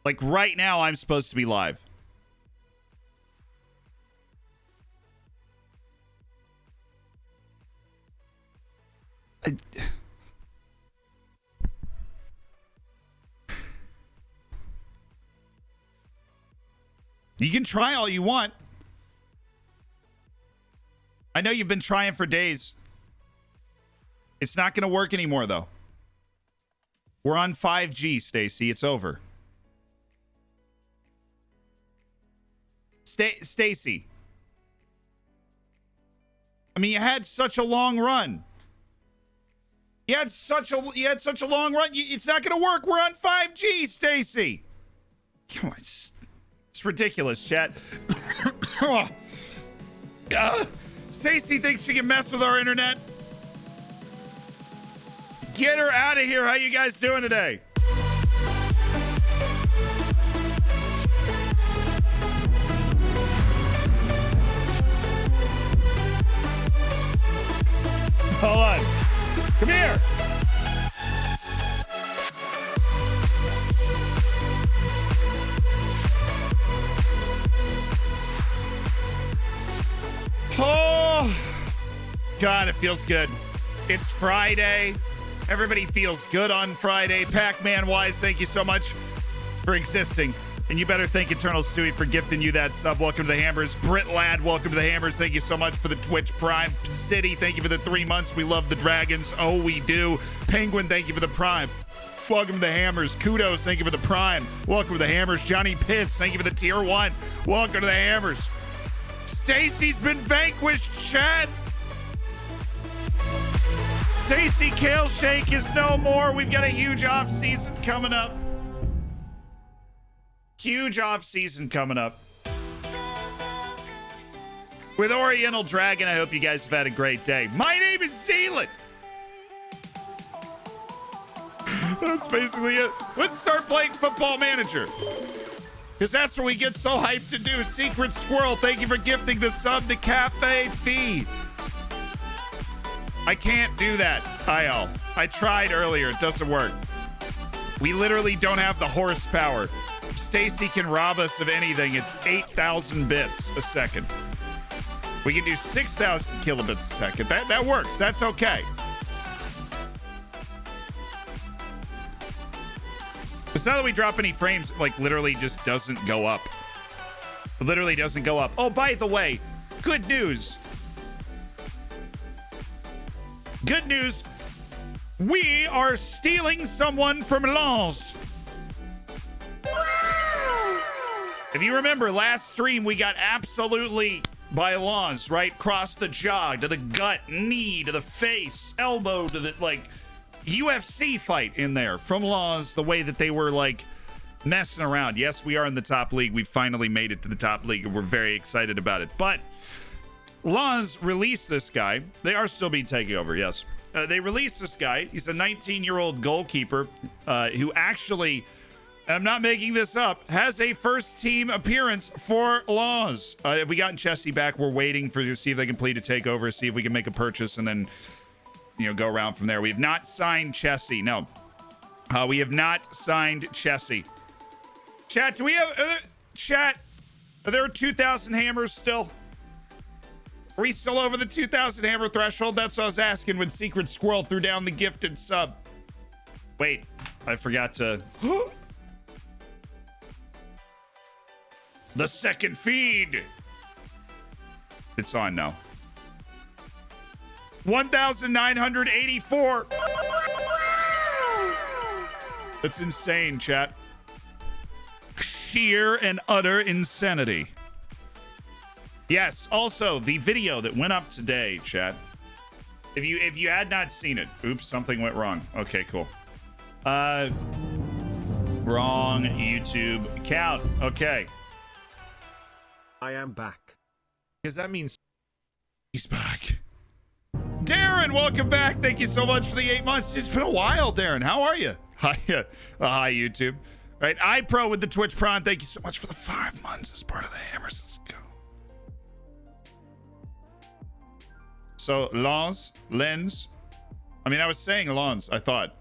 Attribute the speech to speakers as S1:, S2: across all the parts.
S1: Like right now, I'm supposed to be live. You can try all you want. I know you've been trying for days. It's not going to work anymore, though. We're on 5G, Stacy. It's over. Stacy. I mean, you had such a long run. You had such a long run. It's not going to work. We're on 5G, Stacy. Come on, it's ridiculous, chat. Stacy thinks she can mess with our internet. Get her out of here. How you guys doing today? Hold on. Come here. Oh, God, it feels good. It's Friday. Everybody feels good on Friday. Pac-Man Wise, thank you so much for existing. And you better thank Eternal Suey for gifting you that sub. Welcome to the Hammers. Brit Ladd, welcome to the Hammers. Thank you so much for the Twitch Prime. City, thank you for the 3 months. We love the Dragons. Oh, we do. Penguin, thank you for the Prime. Welcome to the Hammers. Kudos, thank you for the Prime. Welcome to the Hammers. Johnny Pitts, thank you for the Tier 1. Welcome to the Hammers. Stacy's been vanquished, Chad. Stacy Kale Shake is no more. We've got a huge off season coming up. Huge off season coming up. With Oriental Dragon, I hope you guys have had a great day. My name is Zealand. That's basically it. Let's start playing Football Manager. Because that's what we get so hyped to do. Secret Squirrel, thank you for gifting the sub to Cafe Feed. I can't do that, Kyle. I tried earlier. It doesn't work. We literally don't have the horsepower. If Stacy can rob us of anything, it's 8,000 bits a second. We can do 6,000 kilobits a second. That works. That's okay. It's not that we drop any frames, like literally just doesn't go up. It literally doesn't go up. Oh, by the way, good news. Good news. We are stealing someone from Lens. If you remember last stream, we got absolutely by Lens, right? Cross the jaw, to the gut, knee, to the face, elbow, to the, like, UFC fight in there from Lens, the way that they were, like, messing around. Yes, we are in the top league. We finally made it to the top league, and we're very excited about it. But Lens released this guy. They are still being taken over, yes. They released this guy. He's a 19-year-old goalkeeper who actually, and I'm not making this up, has a first-team appearance for Lens. If we gotten Chessie back, we're waiting to see if they can plead a takeover, see if we can make a purchase, and then, you know, go around from there. We have not signed Chessie. No. We have not signed Chessie. Chat, do we have... chat, are there 2,000 hammers still? Are we still over the 2,000 hammer threshold? That's what I was asking when Secret Squirrel threw down the gifted sub. Wait, I forgot to... The second feed. It's on now. 1,984. That's insane, chat. Sheer and utter insanity. Yes, also the video that went up today, chat. If you had not seen it, oops, something went wrong. Okay, cool. Wrong YouTube account. Okay.
S2: I am back.
S1: Because that means he's back. Darren, welcome back. Thank you so much for the 8 months. It's been a while, Darren. How are you? Hi, hi, YouTube. All right, iPro with the Twitch Prime. Thank you so much for the 5 months as part of the Hammers. Let's go. So, Lens. I mean, I was saying Lens, I thought.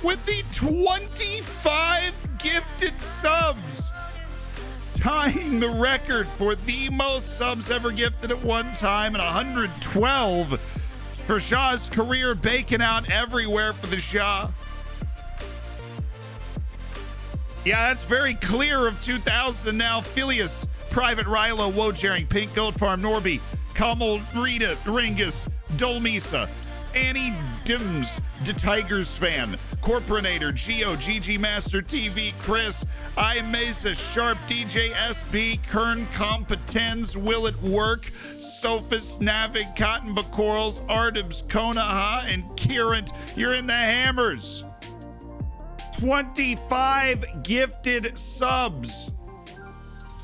S1: with the 25 gifted subs, tying the record for the most subs ever gifted at one time, and 112 for Shaw's career, baking out everywhere for the Shaw. Yeah, that's very clear of 2000 now. Felinius, Private Rilo, Wojering, Pink Gold Farm, Norby, Kamal, Rita, Ringus, Dolmisa, Annie Dims, the Tigers fan, Corporinator, Geo, GG Master TV, Chris, I Mesa, Sharp, DJ SB, Kern Competens, Will It Work, Sophis, Navig, Cotton Bacorals, Artibs, Konaha, and Kieran. You're in the hammers. 25 gifted subs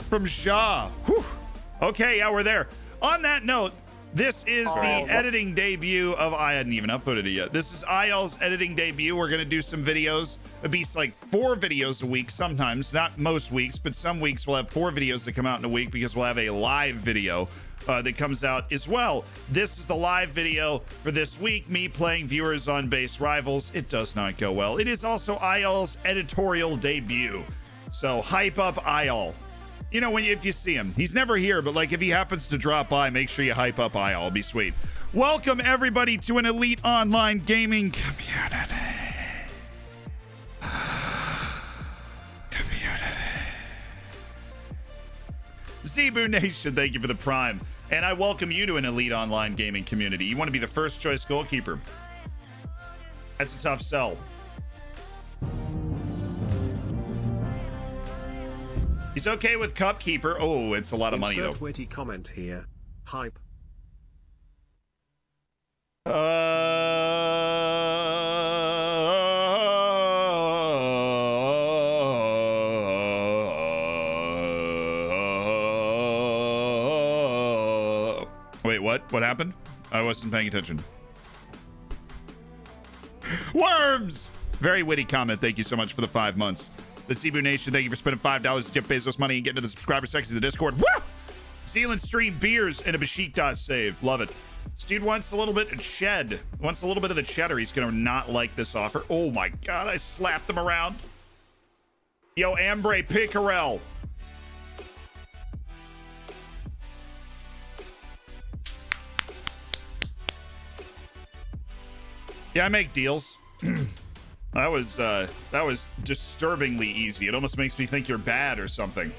S1: from Shaw. Whew. Okay, yeah, we're there. On that note, this is the editing debut of... I hadn't even uploaded it yet. This is IL's editing debut. We're going to do some videos. It'll be like 4 videos a week sometimes. Not most weeks, but some weeks we'll have 4 videos that come out in a week because we'll have a live video that comes out as well. This is the live video for this week. Me playing viewers on base rivals. It does not go well. It is also IL's editorial debut. So hype up IL. You know, if you see him, he's never here, but like if he happens to drop by, make sure you hype up IL. It'll be sweet. Welcome everybody to an elite online gaming community. Zebu Nation, thank you for the prime. And I welcome you to an elite online gaming community. You want to be the first choice goalkeeper. That's a tough sell. He's okay with cup keeper. Oh, it's a lot of money though.
S2: Witty comment here. Hype.
S1: Wait, what? What happened? I wasn't paying attention. Worms! Very witty comment. Thank you so much for the 5 months. The Cebu Nation, thank you for spending $5 to Jeff Bezos money and getting to the subscriber section of the Discord. Woo! Zealand stream beers and a Besiktas save. Love it. This dude wants a little bit of ched. Wants a little bit of the cheddar. He's going to not like this offer. Oh my God, I slapped him around. Yo, Ambre Pickerel. Yeah, I make deals. That was disturbingly easy. It almost makes me think you're bad or something.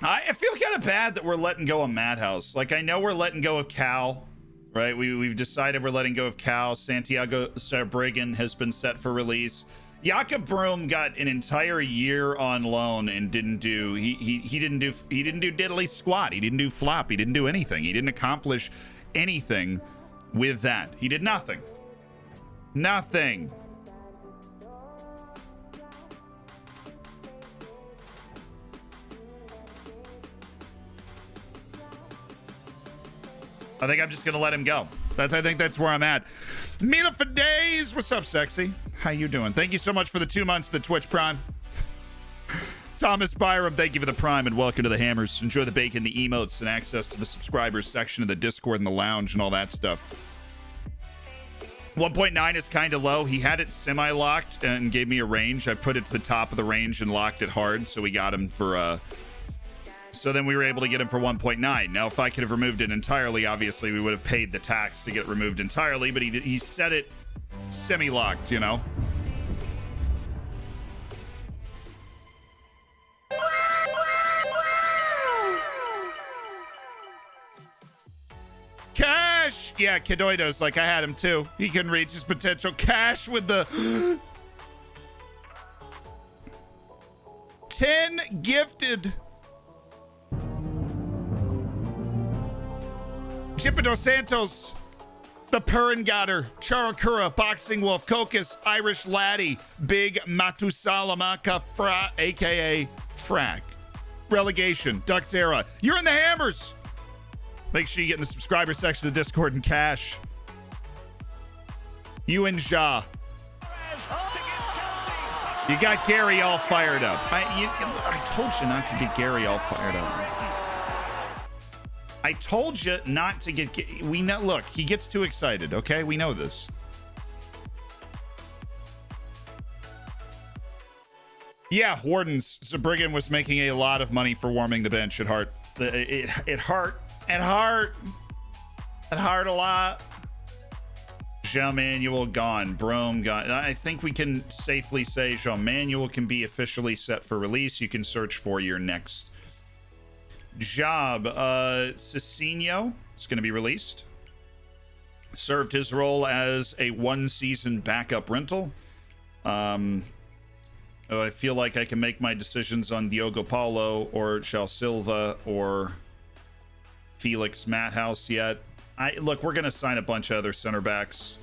S1: I feel kind of bad that we're letting go of Madhouse. Like, I know we're letting go of Cal. Right, we've decided we're letting go of Cal. Santiago Sarbrigan has been set for release. Jakob Broom got an entire year on loan and didn't do he didn't do diddly squat. He didn't do flop. He didn't do anything. He didn't accomplish anything with that. He did nothing. Nothing. I think I'm just gonna let him go. I think that's where I'm at. Mila for days. What's up, sexy? How you doing? Thank you so much for the 2 months, the Twitch Prime. Thomas Byram, thank you for the Prime and welcome to the Hammers. Enjoy the bacon, the emotes, and access to the subscribers section of the Discord and the lounge and all that stuff. 1.9 is kind of low. He had it semi-locked and gave me a range. I put it to the top of the range and locked it hard, so we got him for so then we were able to get him for 1.9. Now, if I could have removed it entirely, obviously we would have paid the tax to get it removed entirely, but he set it semi-locked, you know? Cash! Yeah, Kidoido's like, I had him too. He couldn't reach his potential. Cash with the 10 gifted. Chipito Santos, the Puringatter, Charakura, Boxing Wolf, Cocus, Irish Laddie, Big Matusalamaka, Fra, aka Frack. Relegation, Ducks Era. You're in the Hammers. Make sure you get in the subscriber section of the Discord and cash. You and Ja. You got Gary all fired up. I told you not to get Gary all fired up. I told you not to get... We know. Look, he gets too excited, okay? We know this. Yeah, Wardens. Zabriggan was making a lot of money for warming the bench at Hart. It hurt. It hurt. It hurt a lot. Jean Manuel gone. Brome gone. I think we can safely say Jean Manuel can be officially set for release. You can search for your next job. Cecino is going to be released. Served his role as a one-season backup rental. I feel like I can make my decisions on Diogo Paulo or Chal Silva or Felix Mathouse yet. Look, we're going to sign a bunch of other center backs.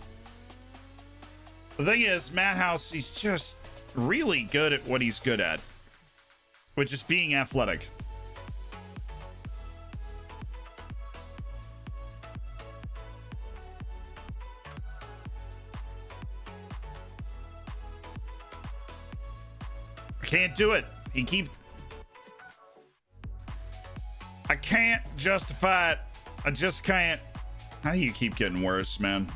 S1: The thing is, Mathouse, he's just really good at what he's good at, which is being athletic. I can't do it. I can't justify it. I just can't. How do you keep getting worse, man?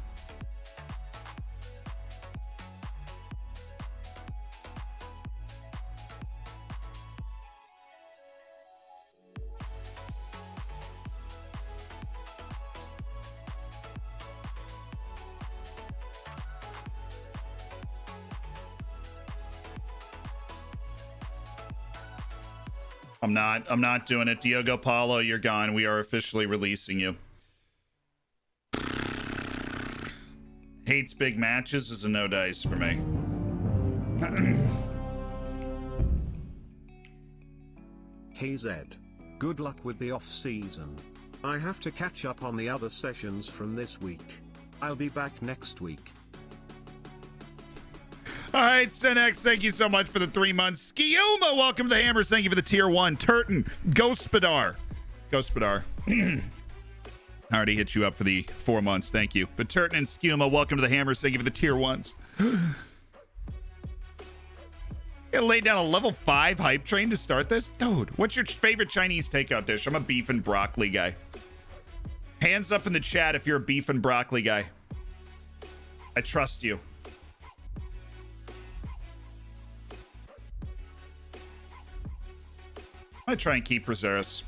S1: I'm not doing it. Diogo Paulo, you're gone. We are officially releasing you. Hates big matches is a no dice for me.
S2: Hey Zed, good luck with the off season. I have to catch up on the other sessions from this week. I'll be back next week.
S1: All right, Senex, thank you so much for the 3 months. Skiuma, welcome to the Hammers. Thank you for the tier 1. Turton, Ghostpadar. I already hit you up for the 4 months. Thank you. But Turton and Skiuma, welcome to the Hammers. Thank you for the tier 1s. You laid down a level 5 hype train to start this? Dude, what's your favorite Chinese takeout dish? I'm a beef and broccoli guy. Hands up in the chat if you're a beef and broccoli guy. I trust you. I might try and keep Rezeris.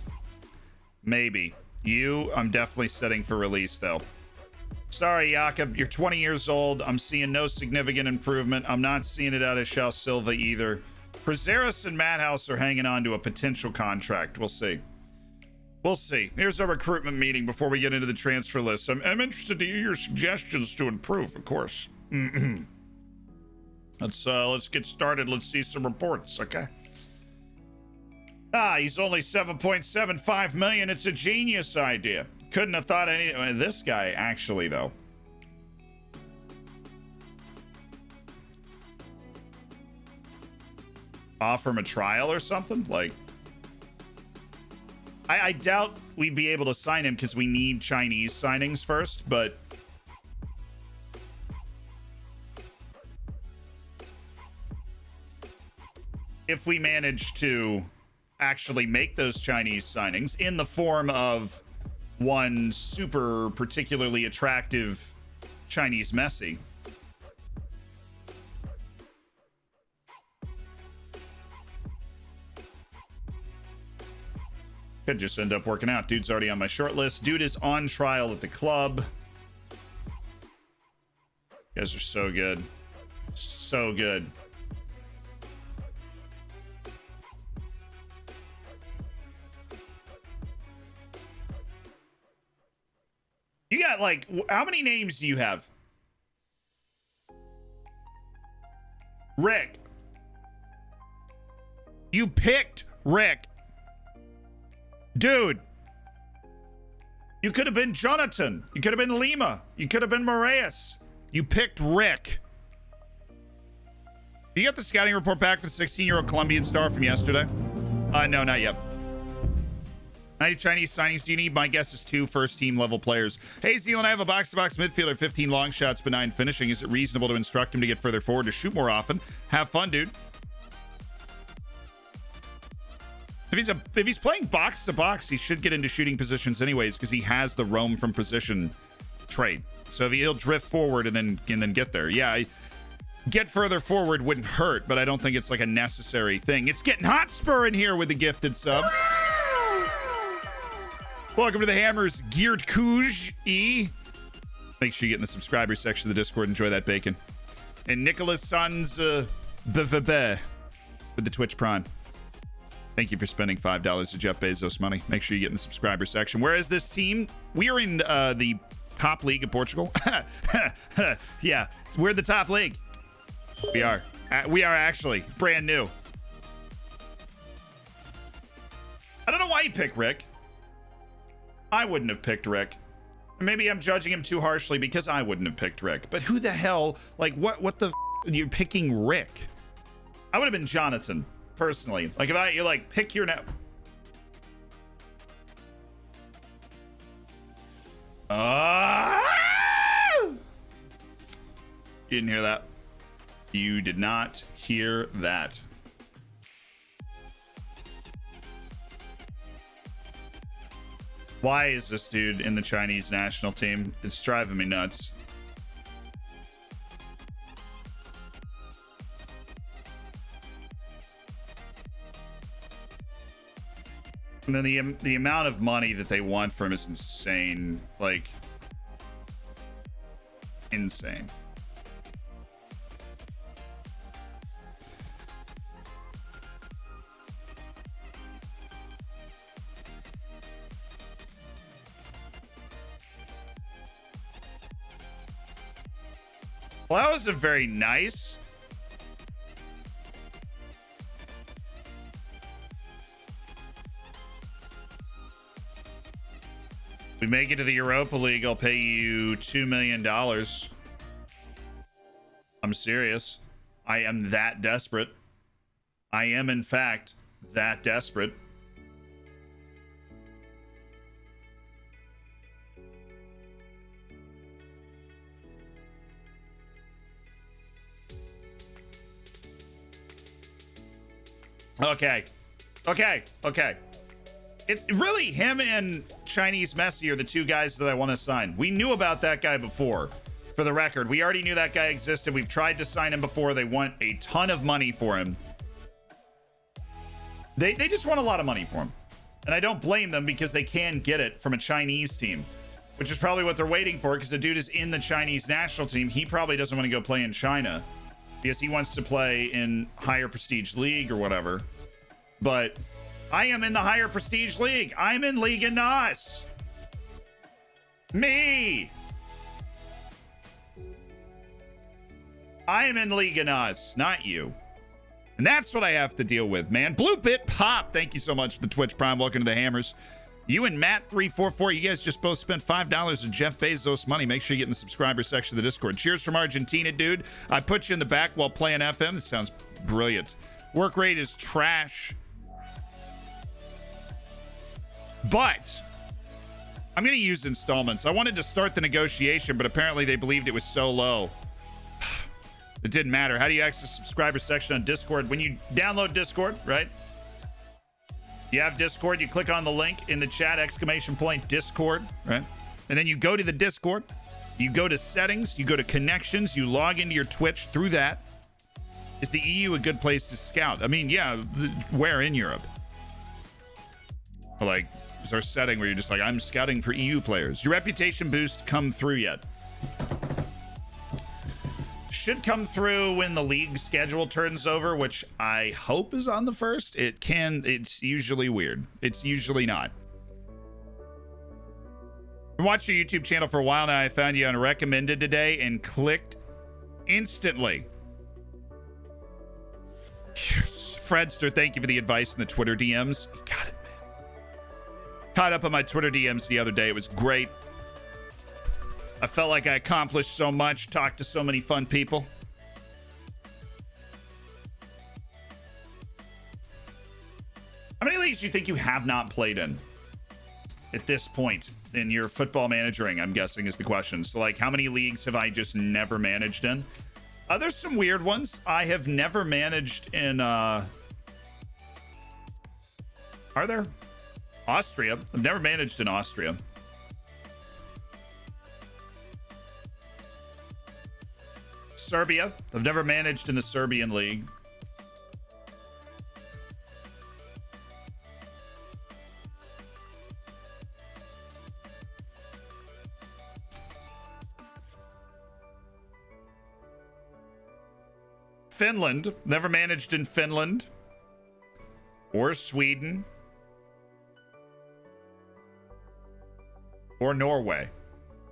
S1: Maybe. You, I'm definitely setting for release, though. Sorry, Jakob. You're 20 years old. I'm seeing no significant improvement. I'm not seeing it out of Chal Silva either. Rezeris and Madhouse are hanging on to a potential contract. We'll see. We'll see. Here's our recruitment meeting before we get into the transfer list. I'm interested to hear your suggestions to improve, of course. Let's get started. Let's see some reports, okay? He's only 7.75 million. It's a genius idea. Couldn't have thought any. This guy, actually, though. Offer him a trial or something? Like, I doubt we'd be able to sign him because we need Chinese signings first, but if we manage to actually make those Chinese signings in the form of one super particularly attractive Chinese Messi, could just end up working out. Dude's already on my short list. Dude is on trial at the club. You guys are so good. So good. You got, like, how many names do you have? Rick. You picked Rick. Dude. You could have been Jonathan. You could have been Lima. You could have been Moraes. You picked Rick. You got the scouting report back for the 16-year-old Colombian star from yesterday? No, not yet. How many Chinese signings do you need? My guess is 2 first-team level players. Hey, Zealand, I have a box-to-box midfielder, 15 long shots, but 9 finishing. Is it reasonable to instruct him to get further forward, to shoot more often? Have fun, dude. If he's playing box-to-box, he should get into shooting positions anyways, because he has the roam from position trait. So if he'll drift forward and then get there. Yeah, get further forward wouldn't hurt, but I don't think it's like a necessary thing. It's getting Hotspur in here with the gifted sub. Welcome to the Hammers, Geared Cooge E. Make sure you get in the subscriber section of the Discord. Enjoy that bacon. And Nicholas Sans BVB with the Twitch Prime. Thank you for spending $5 of Jeff Bezos money. Make sure you get in the subscriber section. Where is this team? We are in the top league of Portugal. Yeah, we're the top league. We are. We are actually brand new. I don't know why you picked Rick. I wouldn't have picked Rick. Maybe I'm judging him too harshly because I wouldn't have picked Rick. But who the hell, like, what the you're picking Rick? I would have been Jonathan, personally. Like, if you're like, pick your You didn't hear that. You did not hear that. Why is this dude in the Chinese national team? It's driving me nuts. And then the amount of money that they want from him is insane. Like, insane. Well, that was a very nice. We make it to the Europa League, I'll pay you $2 million. I'm serious. I am that desperate. I am, in fact, that desperate. Okay. It's really him and Chinese Messi are the 2 guys that I want to sign. We knew about that guy before. For the record, we already knew that guy existed. We've tried to sign him before. They want a ton of money for him. They just want a lot of money for him. And I don't blame them because they can get it from a Chinese team, which is probably what they're waiting for because the dude is in the Chinese national team. He probably doesn't want to go play in China because he wants to play in higher prestige league or whatever. But I am in the higher prestige league. I'm in Liga NOS. Me. I am in Liga NOS, not you. And that's what I have to deal with, man. Blue Bit Pop, thank you so much for the Twitch Prime. Welcome to the Hammers. You and Matt344, you guys just both spent $5 of Jeff Bezos money. Make sure you get in the subscriber section of the Discord. Cheers from Argentina, dude. I put you in the back while playing FM. This sounds brilliant. Work rate is trash. But I'm going to use installments. I wanted to start the negotiation, but apparently they believed it was so low. It didn't matter. How do you access the subscriber section on Discord? When you download Discord, right? You have Discord, you click on the link in the chat, !Discord, right? And then you go to the Discord, you go to settings, you go to connections, you log into your Twitch through that. Is the EU a good place to scout? I mean, yeah, where in Europe? Like, is there a setting where you're just like, I'm scouting for EU players? Your reputation boost come through yet? Should come through when the league schedule turns over, which I hope is on the 1st. It's usually weird. It's usually not. I watched your YouTube channel for a while now. I found you on recommended today and clicked instantly. Yes. Fredster, thank you for the advice in the Twitter DMs. You got it, man. Caught up on my Twitter DMs the other day. It was great. I felt like I accomplished so much, talked to so many fun people. How many leagues do you think you have not played in? at this point in your football managering, I'm guessing, is the question. So, like, how many leagues have I just never managed in? There's some weird ones. I have never managed in, are there? Austria. I've never managed in Austria. Serbia. I've never managed in the Serbian league. Finland. Never managed in Finland. Or Sweden. Or Norway.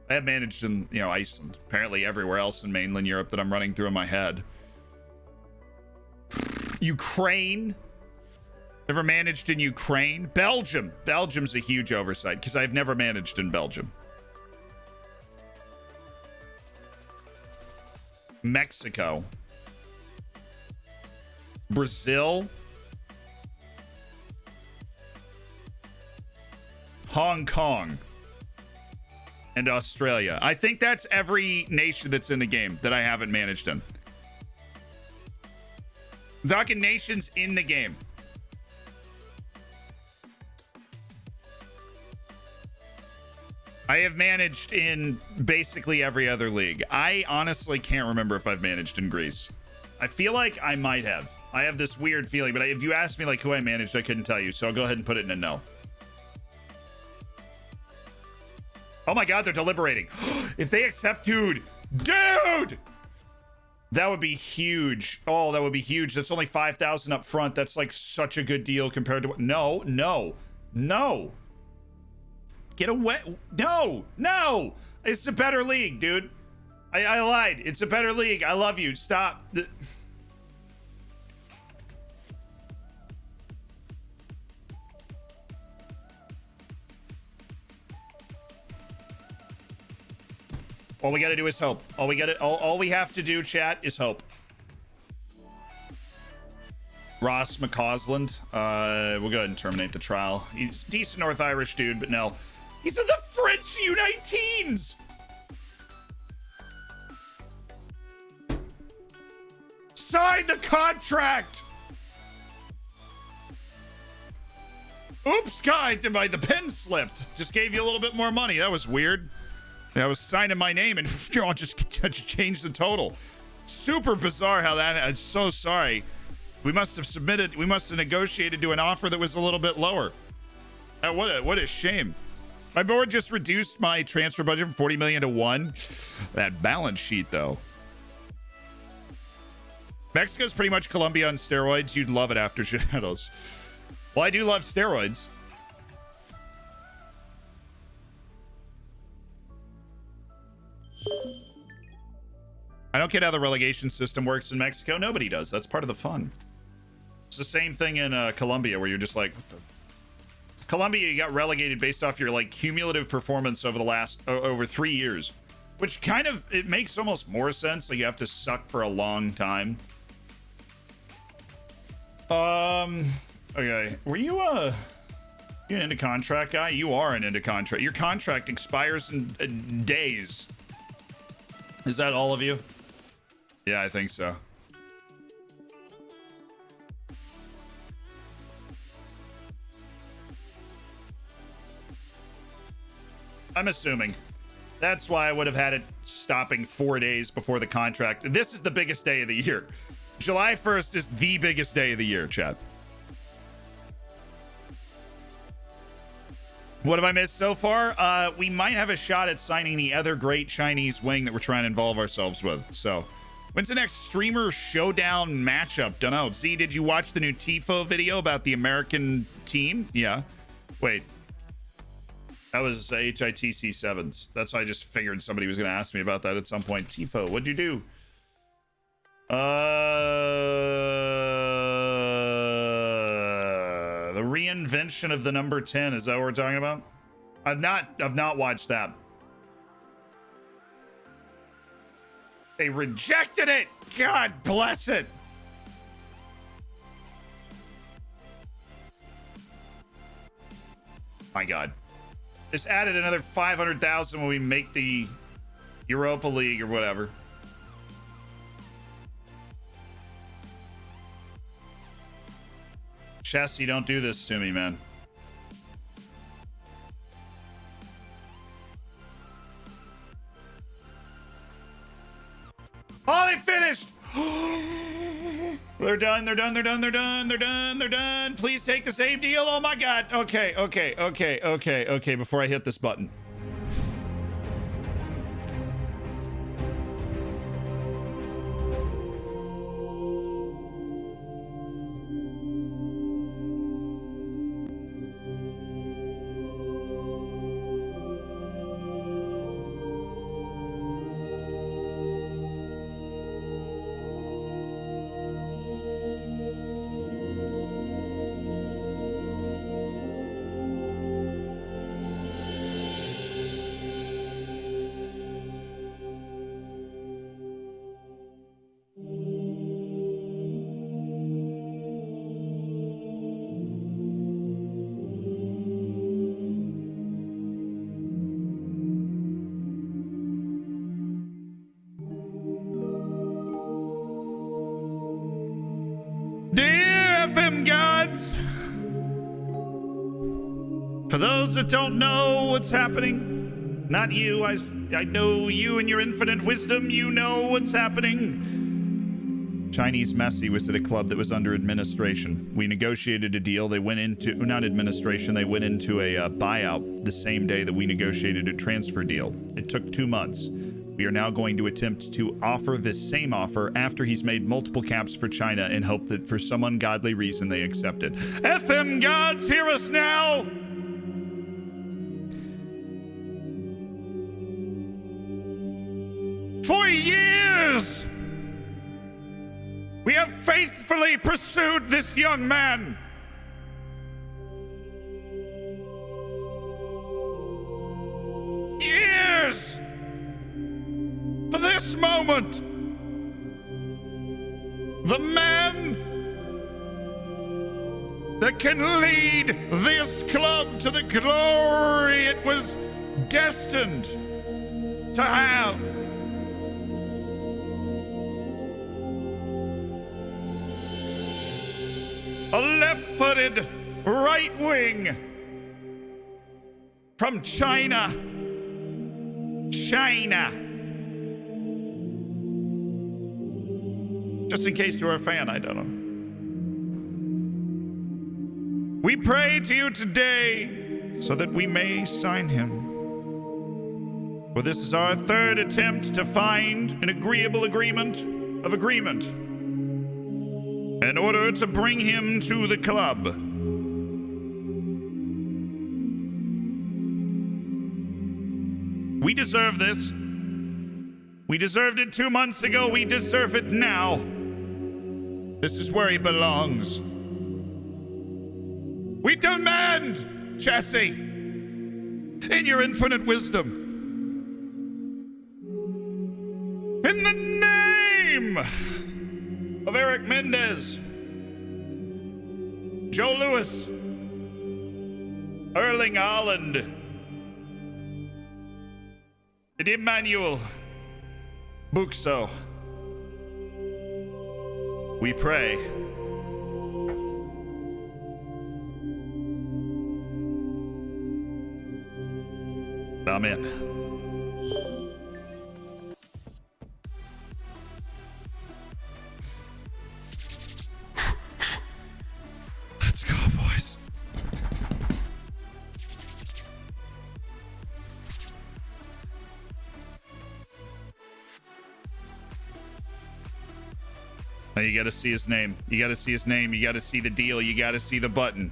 S1: I have managed in, Iceland. Apparently everywhere else in mainland Europe that I'm running through in my head. Ukraine. Never managed in Ukraine. Belgium. Belgium's a huge oversight because I've never managed in Belgium. Mexico. Brazil. Hong Kong. And Australia. I think that's every nation that's in the game that I haven't managed in. I'm talking nations in the game. I have managed in basically every other league. I honestly can't remember if I've managed in Greece. I feel like I might have. I have this weird feeling, but if you asked me like who I managed, I couldn't tell you. So I'll go ahead and put it in a no. Oh my God, they're deliberating. If they accept, dude, that would be huge. Oh, that would be huge. That's only 5,000 up front. That's like such a good deal compared to what? No. Get away. No. It's a better league, dude. I lied. It's a better league. I love you. Stop. All we gotta do is hope. All we have to do, chat, is hope. Ross McCausland. We'll go ahead and terminate the trial. He's a decent North Irish dude, but no. He's in the French U19s! Sign the contract! Oops, God, the pen slipped. Just gave you a little bit more money. That was weird. I was signing my name and just changed the total. Super bizarre how that. I'm so sorry. We must have negotiated to an offer that was a little bit lower. What a shame. My board just reduced my transfer budget from 40 million to 1. That balance sheet, though. Mexico's pretty much Colombia on steroids. You'd love it after Shadows. Well, I do love steroids. I don't get how the relegation system works in Mexico. Nobody does. That's part of the fun. It's the same thing in Colombia, where you're just like, what the? Colombia, you got relegated based off your like cumulative performance over the last over 3 years, which kind of it makes almost more sense. Like you have to suck for a long time. Okay, were you an into contract guy? You are an into contract. Your contract expires in days. Is that all of you? Yeah, I think so. I'm assuming. That's why I would have had it stopping 4 days before the contract. This is the biggest day of the year. July 1st is the biggest day of the year, chat. What have I missed so far? We might have a shot at signing the other great Chinese wing that we're trying to involve ourselves with. So, when's the next streamer showdown matchup? Don't know. Z, did you watch the new Tifo video about the American team? Yeah. Wait. That was HITC 7s. That's why I just figured somebody was going to ask me about that at some point. Tifo, what'd you do? The reinvention of the number 10. Is that what we're talking about? I've not watched that. They rejected it. God bless it. My God. Just added another 500,000 when we make the Europa League or whatever. Chessie, don't do this to me, man. Oh, they finished! They're done, they're done, they're done, they're done, they're done, they're done. Please take the save deal. Oh my god. Okay, before I hit this button. Dear FM gods, for those that don't know what's happening, not you, I know you and your infinite wisdom, you know what's happening. Chinese Messi was at a club that was under administration. We negotiated a deal. They went into, not administration, they went into a buyout the same day that we negotiated a transfer deal. It took 2 months. We are now going to attempt to offer this same offer after he's made multiple caps for China and hope that for some ungodly reason they accept it. FM gods, hear us now! For years, we have faithfully pursued this young man. Years! For this moment, the man that can lead this club to the glory it was destined to have. A left-footed right wing from China. Just in case you're a fan, I don't know. We pray to you today so that we may sign him. For this is our third attempt to find an agreeable agreement in order to bring him to the club. We deserve this. We deserved it 2 months ago. We deserve it now. This is where he belongs. We demand, Chessie, in your infinite wisdom, in the name of Eric Mendez, Joe Lewis, Erling Haaland, and Emmanuel Buxo, we pray. Amen. Let's go, boys. Now you gotta see his name. You gotta see his name. You gotta see the deal. You gotta see the button.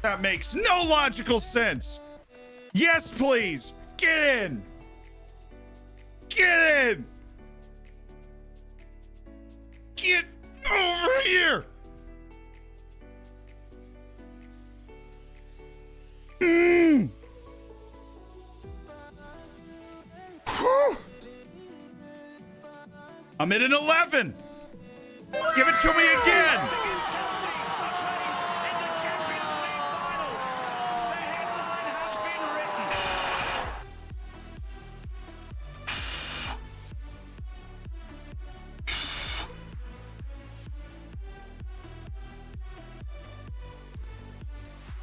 S1: That makes no logical sense. Yes, please. Get in. Get in. Get over here. Whew. I'm at an 11. Give it to me again.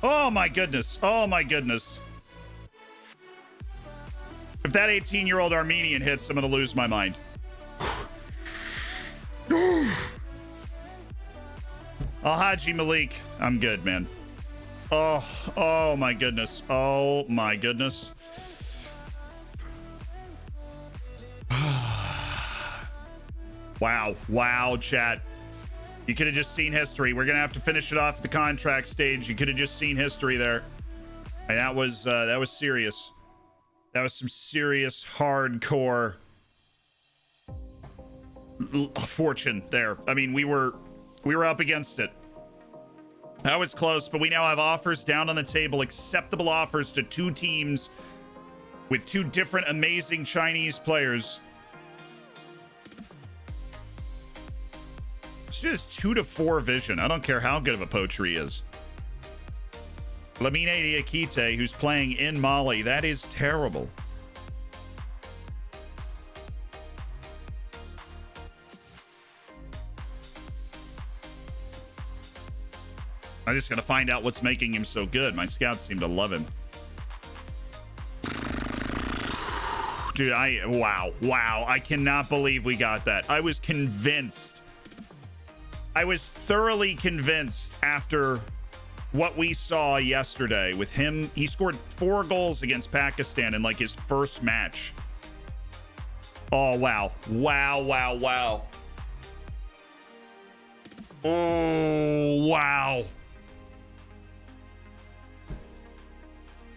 S1: Oh my goodness. Oh my goodness. If that 18-year-old Armenian hits, I'm going to lose my mind. Alhaji Malik. I'm good, man. Oh my goodness. Oh my goodness. Wow, chat. You could have just seen history. We're going to have to finish it off at the contract stage. You could have just seen history there. And that was serious. That was some serious hardcore fortune there. I mean, we were up against it. That was close, but we now have offers down on the table, acceptable offers to two teams with two different amazing Chinese players. Shit is 2-4 vision. I don't care how good of a poacher he is. Lamine Diakite, who's playing in Mali, that is terrible. I'm just gonna find out what's making him so good. My scouts seem to love him. Dude, wow. I cannot believe we got that. I was convinced. I was thoroughly convinced after what we saw yesterday with him. He scored 4 goals against Pakistan in like his first match. Oh, wow. Oh, wow.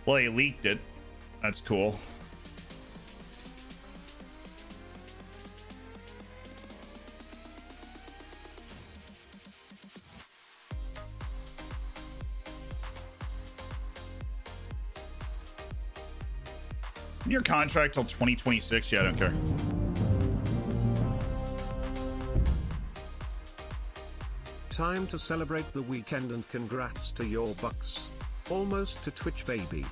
S1: Well, he leaked it. That's cool. Your contract till 2026? Yeah, I don't care.
S2: Time to celebrate the weekend and congrats to your Bucks. Almost to Twitch, baby.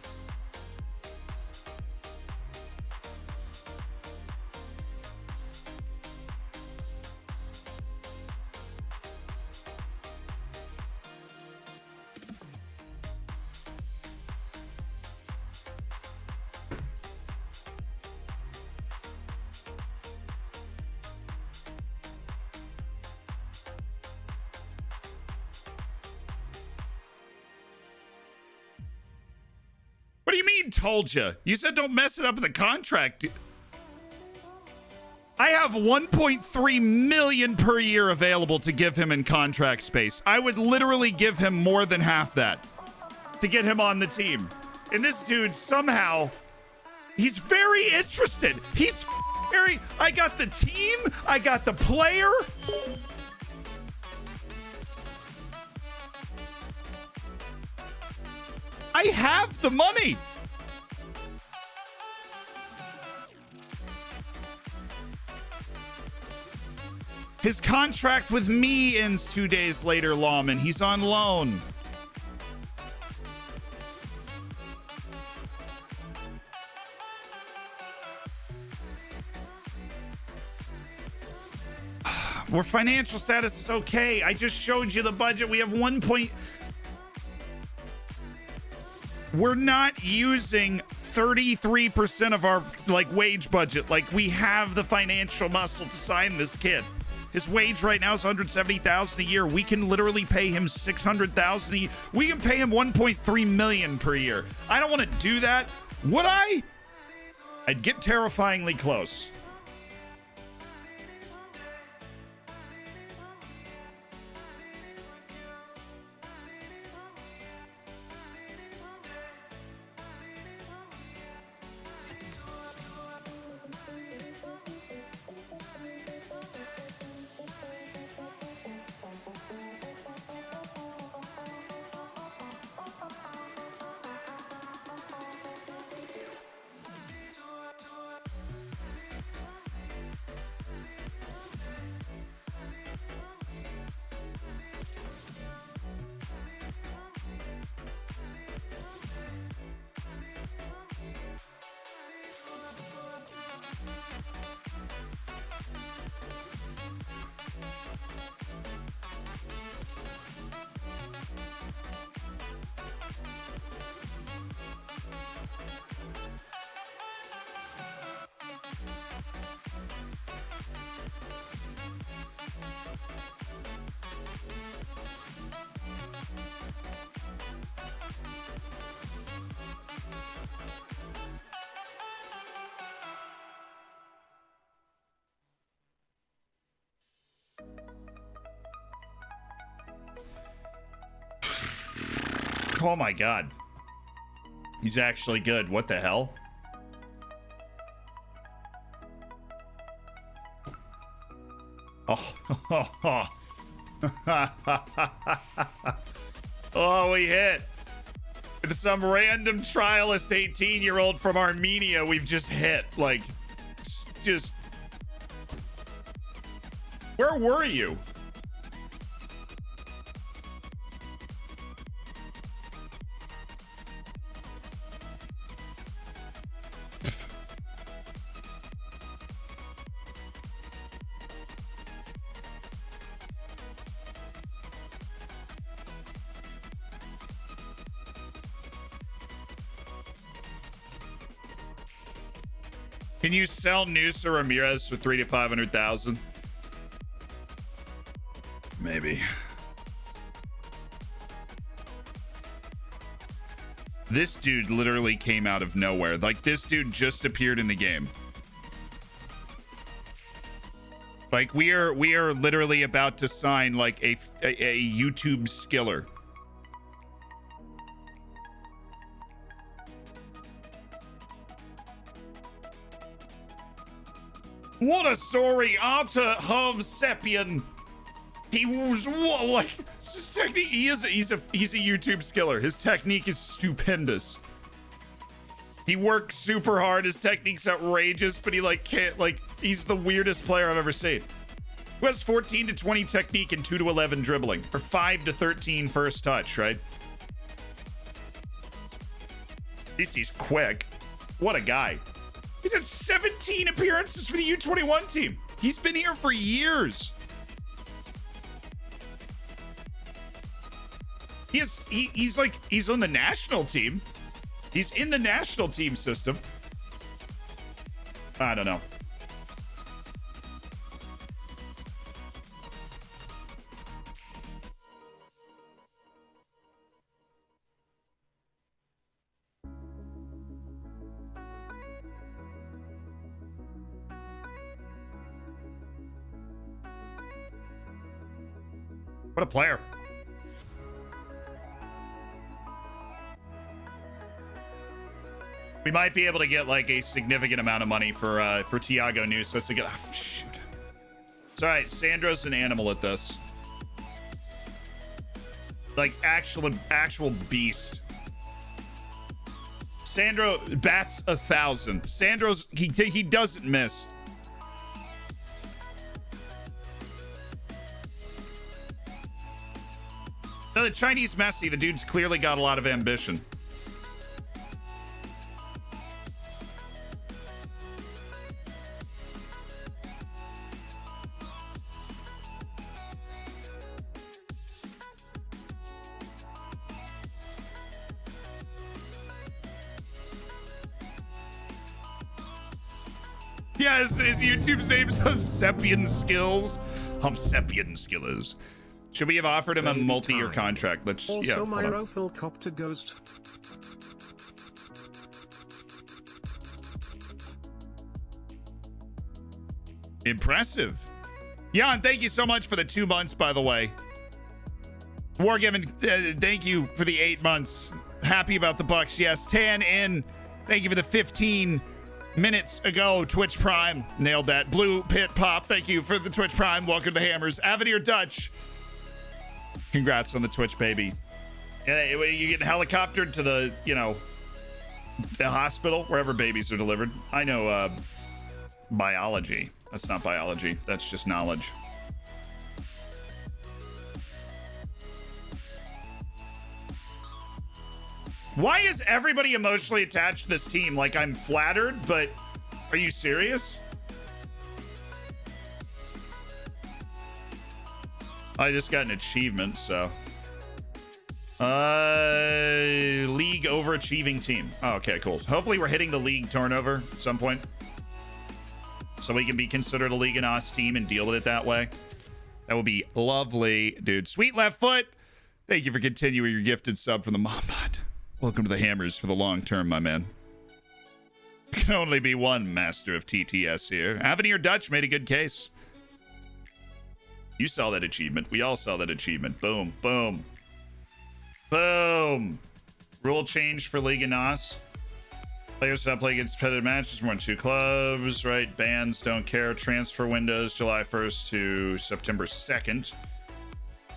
S1: What do you mean, told you? You said don't mess it up with the contract. I have 1.3 million per year available to give him in contract space. I would literally give him more than half that to get him on the team. And this dude somehow, he's very interested. He's very, I got the team, I got the player. I have the money. His contract with me ends 2 days later, Lawman. He's on loan. Our financial status is okay. I just showed you the budget. We have 1 point. We're not using 33% of our wage budget. Like, we have the financial muscle to sign this kid. His wage right now is $170,000 a year. We can literally pay him $600,000 a year. We can pay him $1.3 million per year. I don't want to do that. Would I? I'd get terrifyingly close. Oh my god. He's actually good. What the hell? Oh. Oh, we hit. With some random trialist 18-year-old from Armenia, we've just hit. Like, just... Where were you? Can you sell Noose or Ramirez for 300 to 500,000? Maybe. This dude literally came out of nowhere. Like, this dude just appeared in the game. Like, we are literally about to sign like a YouTube skiller. What a story, Arta Hovsepian. He was like his technique. He's a YouTube skiller. His technique is stupendous. He works super hard. His technique's outrageous, but he like can't like. He's the weirdest player I've ever seen. Who has 14 to 20 technique and 2 to 11 dribbling, or 5 to 13 first touch, right? He's quick. What a guy. He's had 17 appearances for the U21 team. He's been here for years. He's on the national team. He's in the national team system. I don't know. What a player. We might be able to get like a significant amount of money for Thiago Nunes. So that's a good. Oh, shoot. It's all right. Sandro's an animal at this. Like actual beast. Sandro bats 1,000. Sandro's he doesn't miss. No, the Chinese Messi, the dude's clearly got a lot of ambition. Yeah, his YouTube's name is Hovsepian Skills. Hovsepian Skillers. Should we have offered him a multi-year contract? Let's
S2: also, my Rofil copter goes.
S1: Impressive. Jan, thank you so much for the 2 months, by the way. Wargiven, thank you for the 8 months. Happy about the bucks. Yes, Tan in. Thank you for the 15 minutes ago. Twitch Prime. Nailed that. Blue Pit Pop. Thank you for the Twitch Prime. Welcome to Hammers. Avenir Dutch. Congrats on the Twitch, baby. You get helicoptered to the, the hospital, wherever babies are delivered. I know biology. That's not biology. That's just knowledge. Why is everybody emotionally attached to this team? Like, I'm flattered, but are you serious? I just got an achievement, so. League overachieving team. Oh, okay, cool. Hopefully we're hitting the league turnover at some point, so we can be considered a Liga NOS team and deal with it that way. That would be lovely, dude. Sweet Left Foot, thank you for continuing your gifted sub from the Mombot. Welcome to the Hammers for the long term, my man. There can only be one master of TTS here. Avenir Dutch made a good case. You saw that achievement. We all saw that achievement. Boom, boom. Boom. Rule change for Liga NOS. Players that play against competitive matches more than 2 clubs, right? Bans don't care. Transfer windows July 1st to September 2nd.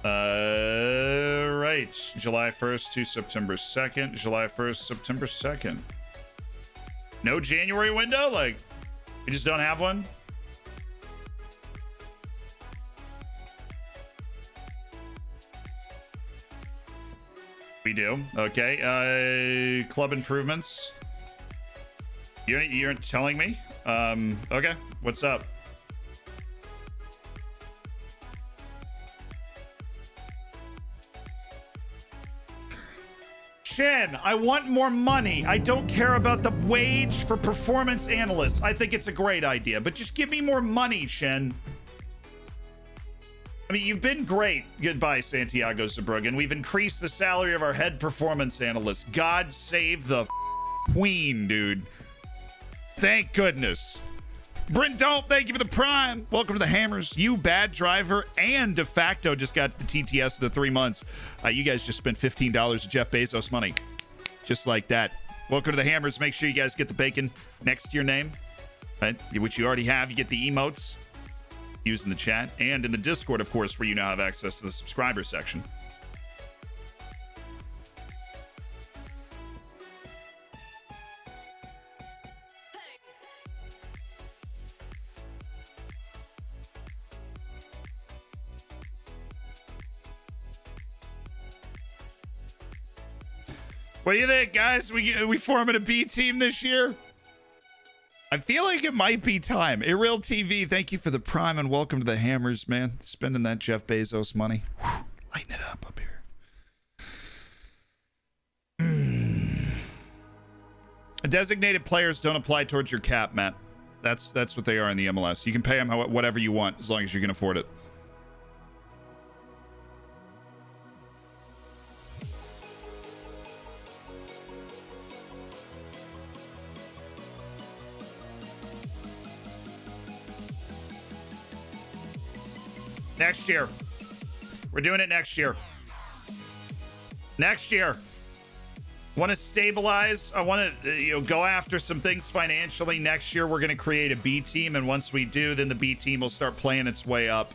S1: Right. July 1st to September 2nd. July 1st, September 2nd. No January window? Like, we just don't have one? We do. Okay. Club improvements. You're telling me? Okay. What's up? Shen, I want more money. I don't care about the wage for performance analysts. I think it's a great idea, but just give me more money, Shen. I mean, you've been great. Goodbye, Santiago Zabruggen. We've increased the salary of our head performance analyst. God save the queen, dude. Thank goodness. Brindle, thank you for the prime. Welcome to the Hammers. You, Bad Driver, and De Facto just got the TTS of the 3 months. You guys just spent $15 of Jeff Bezos money. Just like that. Welcome to the Hammers. Make sure you guys get the bacon next to your name, right? Which you already have. You get the emotes used in the chat and in the Discord, of course, where you now have access to the subscriber section. What do you think, guys? We forming a B team this year? I feel like it might be time. Irreal TV, thank you for the prime and welcome to the Hammers, man. Spending that Jeff Bezos money. Whew, lighten it up here. Designated players don't apply towards your cap, Matt. That's what they are in the MLS. You can pay them whatever you want as long as you can afford it. Next year. We're doing it next year. Next year. Want to stabilize. I want to go after some things financially. Next year, we're going to create a B team. And once we do, then the B team will start playing its way up.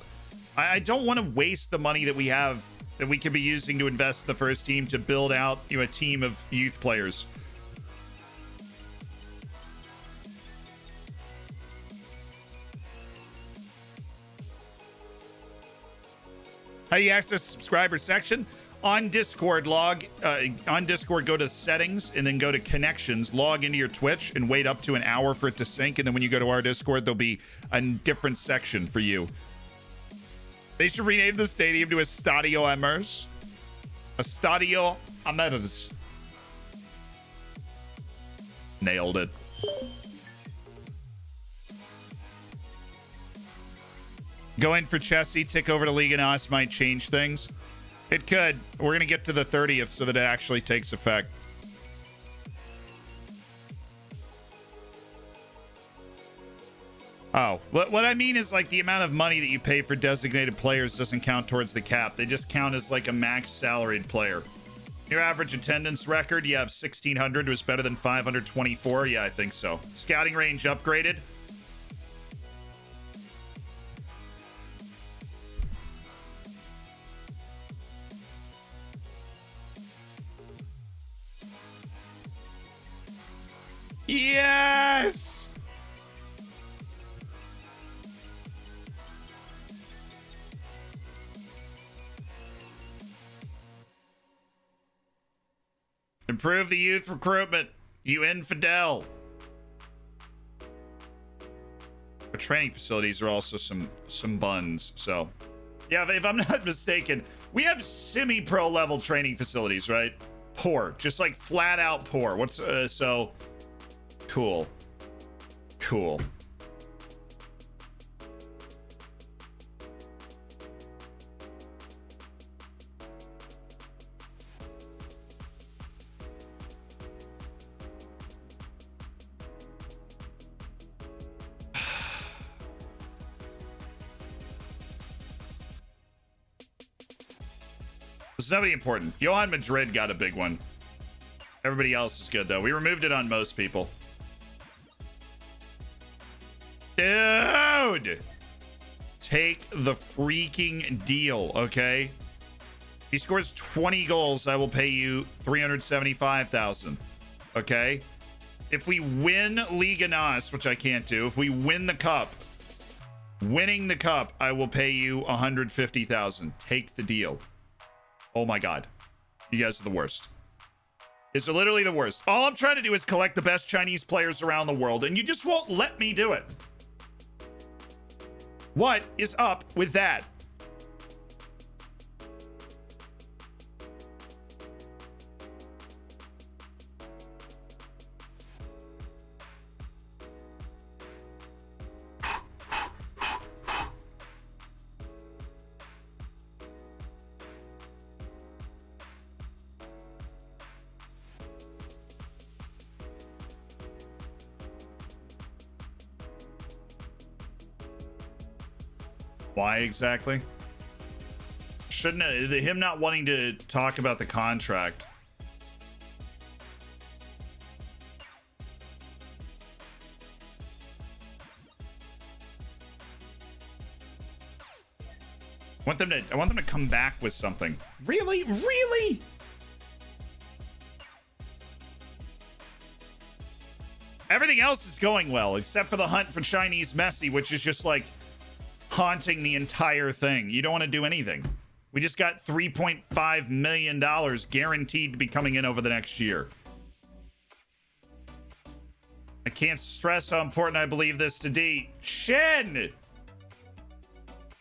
S1: I don't want to waste the money that we have that we could be using to invest in the first team to build out a team of youth players. How do you access the subscriber section? On Discord, go to settings and then go to connections, log into your Twitch and wait up to an hour for it to sync. And then when you go to our Discord, there'll be a different section for you. They should rename the stadium to Estadio Amers. Estadio Amers. Nailed it. Going for Chessie, tick over to Liga NOS might change things. It could. We're going to get to the 30th so that it actually takes effect. Oh, what I mean is like the amount of money that you pay for designated players doesn't count towards the cap. They just count as like a max salaried player. Your average attendance record, you have 1,600 was better than 524. Yeah, I think so. Scouting range upgraded. Yes! Improve the youth recruitment, you infidel. Our training facilities are also some buns, so. Yeah, if I'm not mistaken, we have semi-pro level training facilities, right? Poor, just like flat out poor. What's, so... Cool. Cool. There's nobody important. Johan Madrid got a big one. Everybody else is good, though. We removed it on most people. Dude! Take the freaking deal, okay? If he scores 20 goals, I will pay you $375,000. Okay? If we win Liga NOS, which I can't do, if we win the cup, winning the cup, I will pay you $150,000. Take the deal. Oh my god. You guys are the worst. It's literally the worst. All I'm trying to do is collect the best Chinese players around the world, and you just won't let me do it. What is up with that? Why exactly? Shouldn't him not wanting to talk about the contract? I want them to come back with something. Really? Really? Everything else is going well, except for the hunt for Chinese Messi, which is just like haunting the entire thing. You don't want to do anything. We just got $3.5 million guaranteed to be coming in over the next year. I can't stress how important I believe this to be. Shin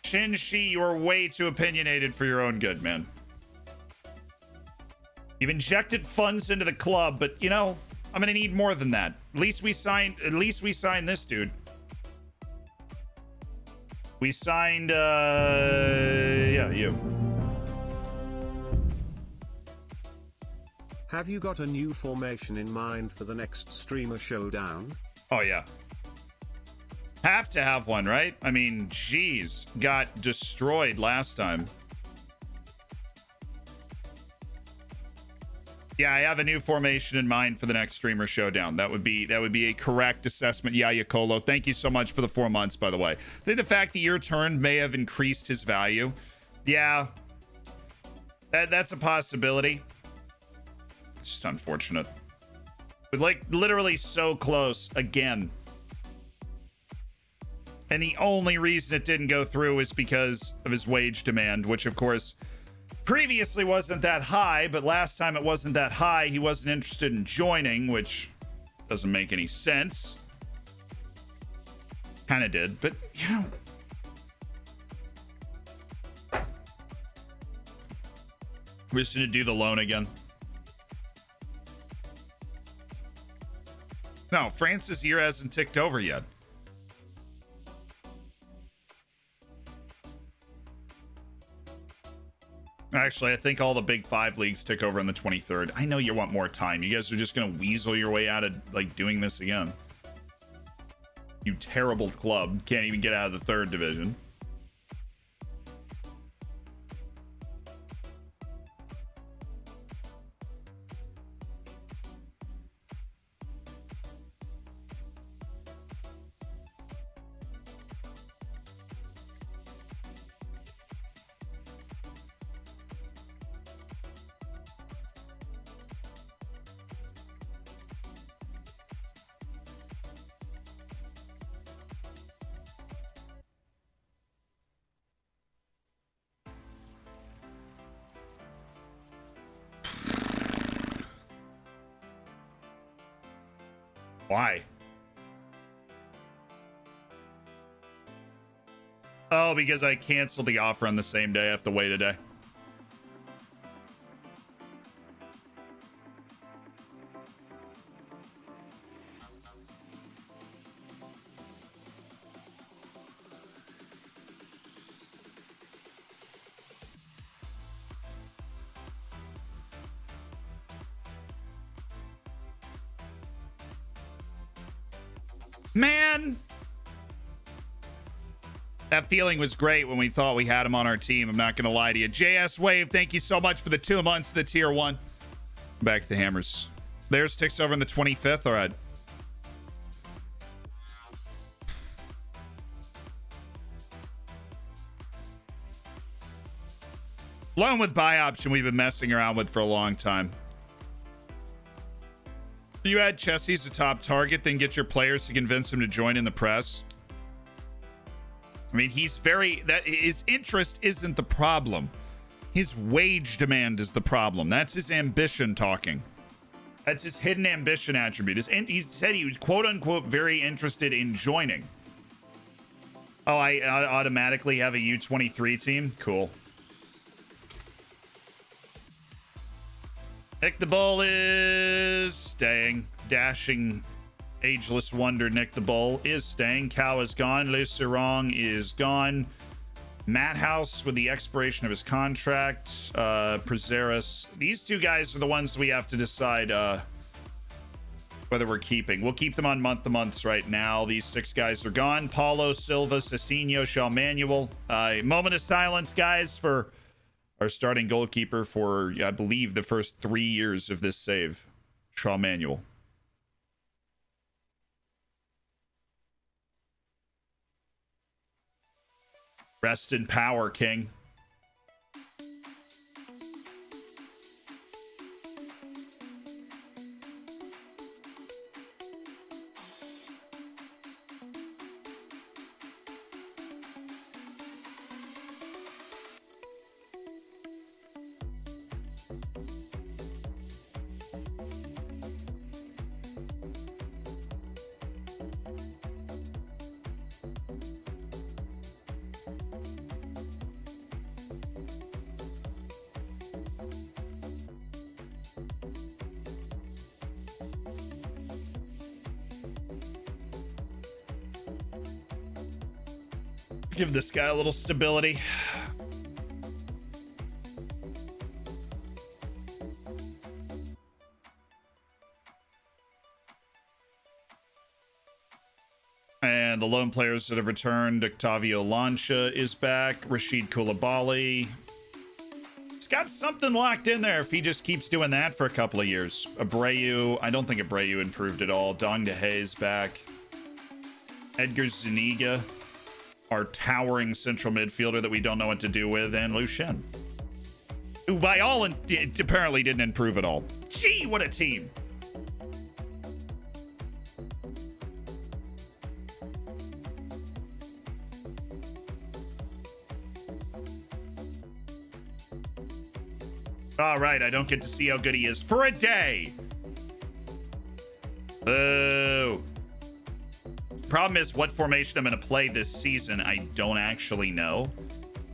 S1: Shi, you're way too opinionated for your own good, man. You've injected funds into the club, but you know, I'm gonna need more than that. At least we signed this dude. We signed, yeah, you.
S2: Have you got a new formation in mind for the next streamer showdown?
S1: Oh, yeah. Have to have one, right? I mean, geez, got destroyed last time. Yeah, I have a new formation in mind for the next streamer showdown. That would be a correct assessment. Yaya Colo, thank you so much for the 4 months, by the way. I think the fact that your turn may have increased his value. Yeah, that's a possibility. It's just unfortunate. But like literally so close again. And the only reason it didn't go through is because of his wage demand, which of course previously wasn't that high, but last time it wasn't that high, he wasn't interested in joining, which doesn't make any sense. Kind of did, but you know. We're just gonna do the loan again. No, France's year hasn't ticked over yet. Actually, I think all the big 5 leagues tick over on the 23rd. I know you want more time. You guys are just going to weasel your way out of, like, doing this again. You terrible club. Can't even get out of the 3rd division. Why? Oh, because I canceled the offer on the same day. I have to wait a day. Man, That feeling was great when we thought we had him on our team. I'm not going to lie to you. JS Wave, thank you so much for the 2 months of the tier 1. Back to the Hammers. Theirs ticks over on the 25th. All right. Loan with buy option we've been messing around with for a long time. You add Chessie as a top target, then get your players to convince him to join in the press. I mean, his interest isn't the problem. His wage demand is the problem. That's his ambition talking. That's his hidden ambition attribute. He said he was quote unquote very interested in joining. Oh, I automatically have a U23 team? Cool. Nick the Bull is staying. Dashing ageless wonder Nick the Bull is staying. Cow is gone. Le Sirong is gone. Matt House with the expiration of his contract. Prezeris. These 2 guys are the ones we have to decide whether we're keeping. We'll keep them on month-to-months right now. These 6 guys are gone. Paulo, Silva, Cecino, Shaw Manuel. Moment of silence, guys, for our starting goalkeeper for, I believe, the first 3 years of this save. Shaw Manuel. Rest in power, King. Give this guy a little stability. And the lone players that have returned, Octavio Lancia is back. Rashid Koulibaly. He's got something locked in there if he just keeps doing that for a couple of years. Abreu, I don't think Abreu improved at all. Dong DeHay is back. Edgar Zuniga, our towering central midfielder that we don't know what to do with, and Lucien, who by all apparently didn't improve at all. Gee, what a team. All right, I don't get to see how good he is for a day. Boo. Problem is, what formation I'm going to play this season, I don't actually know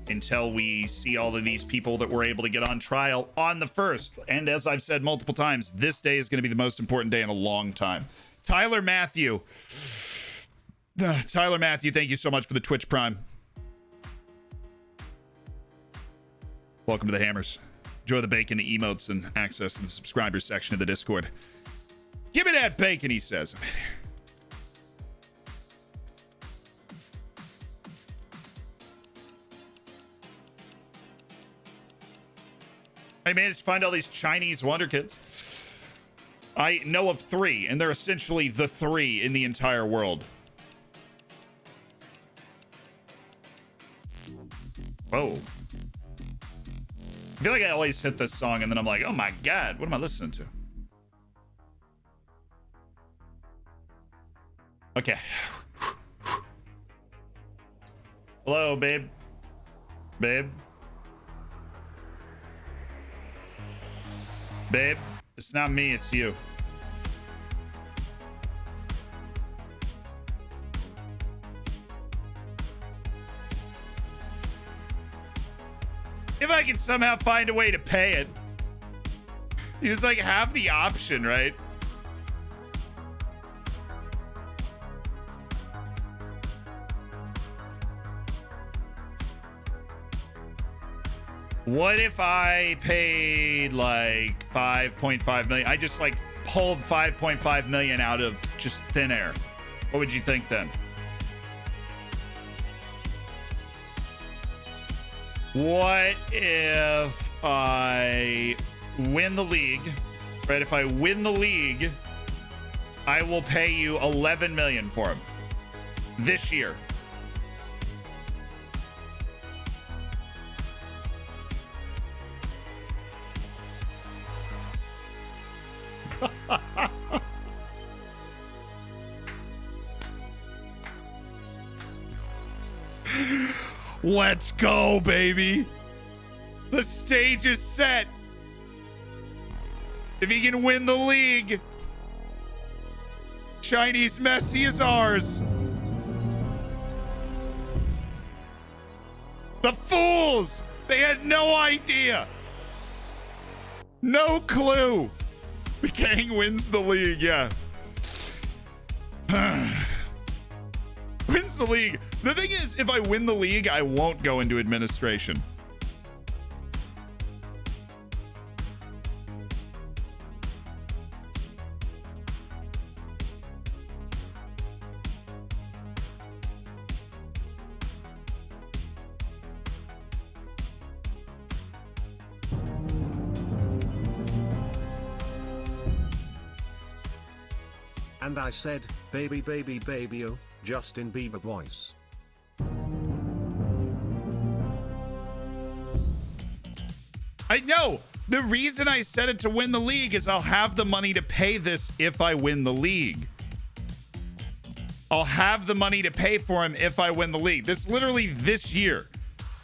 S1: until we see all of these people that we're able to get on trial on the 1st. And as I've said multiple times, this day is going to be the most important day in a long time. Tyler Matthew, thank you so much for the Twitch Prime. Welcome to the Hammers. Enjoy the bacon, the emotes, and access to the subscriber section of the Discord. Give me that bacon, he says. I managed to find all these Chinese wonder kids. I know of 3, and they're essentially the 3 in the entire world. Whoa. I feel like I always hit this song, and then I'm like, oh my god, what am I listening to? Okay. Hello, babe. Babe. Babe, it's not me, it's you. If I can somehow find a way to pay it. You just like have the option, right? What if I paid like 5.5 million? I just like pulled 5.5 million out of just thin air. What would you think then? What if I win the league? Right, if I win the league, I will pay you 11 million for him this year. Let's go, baby. The stage is set. If he can win the league, Chinese Messi is ours. The fools! They had no idea. No clue. The gang wins the league, yeah. Wins the league. The thing is, if I win the league, I won't go into administration.
S2: And I said, baby, baby, baby, oh, Justin Bieber voice.
S1: I know. The reason I said it to win the league is I'll have the money to pay this if I win the league. I'll have the money to pay for him if I win the league. This literally this year.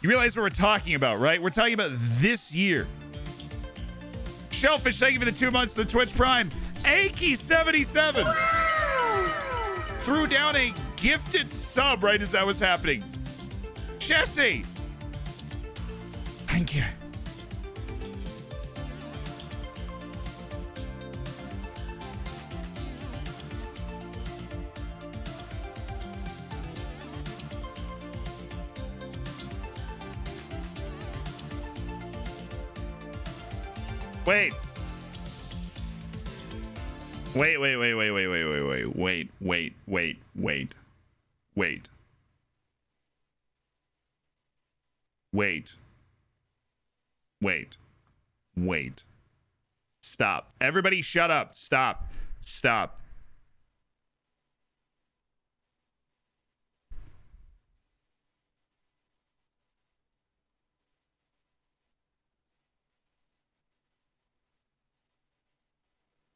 S1: You realize what we're talking about, right? We're talking about this year. Shellfish, thank you for the 2 months to the Twitch Prime. Aki77 threw down a gifted sub right as that was happening. Jesse, thank you. Wait. Wait. Stop. Everybody shut up. Stop.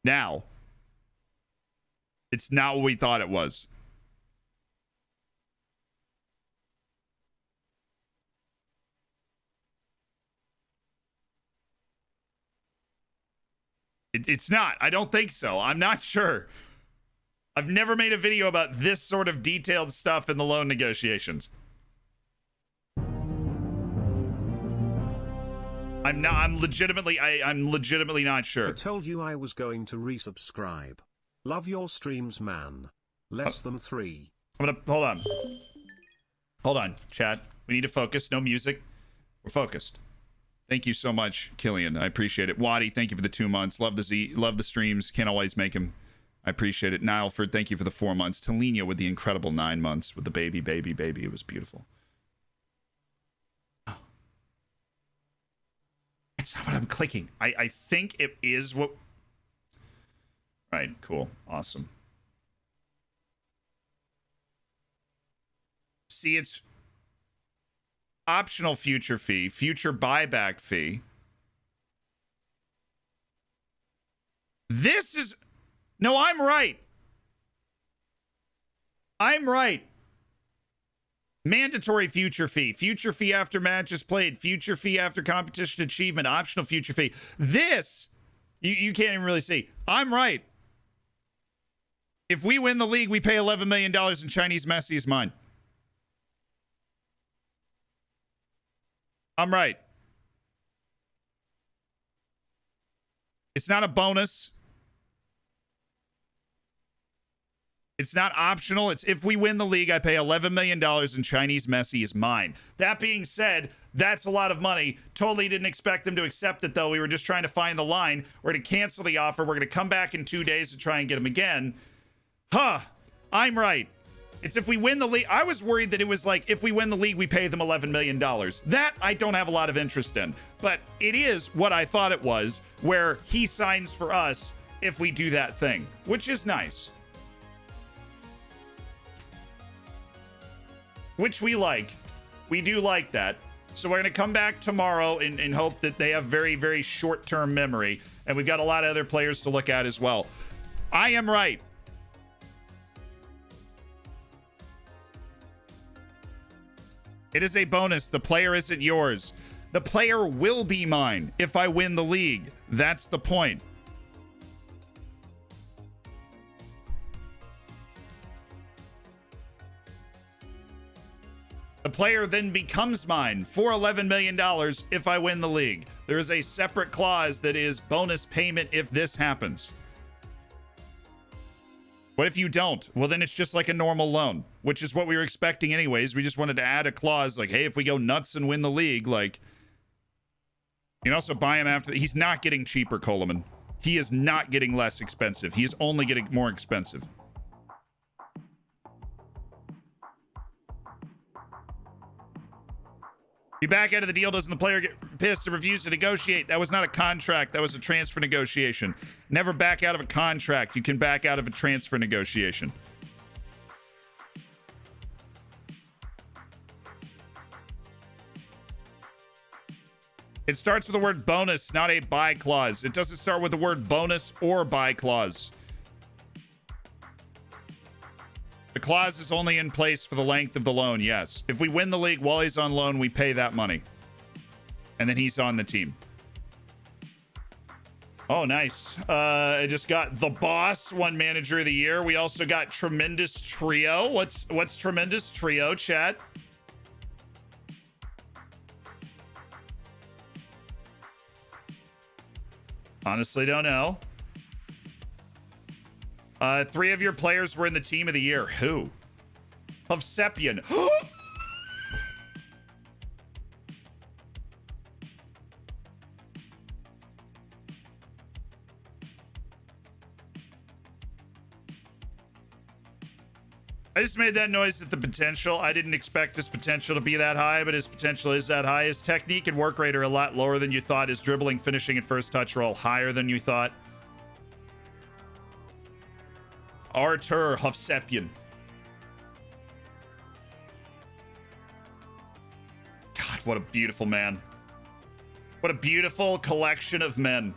S1: Now, it's not what we thought it was. It's not. I don't think so. I'm not sure. I've never made a video about this sort of detailed stuff in the loan negotiations. I'm legitimately not sure.
S2: I told you I was going to resubscribe. Love your streams, man. Less than 3.
S1: I'm gonna hold on, chat. We need to focus. No music. We're focused. Thank you so much, Killian. I appreciate it. Waddy, thank you for the 2 months. Love the streams. Can't always make them. I appreciate it. Nileford, thank you for the 4 months. Talina with the incredible 9 months with the baby. It was beautiful. That's not what I'm clicking. I think it is what. Right, cool. Awesome. See, it's optional future fee, future buyback fee. This is... No, I'm right. Mandatory future fee after matches played, future fee after competition achievement, optional future fee. This, you can't even really see. I'm right. If we win the league, we pay $11 million in Chinese Messi is mine. I'm right. It's not a bonus. It's not optional. It's if we win the league, I pay $11 million and Chinese Messi is mine. That being said, that's a lot of money. Totally didn't expect them to accept it, though. We were just trying to find the line. We're going to cancel the offer. We're going to come back in 2 days to try and get him again. I'm right. It's if we win the league. I was worried that it was like, if we win the league, we pay them $11 million. That I don't have a lot of interest in. But it is what I thought it was, where he signs for us if we do that thing, which is nice. Which we like. We do like that. So we're going to come back tomorrow and hope that they have very, very short-term memory. And we've got a lot of other players to look at as well. I am right. It is a bonus. The player isn't yours. The player will be mine if I win the league. That's the point. The player then becomes mine for $11 million if I win the league. There is a separate clause that is bonus payment if this happens. What if you don't? Well, then it's just like a normal loan, which is what we were expecting anyways. We just wanted to add a clause like, hey, if we go nuts and win the league, like, you can also buy him after. He's not getting cheaper, Coleman. He is not getting less expensive. He is only getting more expensive. You back out of the deal, doesn't the player get pissed and refuse to negotiate? That was not a contract. That was a transfer negotiation. Never back out of a contract. You can back out of a transfer negotiation. It starts with the word bonus, not a buy clause. It doesn't start with the word bonus or buy clause. The clause is only in place for the length of the loan, yes. If we win the league while he's on loan, we pay that money. And then he's on the team. Oh, nice. I just got the boss, one manager of the year. We also got Tremendous Trio. What's Tremendous Trio, chat? Honestly, don't know. 3 of your players were in the team of the year. Who? Hovsepian. I just made that noise at the potential. I didn't expect his potential to be that high, but his potential is that high. His technique and work rate are a lot lower than you thought. His dribbling, finishing, and first touch are all higher than you thought. Artur Hovsepian. God, what a beautiful man. What a beautiful collection of men.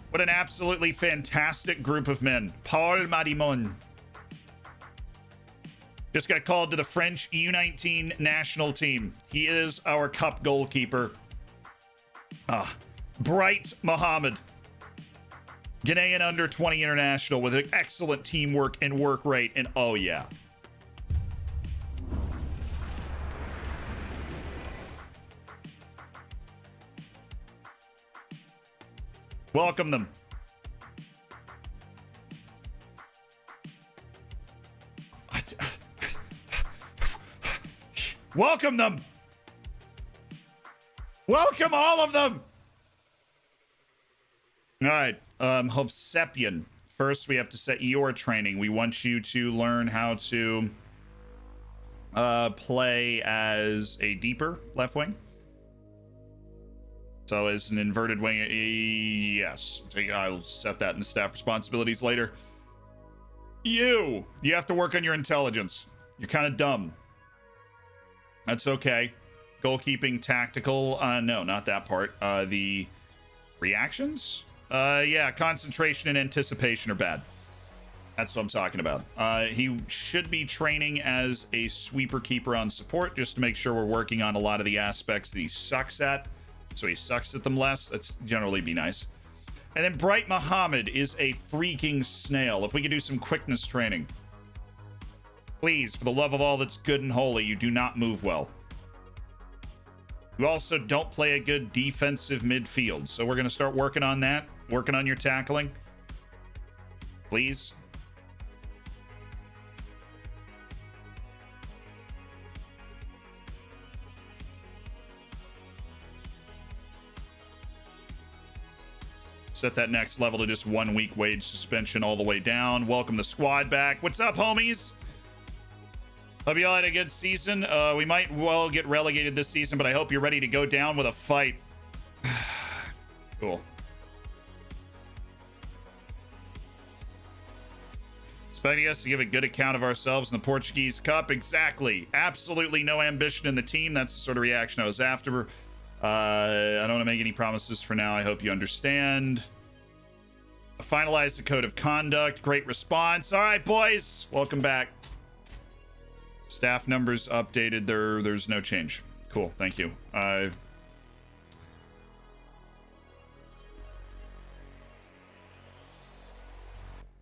S1: What an absolutely fantastic group of men. Paul Madimon. Just got called to the French U19 national team. He is our cup goalkeeper. Bright Mohammed. Ghanaian under 20 international with an excellent teamwork and work rate. And oh, yeah. Welcome them. Welcome them. Welcome all of them. All right. Hovsepian. First, we have to set your training. We want you to learn how to play as a deeper left wing. So as an inverted wing, yes. I'll set that in the staff responsibilities later. You have to work on your intelligence. You're kind of dumb. That's okay. Goalkeeping, tactical. No, not that part. The reactions? Yeah, concentration and anticipation are bad. That's what I'm talking about. He should be training as a sweeper keeper on support, just to make sure we're working on a lot of the aspects that he sucks at. So he sucks at them less. That's generally be nice. And then Bright Mohammed is a freaking snail. If we could do some quickness training. Please, for the love of all that's good and holy, you do not move well. You also don't play a good defensive midfield. So we're going to start working on that. Working on your tackling. Please. Set that next level to just 1 week wage suspension all the way down. Welcome the squad back. What's up, homies? Hope you all had a good season. We might well get relegated this season, but I hope you're ready to go down with a fight. Cool. Expecting us to give a good account of ourselves in the Portuguese Cup. Exactly. Absolutely no ambition in the team. That's the sort of reaction I was after. I don't want to make any promises for now. I hope you understand. Finalize the code of conduct. Great response. All right, boys. Welcome back. Staff numbers updated. There's no change. Cool. Thank you.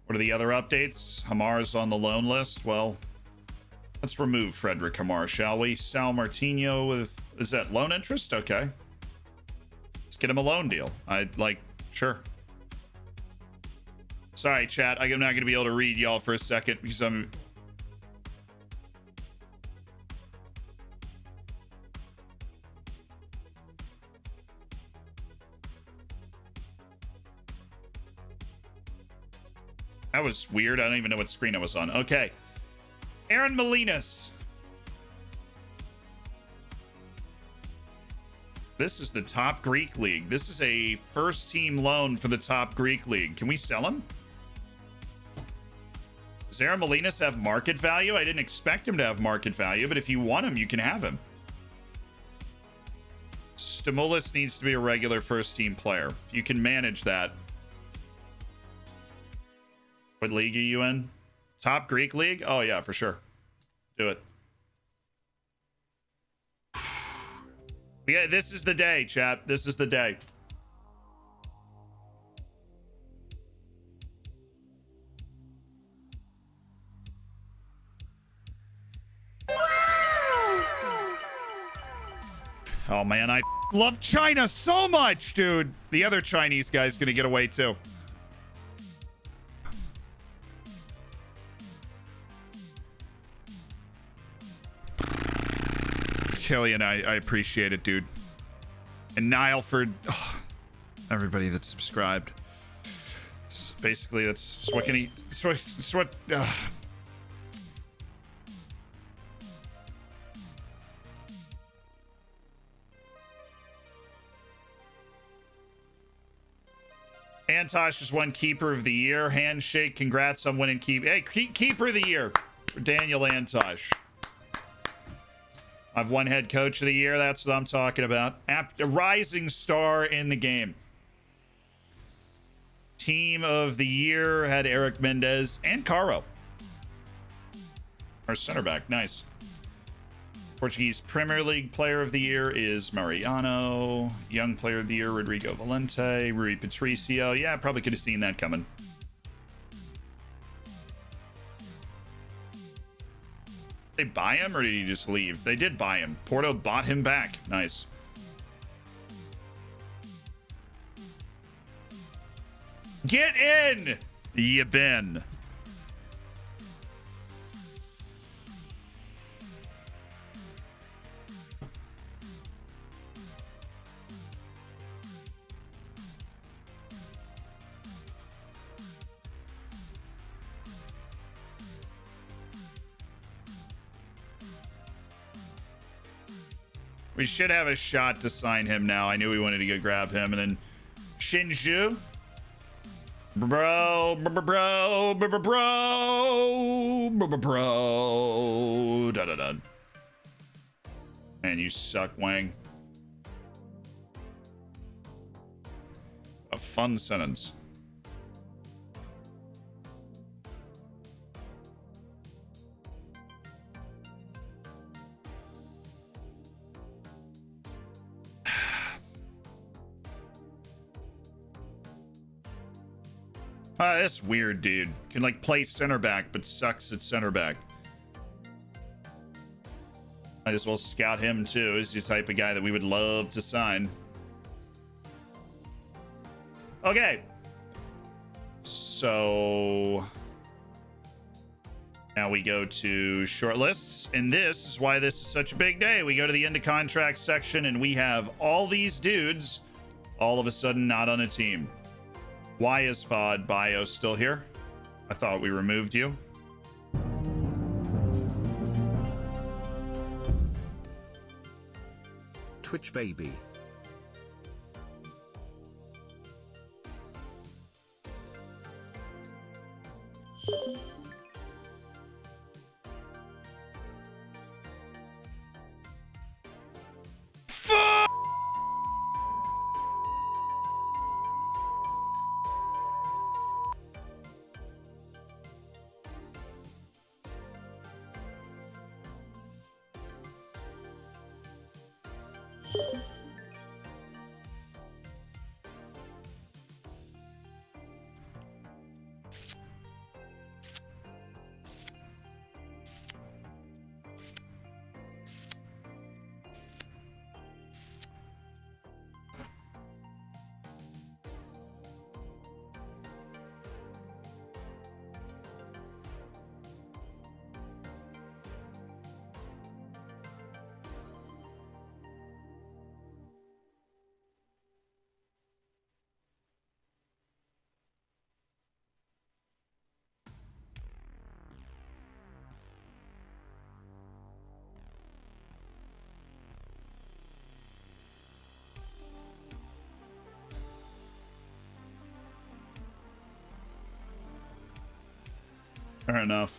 S1: What are the other updates? Hamar's on the loan list. Well, let's remove Frederick Hamar, shall we? Sal Martino with... Is that loan interest? Okay. Let's get him a loan deal. Sure. Sorry, chat. I'm not going to be able to read y'all for a second because I'm... That was weird. I don't even know what screen I was on. Okay. Aaron Molinas. This is the top Greek league. This is a first team loan for the top Greek league. Can we sell him? Does Aaron Molinas have market value? I didn't expect him to have market value, but if you want him, you can have him. Stamoulis needs to be a regular first team player. You can manage that. What league are you in? Top Greek league? Oh, yeah, for sure. Do it. Yeah, this is the day, chat. This is the day. Oh, man, I love China so much, dude. The other Chinese guy's gonna get away, too. Killian, I appreciate it, dude. And Nileford, everybody that's subscribed. It's basically, that's what can he... It's what... Antosh just won Keeper of the Year. Handshake. Congrats on winning Hey, Keeper of the Year for Daniel Antosh. I've won Head Coach of the Year. That's what I'm talking about. A rising star in the game. Team of the Year had Eric Mendez and Caro. Our center back. Nice. Portuguese Premier League Player of the Year is Mariano. Young Player of the Year, Rodrigo Valente. Rui Patricio. Yeah, I probably could have seen that coming. They buy him or did he just leave? They did buy him. Porto bought him back. Nice. Get in, you Ben. We should have a shot to sign him now. I knew we wanted to go grab him. And then Shinju. Bro. Da-da-da. Man, you suck, Wang. A fun sentence. That's weird, dude. Can like play center back, but sucks at center back. Might as well scout him too. He's the type of guy that we would love to sign. Okay. So now we go to shortlists, and this is why this is such a big day. We go to the end of contract section, and we have all these dudes all of a sudden not on a team. Why is Fod Bio still here? I thought we removed you.
S2: Twitch baby.
S1: Fair enough.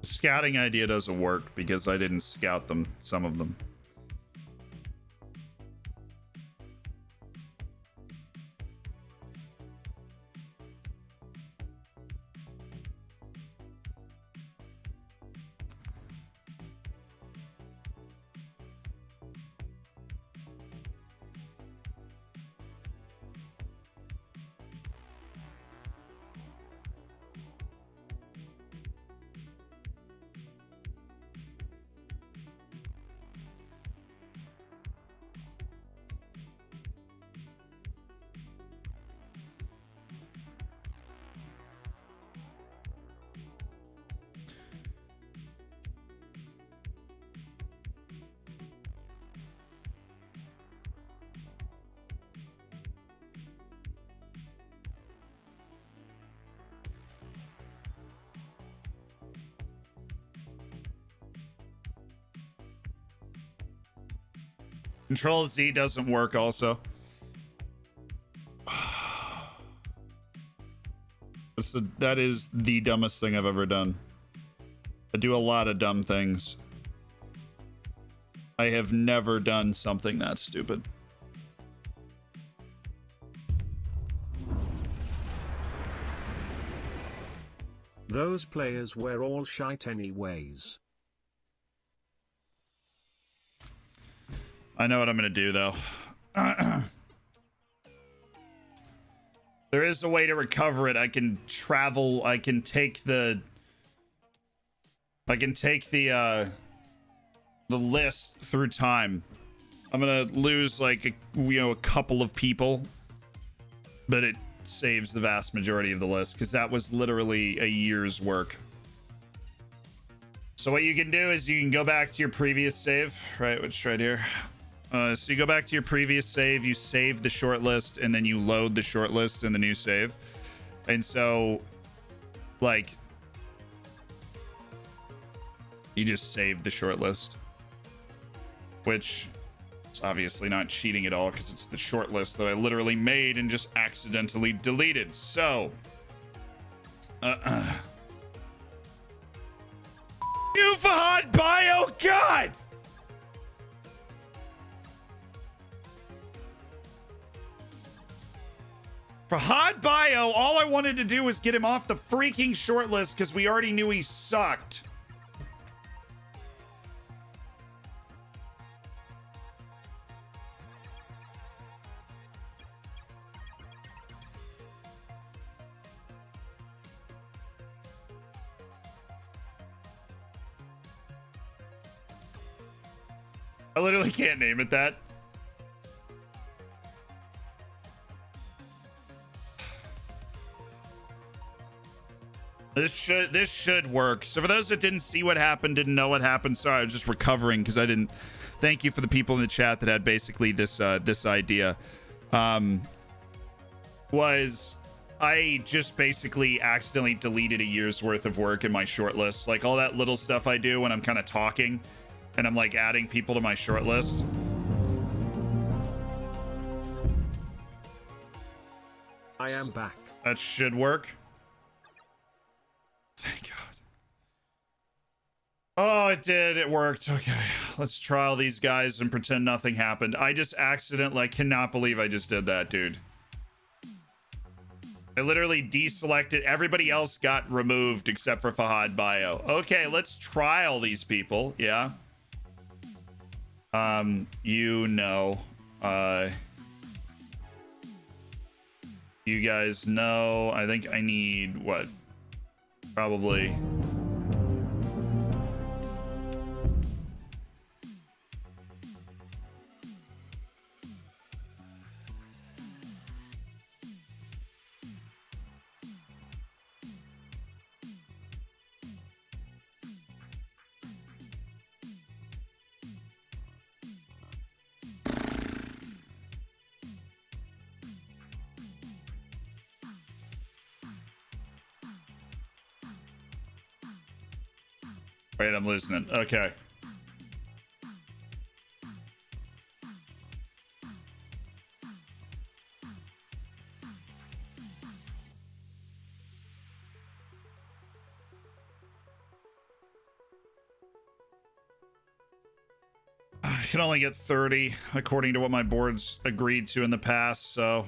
S1: Scouting idea doesn't work because I didn't scout them, some of them. Control Z doesn't work also. That is the dumbest thing I've ever done. I do a lot of dumb things. I have never done something that stupid.
S2: Those players were all shite anyways.
S1: I know what I'm going to do, though. There is a way to recover it. I can travel. I can take the list through time. I'm going to lose like a couple of people, but it saves the vast majority of the list because that was literally a year's work. So what you can do is you can go back to your previous save, right? Which right here. So you go back to your previous save, you save the short list, and then you load the short list in the new save. And so, like, you just save the short list, which is obviously not cheating at all because it's the short list that I literally made and just accidentally deleted. So, you Fahad Bio, God! Fahad Bio, all I wanted to do was get him off the freaking short list because we already knew he sucked. I literally can't name it that. This should work. So for those that didn't see what happened, didn't know what happened, sorry, I was just recovering because I didn't. Thank you for the people in the chat that had basically this idea. Was I just basically accidentally deleted a year's worth of work in my short list, like all that little stuff I do when I'm kind of talking and I'm like adding people to my short list.
S2: I am back.
S1: That should work. Thank God. Oh, it did. It worked. Okay. Let's trial these guys and pretend nothing happened. I just accidentally, I cannot believe I just did that, dude. I literally deselected. Everybody else got removed except for Fahad Bio. Okay, let's trial these people. Yeah. You guys know, I think I need what? Probably. Wait, I'm losing it. Okay. I can only get 30 according to what my board's agreed to in the past, so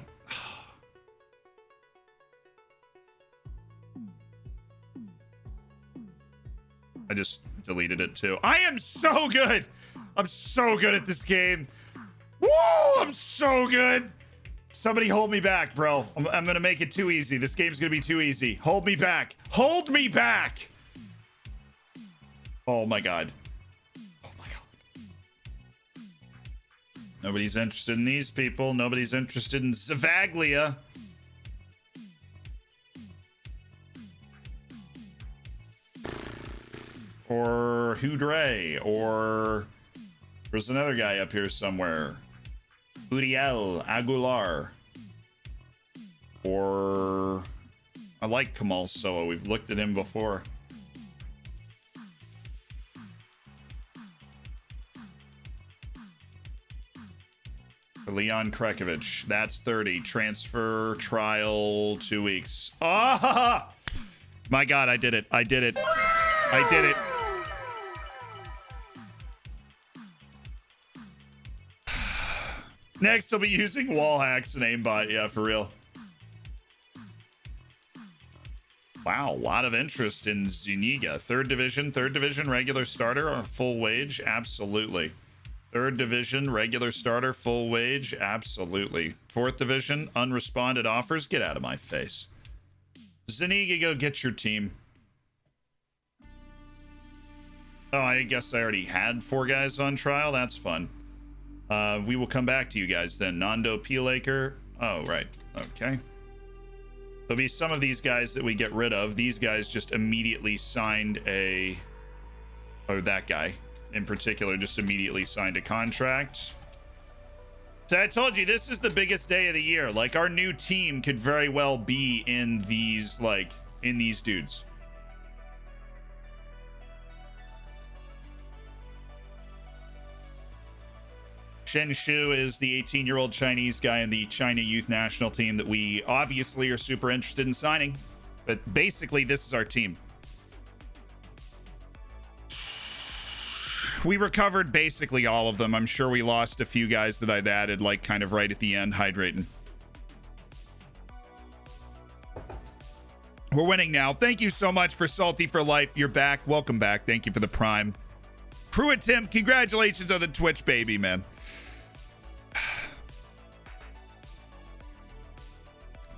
S1: I just deleted it too. I am so good. I'm so good at this game. Woo! I'm so good. Somebody hold me back, bro. I'm gonna make it too easy. This game's gonna be too easy. Hold me back. Hold me back. Oh my God. Oh my God. Nobody's interested in these people. Nobody's interested in Zavaglia. Or Hudre, or there's another guy up here somewhere. Uriel Aguilar. Or I like Kamal Soa. We've looked at him before. Leon Krekovich. That's 30. Transfer trial 2 weeks. Ah! My God, I did it. I did it. I did it. Next, I'll be using wall hacks and aimbot. Yeah, for real. Wow, a lot of interest in Zuniga. Third division regular starter or full wage? Absolutely. Third division regular starter, full wage? Absolutely. Fourth division unresponded offers? Get out of my face. Zuniga, go get your team. Oh, I guess I already had 4 guys on trial. That's fun. We will come back to you guys then. Nando Peelaker. Oh, right. Okay. There'll be some of these guys that we get rid of. These guys just immediately signed a... Oh, that guy in particular just immediately signed a contract. So I told you, this is the biggest day of the year. Like, our new team could very well be in these, like, in these dudes. Shen Shu is the 18-year-old Chinese guy in the China youth national team that we obviously are super interested in signing. But basically, this is our team. We recovered basically all of them. I'm sure we lost a few guys that I'd added, like, kind of right at the end, hydrating. We're winning now. Thank you so much for Salty for Life. You're back. Welcome back. Thank you for the Prime. Pruitt Tim, congratulations on the Twitch baby, man.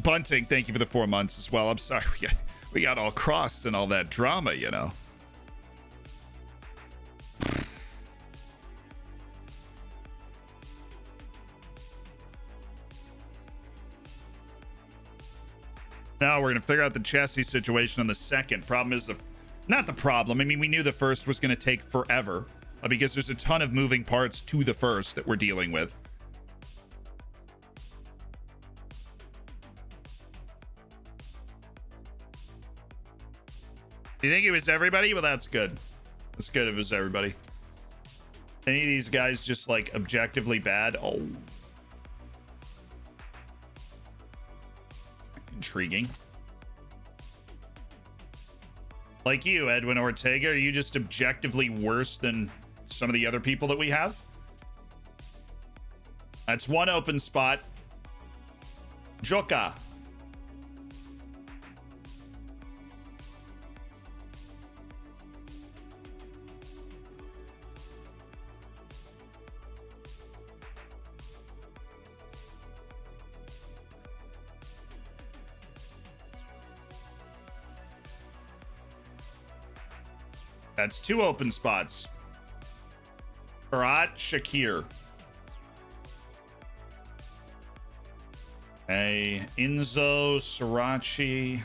S1: Bunting, thank you for the 4 months as well. I'm sorry we got all crossed and all that drama, you know. Now we're going to figure out the chassis situation on the second. Problem is not the problem. I mean, we knew the first was going to take forever because there's a ton of moving parts to the first that we're dealing with. You think it was everybody? Well, that's good. That's good if it was everybody. Any of these guys just, like, objectively bad? Oh. Intriguing. Like you, Edwin Ortega, are you just objectively worse than some of the other people that we have? That's 1 open spot. Joka. That's 2 open spots. Farhat Shakir. Hey, Enzo Sirachi.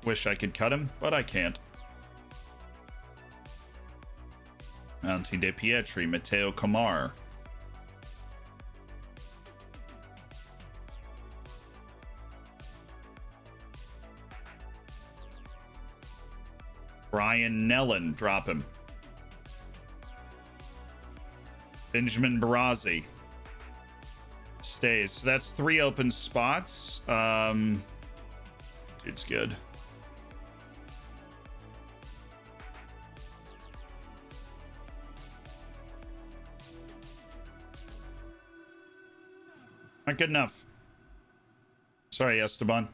S1: Wish I could cut him, but I can't. Mounting De Pietri, Matteo Camar. Brian Nellen, drop him. Benjamin Barazzi stays. So that's 3 open spots. Dude's good. Not good enough. Sorry, Esteban.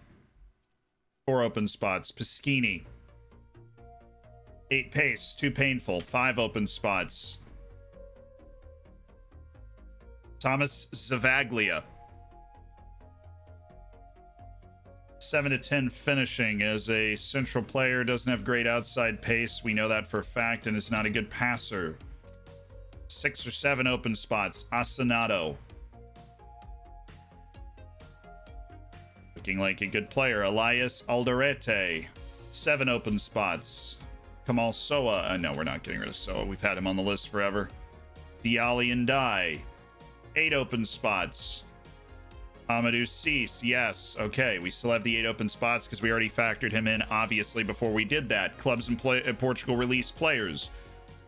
S1: 4 open spots. Pesquini. 8 pace, 2 painful, 5 open spots. Thomas Zavaglia. 7 to 10 finishing as a central player, doesn't have great outside pace. We know that for a fact, and is not a good passer. 6 or 7 open spots. Asinato. Looking like a good player. Elias Alderete. 7 open spots. Kamal Soa. No, we're not getting rid of Soa. We've had him on the list forever. Diali and Dai. 8 open spots. Amadou Cease. Yes. Okay. We still have the 8 open spots because we already factored him in, obviously, before we did that. Clubs in Portugal release players.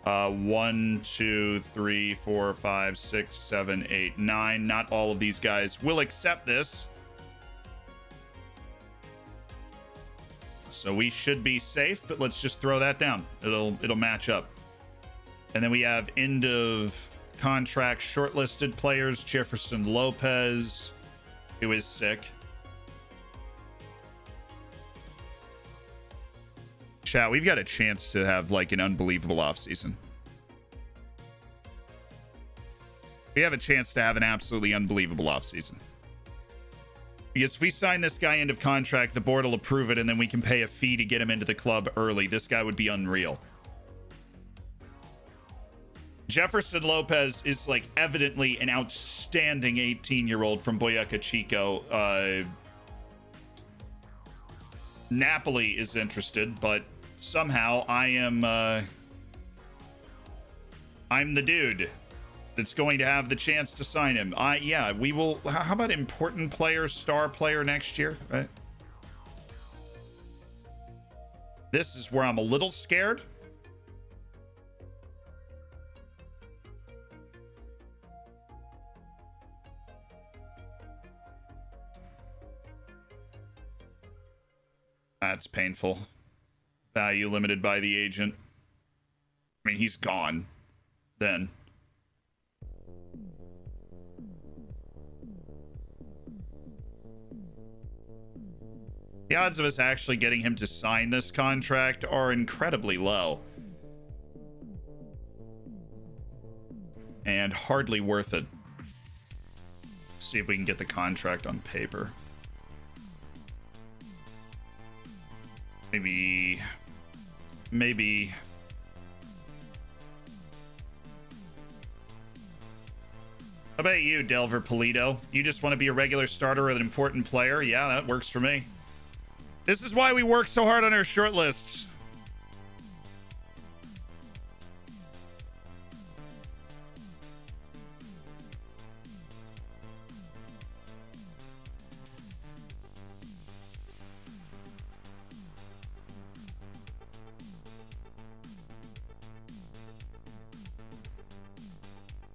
S1: 1, 2, 3, 4, 5, 6, 7, 8, 9. Not all of these guys will accept this. So we should be safe, but let's just throw that down. It'll match up. And then we have end of contract shortlisted players. Jefferson Lopez, who is sick. Chat, we've got a chance to have like an unbelievable offseason. We have a chance to have an absolutely unbelievable offseason. Because if we sign this guy end of contract, the board will approve it, and then we can pay a fee to get him into the club early. This guy would be unreal. Jefferson Lopez is like evidently an outstanding 18-year-old from Boyacá Chico. Napoli is interested, but somehow I'm the dude that's going to have the chance to sign him. Yeah, we will. How about important player, star player next year, right? This is where I'm a little scared. That's painful. Value limited by the agent. I mean, he's gone then. The odds of us actually getting him to sign this contract are incredibly low. And hardly worth it. Let's see if we can get the contract on paper. Maybe. How about you, Delver Polito? You just want to be a regular starter or an important player? Yeah, that works for me. This is why we work so hard on our short lists.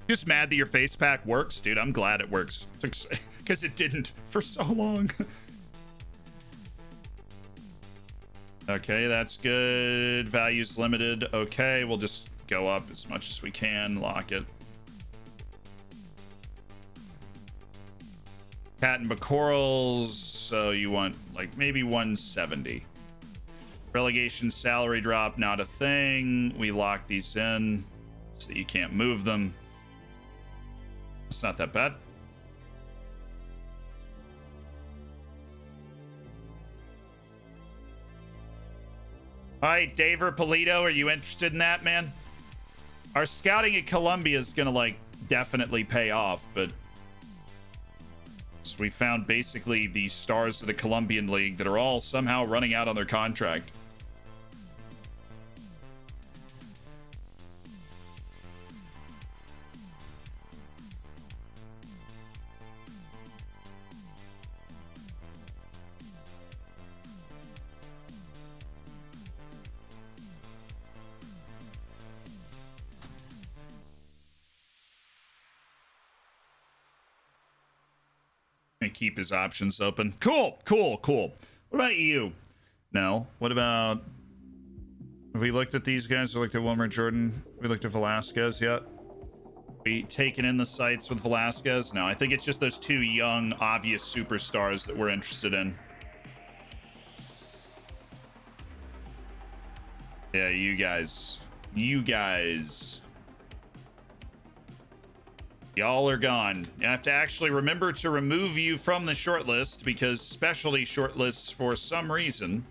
S1: Just mad that your face pack works, dude. I'm glad it works because it didn't for so long. Okay, that's good. Values limited. Okay, we'll just go up as much as we can. Lock it. Cat and Bacorals. So you want like maybe 170. Relegation salary drop, not a thing. We lock these in so that you can't move them. It's not that bad. All right, Daver Polito, are you interested in that, man? Our scouting at Colombia is gonna like definitely pay off, but so we found basically the stars of the Colombian league that are all somehow running out on their contract. And keep his options open. Cool. What about you? No. What about... Have we looked at these guys? We looked at Wilmer Jordan. We looked at Velasquez yet? We taken in the sights with Velasquez? No, I think it's just those two young, obvious superstars that we're interested in. Yeah, you guys. Y'all are gone. You have to actually remember to remove you from the shortlist because specialty shortlists, for some reason,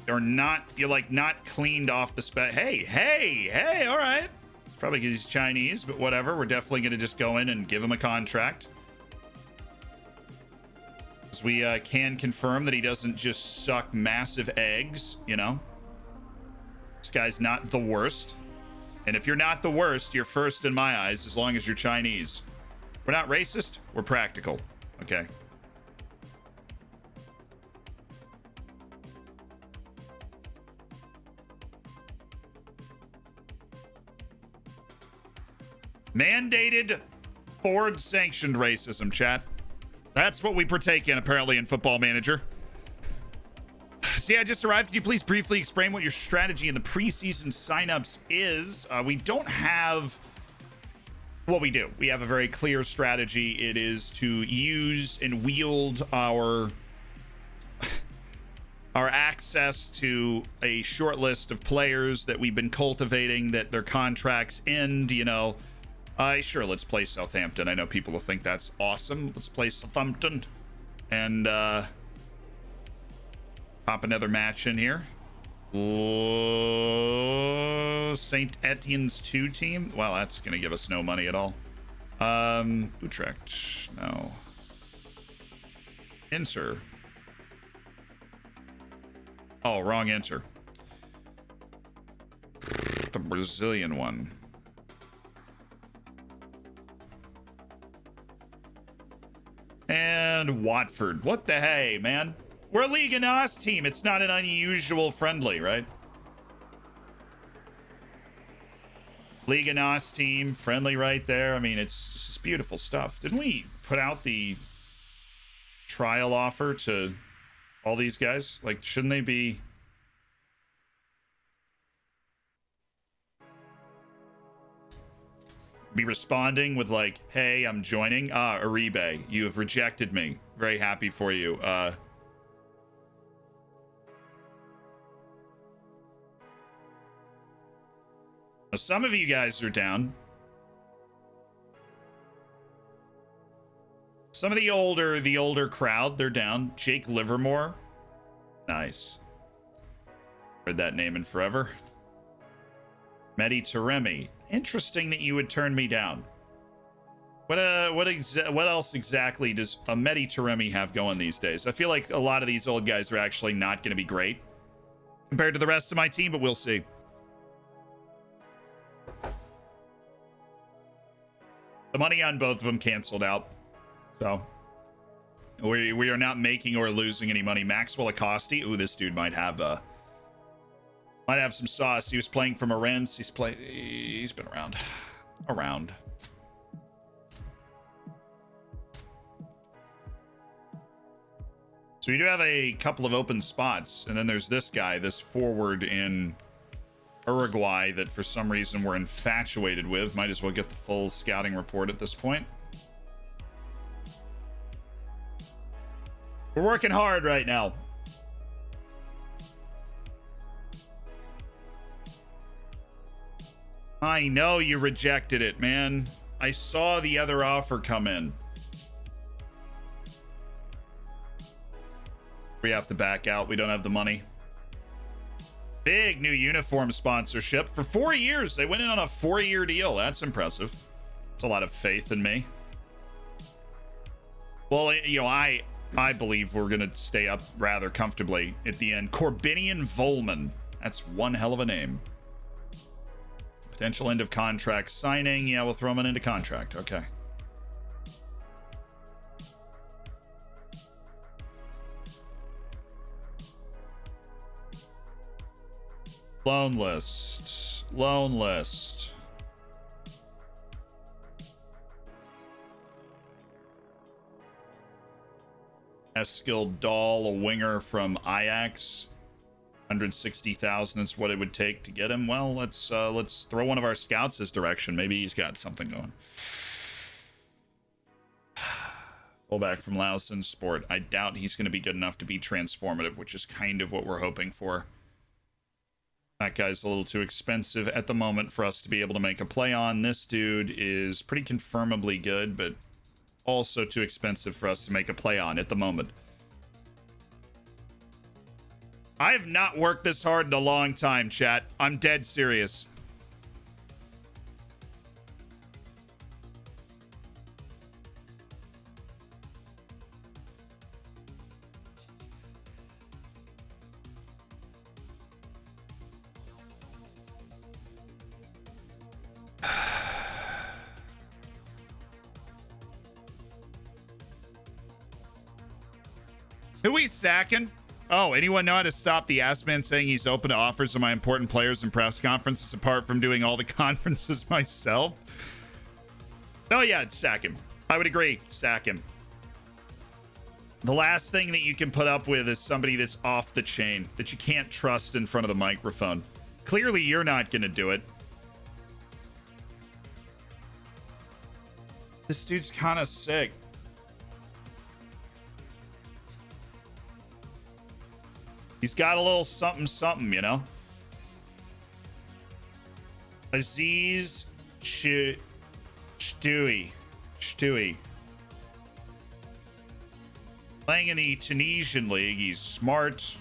S1: are not, you're like not cleaned off the spec. Hey, all right. It's probably because he's Chinese, but whatever. We're definitely going to just go in and give him a contract. Because we can confirm that he doesn't just suck massive eggs, you know? This guy's not the worst. And if you're not the worst, you're first in my eyes, as long as you're Chinese. We're not racist. We're practical. Okay. Mandated, board-sanctioned racism, chat. That's what we partake in, apparently, in Football Manager. See, I just arrived. Could you please briefly explain what your strategy in the preseason signups is? We don't have... Well, we do. We have a very clear strategy. It is to use and wield our access to a short list of players that we've been cultivating, that their contracts end, you know, sure, let's play Southampton. I know people will think that's awesome. Let's play Southampton and pop another match in here. Saint Etienne's 2 team. Well, that's gonna give us no money at all. Utrecht, no. Enter. Oh, wrong enter. The Brazilian one. And Watford. What the hey, man? We're a Liga NOS team. It's not an unusual friendly, right? Liga NOS team, friendly right there. I mean, it's just beautiful stuff. Didn't we put out the trial offer to all these guys? Like, shouldn't they be... responding with like, hey, I'm joining. Uribe, you have rejected me. Very happy for you. Some of you guys are down. Some of the older crowd, they're down. Jake Livermore. Nice. Heard that name in forever. Mehdi. Interesting that you would turn me down. What else exactly does a Mehdi have going these days? I feel like a lot of these old guys are actually not going to be great compared to the rest of my team, but we'll see. The money on both of them canceled out, so we are not making or losing any money. Maxwell Acosti, ooh, this dude might have some sauce. He was playing for Marennes. He's been around. So we do have a couple of open spots, and then there's this guy, this forward in Uruguay that for some reason we're infatuated with. Might as well get the full scouting report at this point. We're working hard right now. I know you rejected it, man. I saw the other offer come in. We have to back out. We don't have the money. Big new uniform sponsorship for 4 years. They went in on a 4-year deal. That's impressive. It's a lot of faith in me. Well, you know, I believe we're going to stay up rather comfortably at the end. Corbinian Volman. That's one hell of a name. Potential end of contract signing. Yeah, we'll throw him into contract. Okay. Loan list. Eskil Dahl, a winger from Ajax. 160,000 is what it would take to get him. Well, let's throw one of our scouts his direction. Maybe he's got something going. Fullback from Lausanne Sport. I doubt he's going to be good enough to be transformative, which is kind of what we're hoping for. That guy's a little too expensive at the moment for us to be able to make a play on. This dude is pretty confirmably good, but also too expensive for us to make a play on at the moment. I have not worked this hard in a long time, chat. I'm dead serious. Who we sacking? Oh, anyone know how to stop the ass man saying he's open to offers of my important players in press conferences apart from doing all the conferences myself? Oh yeah, sack him. I would agree. Sack him. The last thing that you can put up with is somebody that's off the chain, that you can't trust in front of the microphone. Clearly, you're not going to do it. This dude's kind of sick. He's got a little something, something, you know? Aziz Stewie. Playing in the Tunisian league, he's smart.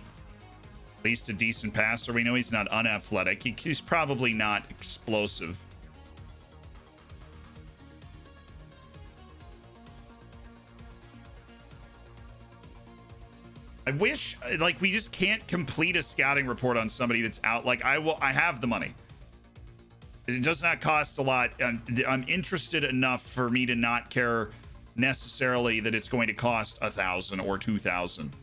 S1: At least a decent passer. We know he's not unathletic. He's probably not explosive. I wish, like, we just can't complete a scouting report on somebody that's out. Like, I have the money. It does not cost a lot. I'm interested enough for me to not care necessarily that it's going to cost 1,000 or 2,000.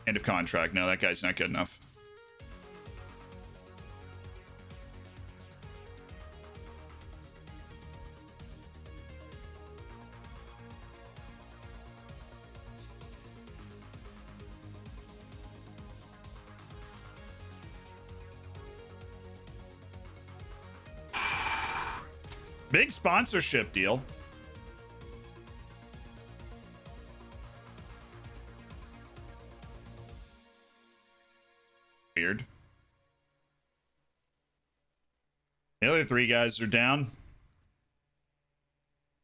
S1: End of contract. No, that guy's not good enough. Big sponsorship deal. Weird. The other three guys are down.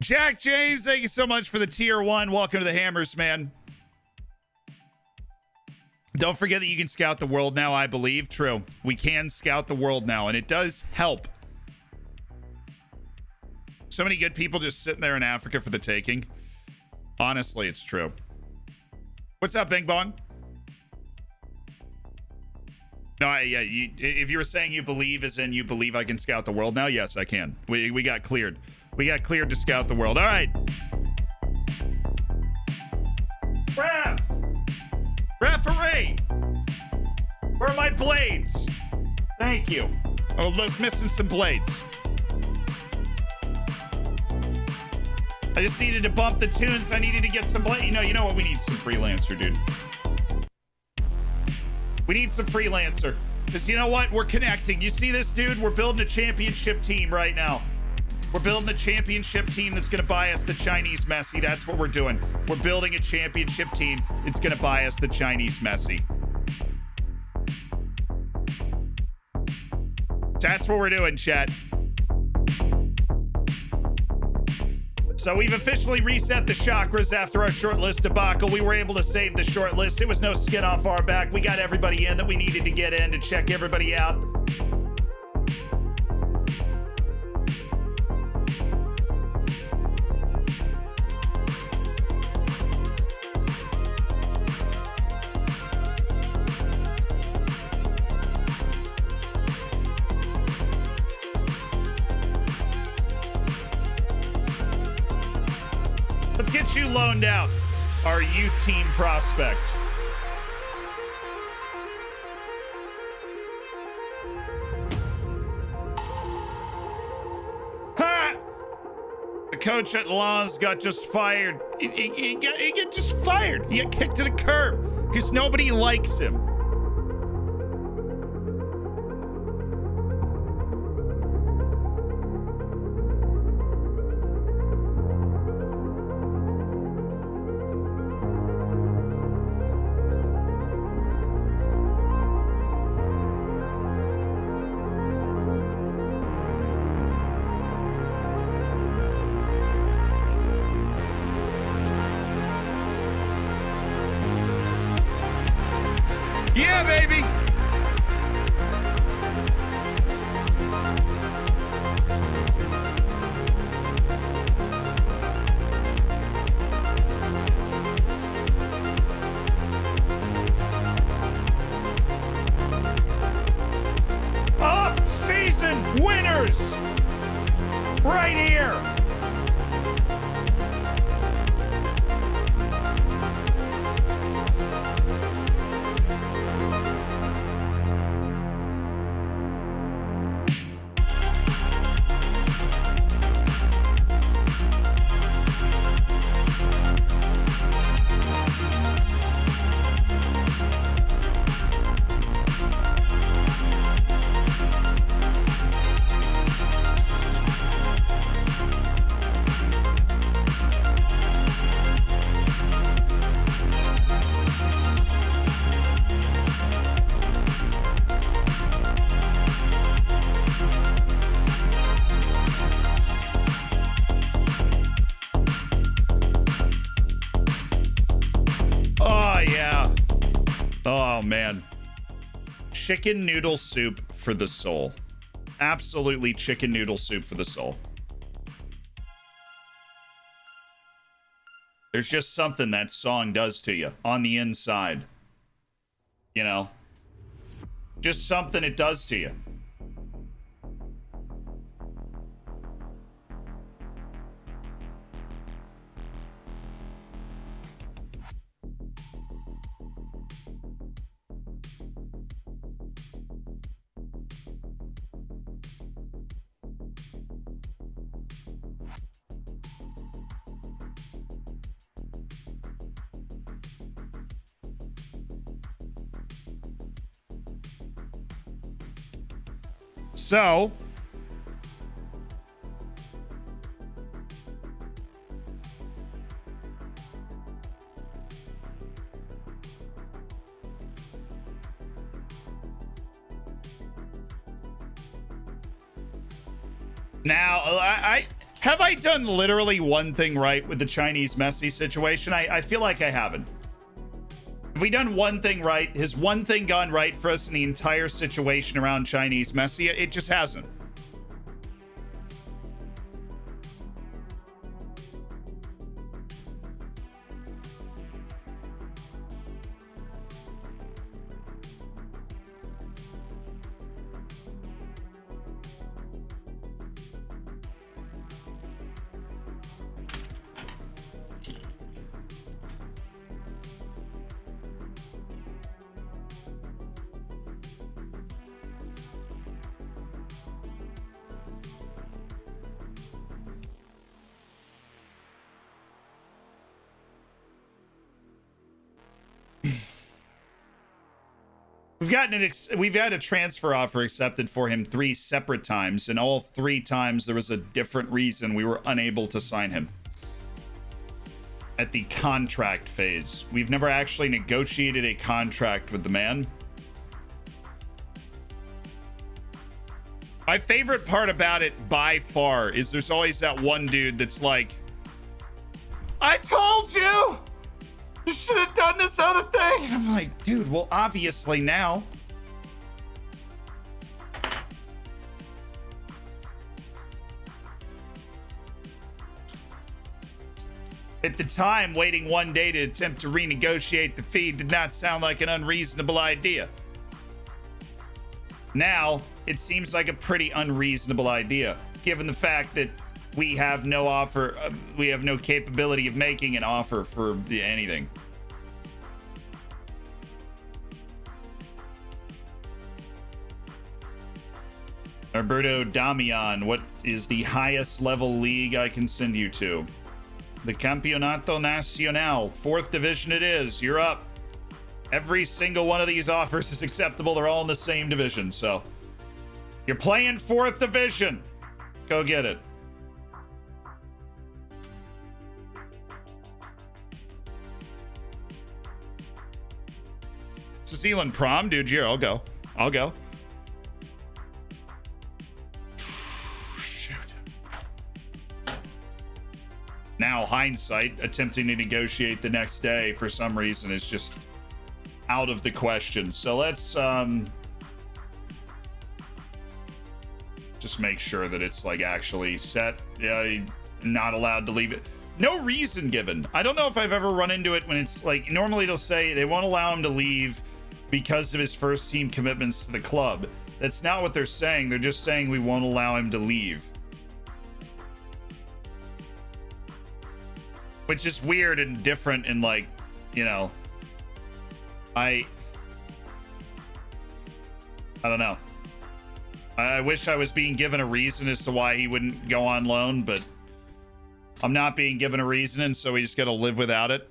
S1: Jack James, thank you so much for the tier 1. Welcome to the Hammers, man. Don't forget that you can scout the world now, I believe. True. We can scout the world now, and it does help. So many good people just sitting there in Africa for the taking. Honestly, it's true. What's up, Bing Bong? No, yeah, if you were saying you believe as in you believe I can scout the world now, yes, I can. We got cleared. We got cleared to scout the world. All right. Referee! Where are my blades? Thank you. Oh, I was missing some blades. I just needed to bump the tunes. I needed to get some blade. You know what? We need some freelancer, dude. We need some freelancer. Because you know what? We're connecting. You see this, dude? We're building a championship team right now. We're building a championship team that's going to buy us the Chinese Messi. That's what we're doing. We're building a championship team. It's going to buy us the Chinese Messi. That's what we're doing, chat. So we've officially reset the chakras after our shortlist debacle. We were able to save the shortlist. It was no skin off our back. We got everybody in that we needed to get in to check everybody out. Let's get you loaned out, our youth team prospect. Ha! The coach at Lens got just fired. He got just fired. He got kicked to the curb because nobody likes him. Yeah, baby. Off-season winners right here. Chicken noodle soup for the soul. Absolutely chicken noodle soup for the soul. There's just something that song does to you on the inside. You know? Just something it does to you. So, now, I have I done literally one thing right with the Chinese Messi situation? I feel like I haven't. Have we done one thing right? Has one thing gone right for us in the entire situation around Chinese Messi? It just hasn't. We've had a transfer offer accepted for him 3 separate times, and all 3 times there was a different reason we were unable to sign him. At the contract phase. We've never actually negotiated a contract with the man. My favorite part about it by far is there's always that one dude that's like, I told you! You should have done this other thing. And I'm like, dude, well, obviously now. At the time, waiting one day to attempt to renegotiate the fee did not sound like an unreasonable idea. Now, it seems like a pretty unreasonable idea, given the fact that we have no offer, we have no capability of making an offer for anything. Alberto Damian, what is the highest level league I can send you to? The Campeonato Nacional, 4th division it is. You're up. Every single one of these offers is acceptable. They're all in the same division, so you're playing 4th division. Go get it. Zealand prom, dude. Yeah, I'll go. Shoot. Now, hindsight, attempting to negotiate the next day for some reason is just out of the question. So let's just make sure that it's like actually set. Yeah, not allowed to leave it. No reason given. I don't know if I've ever run into it when it's like, normally it'll say they won't allow him to leave because of his first team commitments to the club. That's not what they're saying. They're just saying we won't allow him to leave. Which is weird and different and like, you know, I don't know. I wish I was being given a reason as to why he wouldn't go on loan, but I'm not being given a reason, and so we just got to live without it.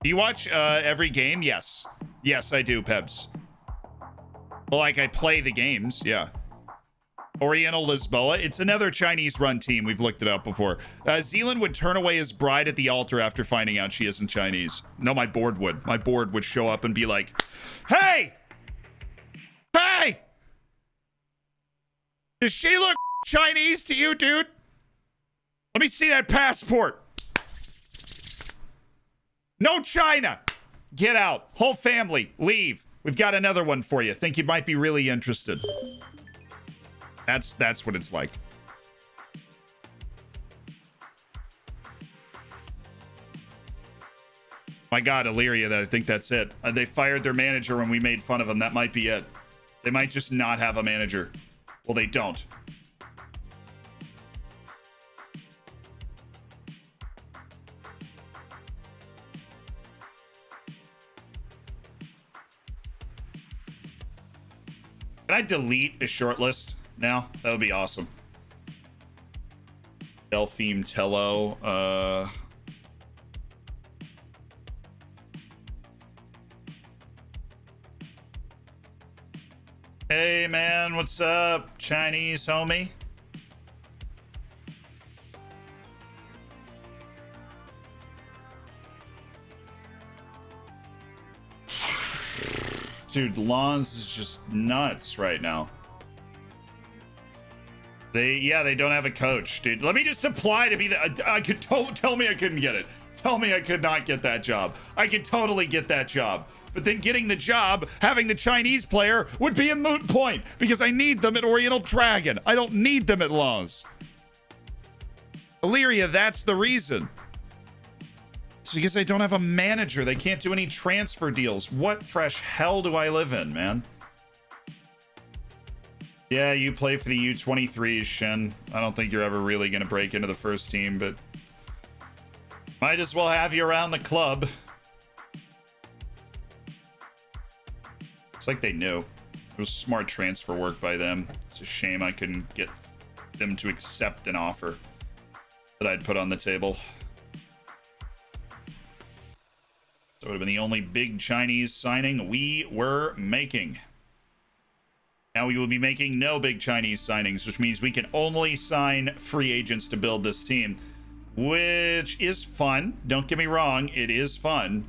S1: Do you watch every game? Yes. Yes, I do, Peps. Well, like, I play the games, yeah. Oriental Lisboa. It's another Chinese-run team. We've looked it up before. Zealand would turn away his bride at the altar after finding out she isn't Chinese. No, my board would. My board would show up and be like, Hey! Hey! Does she look Chinese to you, dude? Let me see that passport. No China. Get out. Whole family, leave. We've got another one for you. Think you might be really interested. That's what it's like. My God, Illyria, I think that's it. They fired their manager when we made fun of them. That might be it. They might just not have a manager. Well, they don't. Can I delete a shortlist now? That would be awesome. Delphine Tello. Hey man, what's up, Chinese homie? Dude, Lawns is just nuts right now. They don't have a coach, dude. Let me just apply to be the. I could tell me I couldn't get it. Tell me I could not get that job. I could totally get that job. But then getting the job, having the Chinese player would be a moot point because I need them at Oriental Dragon. I don't need them at Laws. Illyria, that's the reason. It's because I don't have a manager. They can't do any transfer deals. What fresh hell do I live in, man? Yeah, you play for the U23s, Shen. I don't think you're ever really going to break into the first team, but might as well have you around the club. It's like they knew. It was smart transfer work by them. It's a shame I couldn't get them to accept an offer that I'd put on the table. So it would have been the only big Chinese signing we were making. Now we will be making no big Chinese signings, which means we can only sign free agents to build this team, which is fun. Don't get me wrong, it is fun,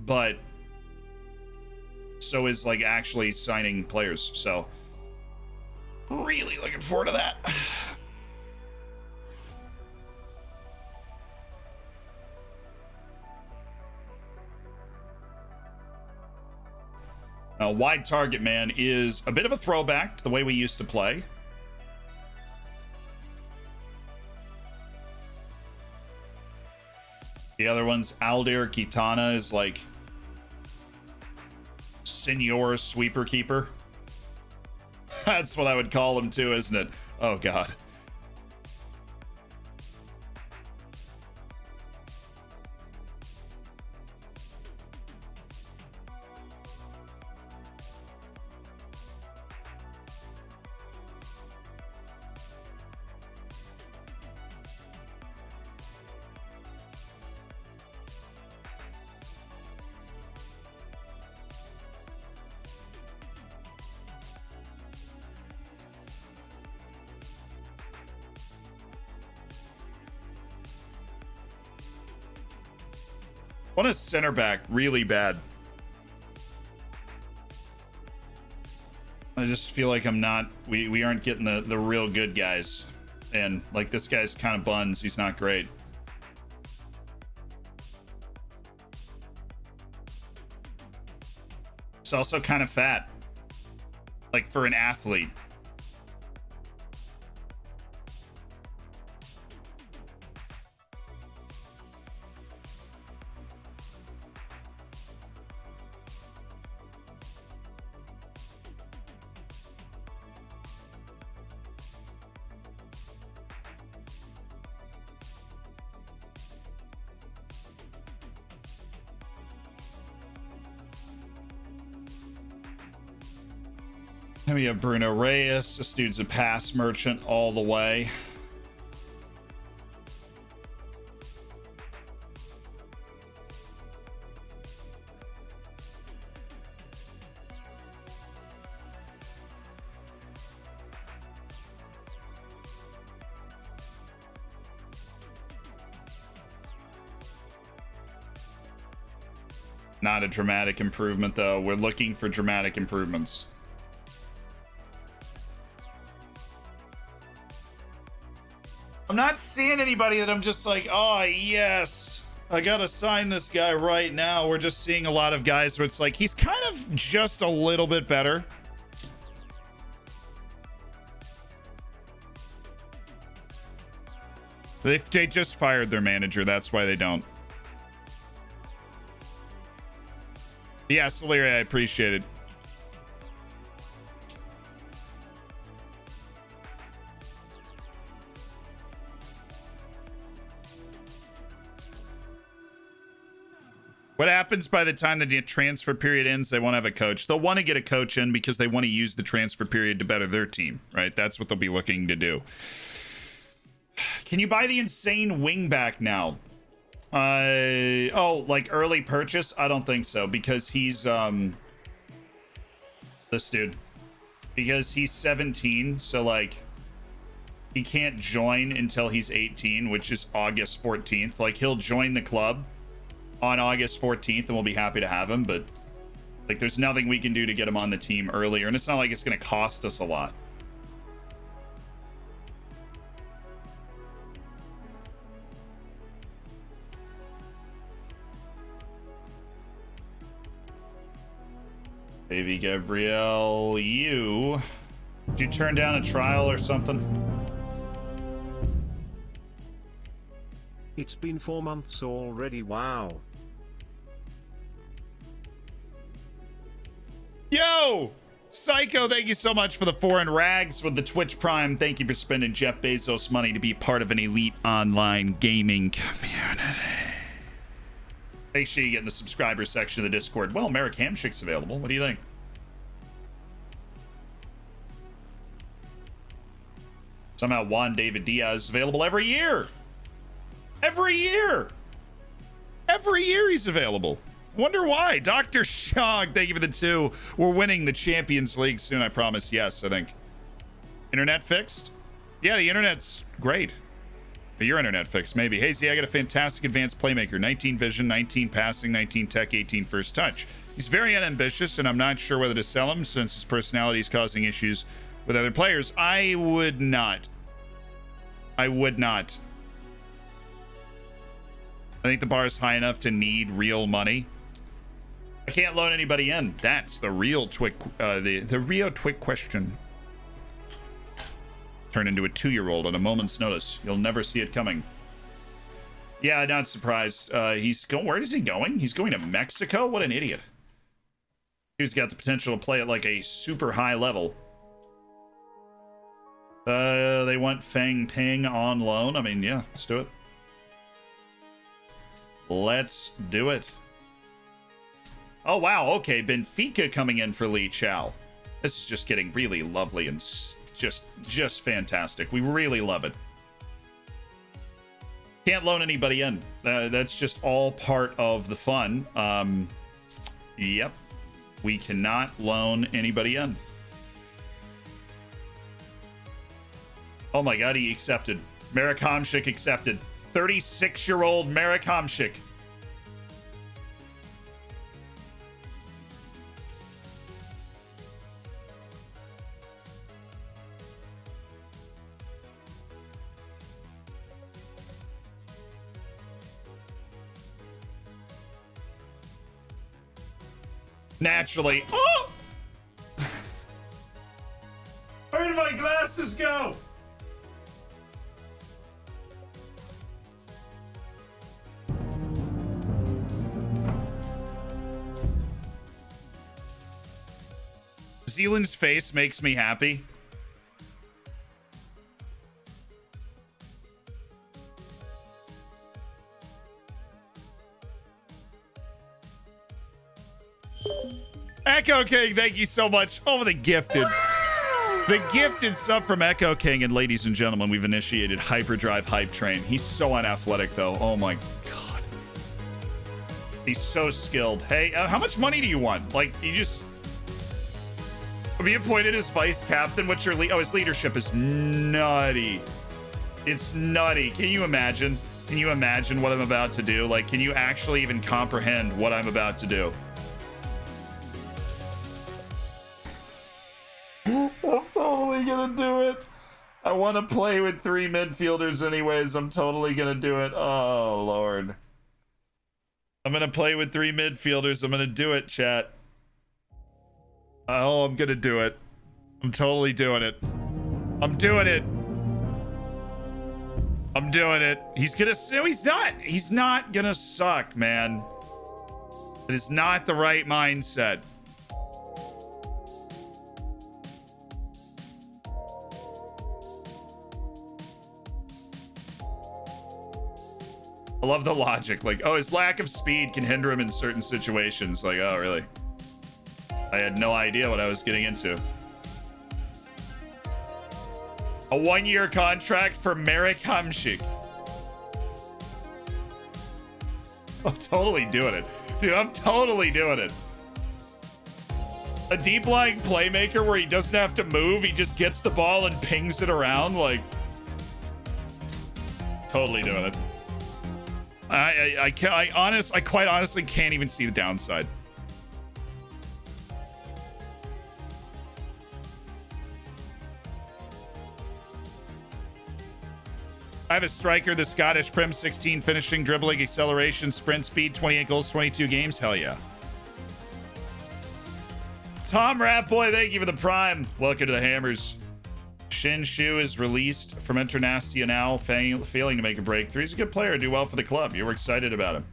S1: but so is like actually signing players. So really looking forward to that. Wide target man is a bit of a throwback to the way we used to play. The other one's Aldir Kitana is like Senor Sweeper Keeper. That's what I would call him too, isn't it? Oh God. Want a center back really bad. I just feel like I'm not, we aren't getting the real good guys. And like this guy's kind of buns. He's not great. He's also kind of fat. Like for an athlete. We have Bruno Reyes. This dude's a pass merchant all the way. Not a dramatic improvement, though. We're looking for dramatic improvements. I'm not seeing anybody that I'm just like, oh, yes. I gotta sign this guy right now. We're just seeing a lot of guys where it's like he's kind of just a little bit better. They just fired their manager. That's why they don't. Yeah, Soleri, I appreciate it. What happens by the time the transfer period ends? They won't have a coach. They'll want to get a coach in because they want to use the transfer period to better their team, right? That's what they'll be looking to do. Can you buy the insane wing back now? Oh, like early purchase? I don't think so because he's this dude. Because he's 17, so like he can't join until he's 18, which is August 14th. Like he'll join the club on August 14th and we'll be happy to have him, but like there's nothing we can do to get him on the team earlier, and it's not like it's going to cost us a lot. Baby Gabrielle, did you turn down a trial or something?
S2: It's been 4 months already, wow.
S1: Yo! Psycho, thank you so much for the foreign rags with the Twitch Prime. Thank you for spending Jeff Bezos money to be part of an elite online gaming community. Make sure you get in the subscriber section of the Discord. Well, Merrick Hamshick's available. What do you think? Somehow Juan David Diaz is available every year. Every year. Every year he's available. Wonder why. Dr. Shog, thank you for the 2. We're winning the Champions League soon, I promise. Yes, I think. Internet fixed? Yeah, the internet's great. Your internet fixed, maybe. Hey, Z, I got a fantastic advanced playmaker. 19 vision, 19 passing, 19 tech, 18 first touch. He's very unambitious, and I'm not sure whether to sell him since his personality is causing issues with other players. I would not. I would not. I think the bar is high enough to need real money. I can't loan anybody in. That's the real the real twig question. Turn into a 2-year-old at a moment's notice. You'll never see it coming. Yeah, not surprised. He's going. Where is he going? He's going to Mexico? What an idiot. He's got the potential to play at like a super high level. They want Fang Ping on loan. I mean, yeah, let's do it. Let's do it. Oh, wow. Okay, Benfica coming in for Lee Chow. This is just getting really lovely and just fantastic. We really love it. Can't loan anybody in. That's just all part of the fun. Yep. We cannot loan anybody in. Oh my god, he accepted. Marek Hamšík accepted. 36-year-old Marek Hamšík. Naturally. Oh! Where did my glasses go? Zealand's face makes me happy. Echo King, thank you so much. Oh, the gifted. The gifted sub from Echo King. And ladies and gentlemen, we've initiated Hyperdrive Hype Train. He's so unathletic, though. Oh, my God. He's so skilled. Hey, how much money do you want? Like, you just... Be appointed as vice captain. What's your his leadership is nutty. It's nutty. Can you imagine? Can you imagine what I'm about to do? Like, can you actually even comprehend what I'm about to do? I'm totally gonna do it. I want to play with 3 midfielders anyways. I'm totally gonna do it. Oh, Lord. I'm going to play with 3 midfielders. I'm going to do it, chat. Oh, I'm going to do it. I'm totally doing it. I'm doing it. I'm doing it. He's going to... No, he's not. He's not going to suck, man. It is not the right mindset. I love the logic. Like, oh, his lack of speed can hinder him in certain situations. Like, oh, really? I had no idea what I was getting into. A 1-year contract for Marek Hamšík. I'm totally doing it. Dude, I'm totally doing it. A deep-lying playmaker where he doesn't have to move. He just gets the ball and pings it around. Like, totally doing it. I quite honestly can't even see the downside. I have a striker, the Scottish Prem, 16 finishing, dribbling, acceleration, sprint speed, 28 goals, 22 games. Hell yeah. Tom Ratboy, thank you for the prime. Welcome to the Hammers. Shin Shu is released from Internacional, failing to make a breakthrough. He's a good player, do well for the club. You were excited about him.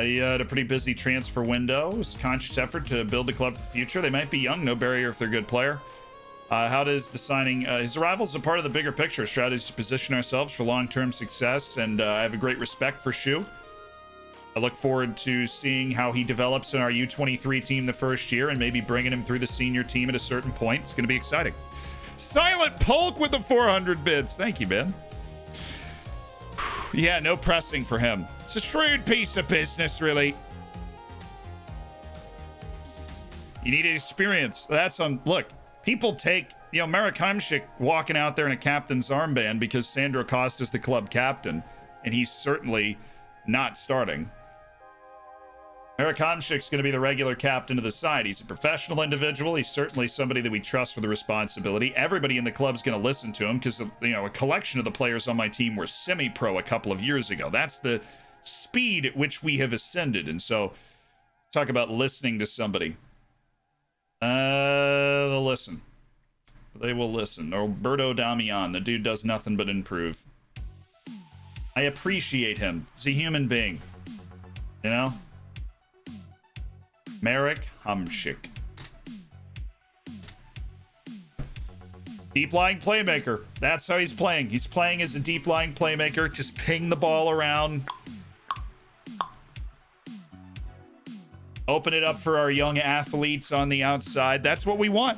S1: He had a pretty busy transfer window. It was a conscious effort to build the club for the future. They might be young, no barrier if they're a good player. How does the signing... his arrival is a part of the bigger picture, strategy to position ourselves for long-term success, and I have a great respect for Shu. I look forward to seeing how he develops in our U23 team the first year and maybe bringing him through the senior team at a certain point. It's going to be exciting. Silent Polk with the 400 bits. Thank you, man. Yeah, no pressing for him. It's a shrewd piece of business, really. You need experience. That's on... Look, people take... You know, Marek Hamšík walking out there in a captain's armband because Sandro Costa's the club captain, and he's certainly not starting. Marek Hamšík's going to be the regular captain of the side. He's a professional individual. He's certainly somebody that we trust with the responsibility. Everybody in the club's going to listen to him because, you know, a collection of the players on my team were semi-pro a couple of years ago. That's the speed at which we have ascended. And so, talk about listening to somebody. They'll listen. They will listen. Roberto Damian, the dude does nothing but improve. I appreciate him. He's a human being. You know? Marek Hamšík. Deep-lying playmaker. That's how he's playing. He's playing as a deep-lying playmaker. Just ping the ball around. Open it up for our young athletes on the outside. That's what we want.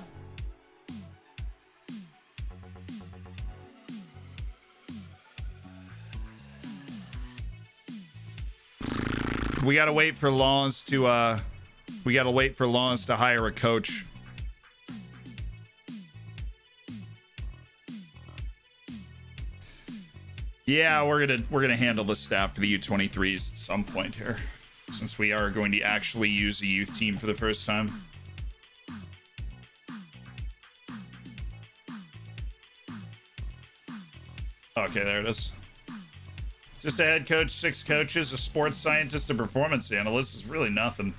S1: We gotta wait for Lawns to hire a coach. Yeah, we're gonna handle the staff for the U23s at some point here, since we are going to actually use a youth team for the first time. Okay, there it is. Just a head coach, 6 coaches, a sports scientist, a performance analyst is really nothing.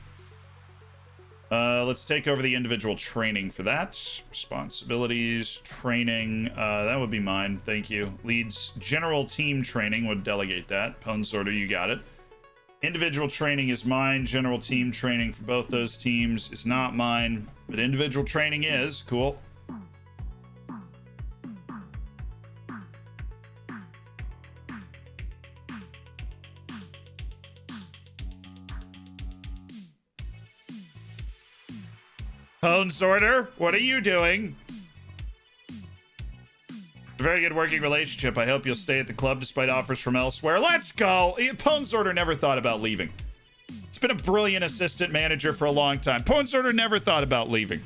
S1: Let's take over the individual training for that. Responsibilities, training, that would be mine. Thank you. Leads general team training, would delegate that. Pwn's order, you got it. Individual training is mine. General team training for both those teams is not mine, but individual training is. Cool. Pwn's order, what are you doing? A very good working relationship. I hope you'll stay at the club despite offers from elsewhere. Let's go. Pwn's order never thought about leaving. It's been a brilliant assistant manager for a long time. Pwn's order never thought about leaving.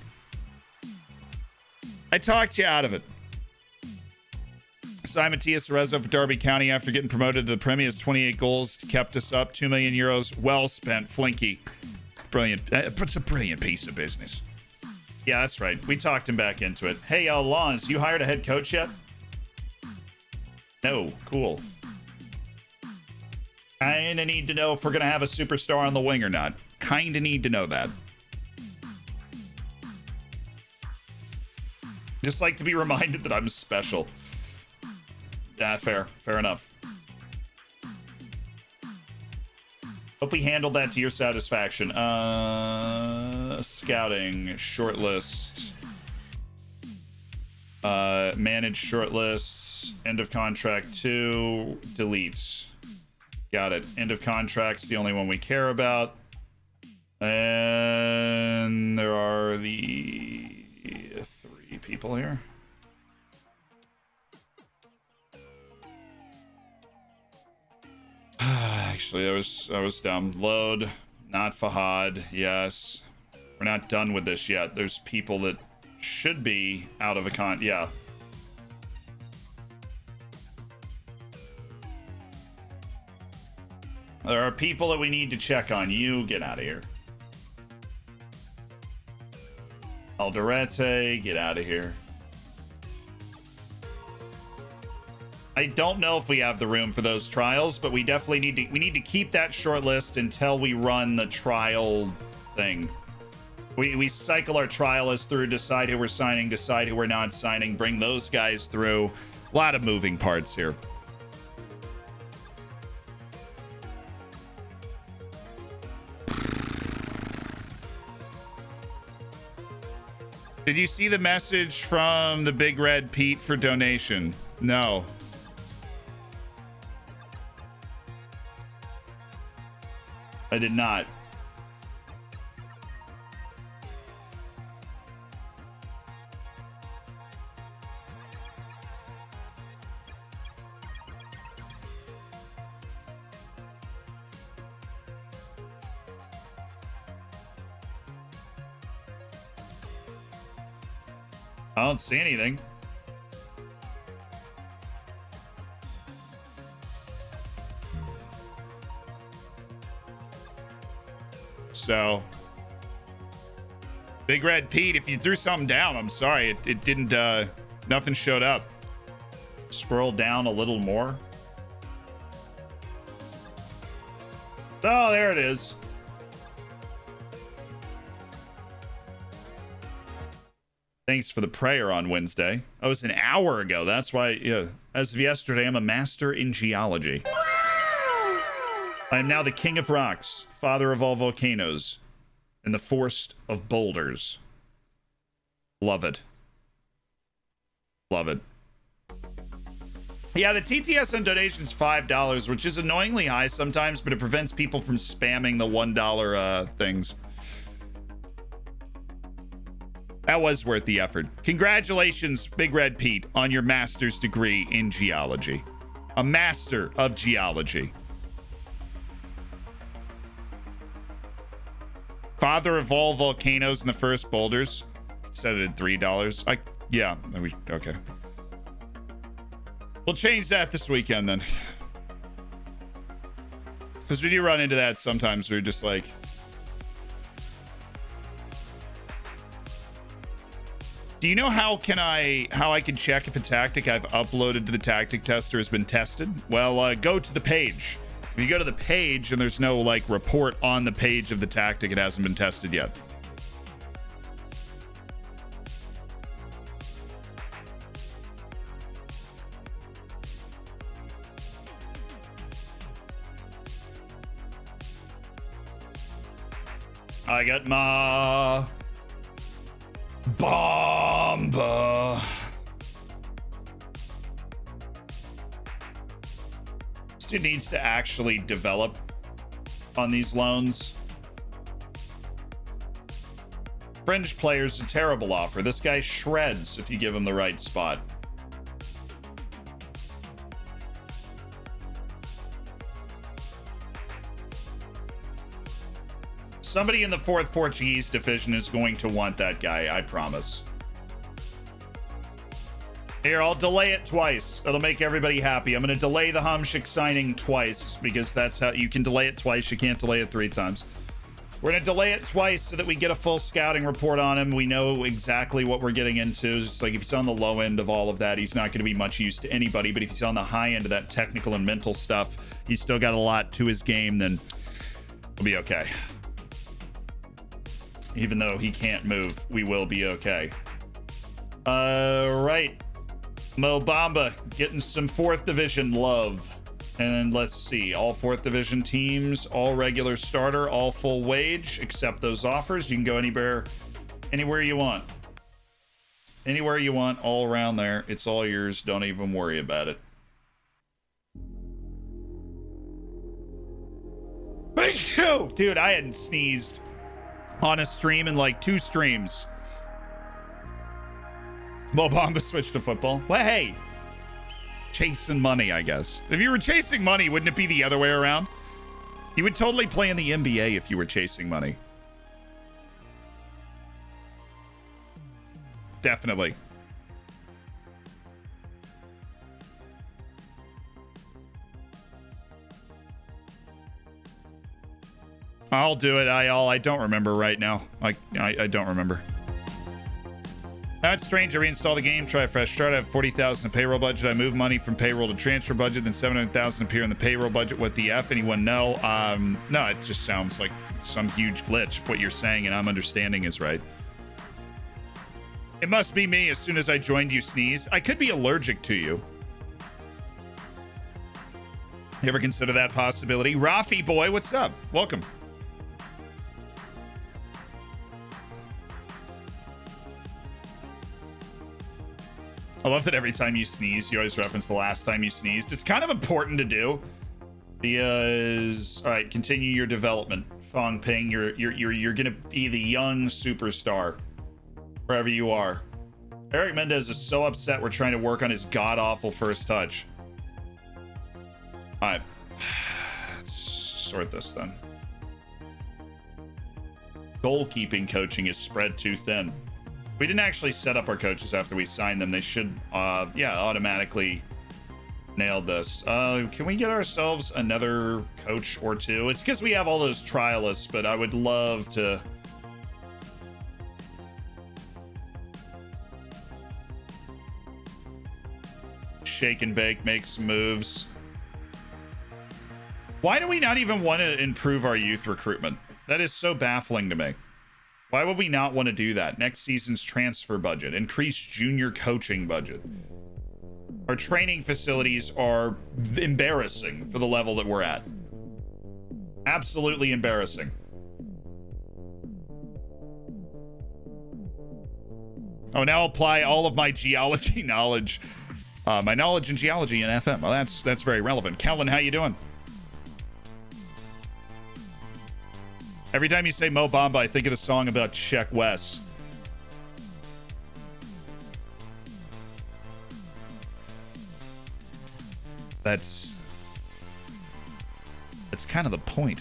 S1: I talked you out of it. Simon Tiasarezo for Derby County after getting promoted to the Premier has 28 goals, kept us up. 2 million euros, well spent. Flinky. Brilliant. It's a brilliant piece of business. Yeah, that's right. We talked him back into it. Hey, Lawns, you hired a head coach yet? No. Cool. Kinda need to know if we're gonna have a superstar on the wing or not. Kinda need to know that. Just like to be reminded that I'm special. Yeah, fair enough. Hope we handled that to your satisfaction. Scouting, shortlist. Manage shortlists. End of contract 2. Delete. Got it. End of contract's the only one we care about. And there are the 3 people here. Actually, I was dumb. Load, not Fahad. Yes, we're not done with this yet. There's people that should be out of a yeah. There are people that we need to check on. You get out of here. Alderete, get out of here. I don't know if we have the room for those trials, but we definitely need to keep that short list until we run the trial thing. We cycle our trialists through, decide who we're signing, decide who we're not signing, bring those guys through. A lot of moving parts here. Did you see the message from the Big Red Pete for donation? No. I did not. I don't see anything. So, Big Red Pete, if you threw something down, I'm sorry. It didn't, nothing showed up. Scroll down a little more. Oh, there it is. Thanks for the prayer on Wednesday. Oh, it was an hour ago. That's why, yeah. As of yesterday, I'm a master in geology. I am now the king of rocks, father of all volcanoes, and the forest of boulders. Love it. Love it. Yeah, the TTS on donation's $5, which is annoyingly high sometimes, but it prevents people from spamming the $1 things. That was worth the effort. Congratulations, Big Red Pete, on your master's degree in geology. A master of geology. Father of all volcanoes and the first boulders. Set it at $3. Yeah, okay. We'll change that this weekend then. Because we do run into that sometimes. We're just like... Do you know how I can check if a tactic I've uploaded to the tactic tester has been tested? Well, go to the page. If you go to the page and there's no like report on the page of the tactic, it hasn't been tested yet. I got my Bomba. This dude needs to actually develop on these loans. Fringe player's a terrible offer. This guy shreds if you give him the right spot. Somebody in the 4th Portuguese division is going to want that guy, I promise. Here, I'll delay it twice. It'll make everybody happy. I'm going to delay the Hamsik signing twice, because that's how you can delay it twice. You can't delay it 3 times. We're going to delay it twice so that we get a full scouting report on him. We know exactly what we're getting into. It's like if he's on the low end of all of that, he's not going to be much use to anybody. But if he's on the high end of that technical and mental stuff, he's still got a lot to his game, then we'll be okay. Even though he can't move, we will be okay. Right. Mo Bamba getting some 4th division love. And let's see, all 4th division teams, all regular starter, all full wage, accept those offers. You can go anywhere you want. Anywhere you want, all around there. It's all yours. Don't even worry about it. Thank you! Dude, I hadn't sneezed on a stream in like 2 streams. Mo Bamba switched to football. Well, hey. Chasing money, I guess. If you were chasing money, wouldn't it be the other way around? You would totally play in the NBA if you were chasing money. Definitely. I'll do it, I don't remember right now. I don't remember. That's strange. I reinstall the game, try a fresh start. I have 40,000 payroll budget. I move money from payroll to transfer budget, then 700,000 appear in the payroll budget. What the F? Anyone know? No, it just sounds like some huge glitch. If what you're saying and I'm understanding is right. It must be me. As soon as I joined, you sneezed. I could be allergic to you. You ever consider that possibility? Rafi boy, what's up? Welcome. I love that every time you sneeze, you always reference the last time you sneezed. It's kind of important to do because, all right, continue your development. Fong Ping, you're gonna be the young superstar wherever you are. Eric Mendez is so upset we're trying to work on his god-awful first touch. All right, let's sort this then. Goalkeeping coaching is spread too thin. We didn't actually set up our coaches after we signed them. They should, automatically nailed this. Can we get ourselves another coach or two? It's because we have all those trialists, but I would love to. Shake and bake, make some moves. Why do we not even want to improve our youth recruitment? That is so baffling to me. Why would we not want to do that? Next season's transfer budget, increase junior coaching budget. Our training facilities are embarrassing for the level that we're at. Absolutely embarrassing. Oh, now apply all of my geology knowledge. My knowledge in geology in FM. Well, that's very relevant. Kellen, how you doing? Every time you say Mo Bamba, I think of the song about Sheck Wes. That's kind of the point.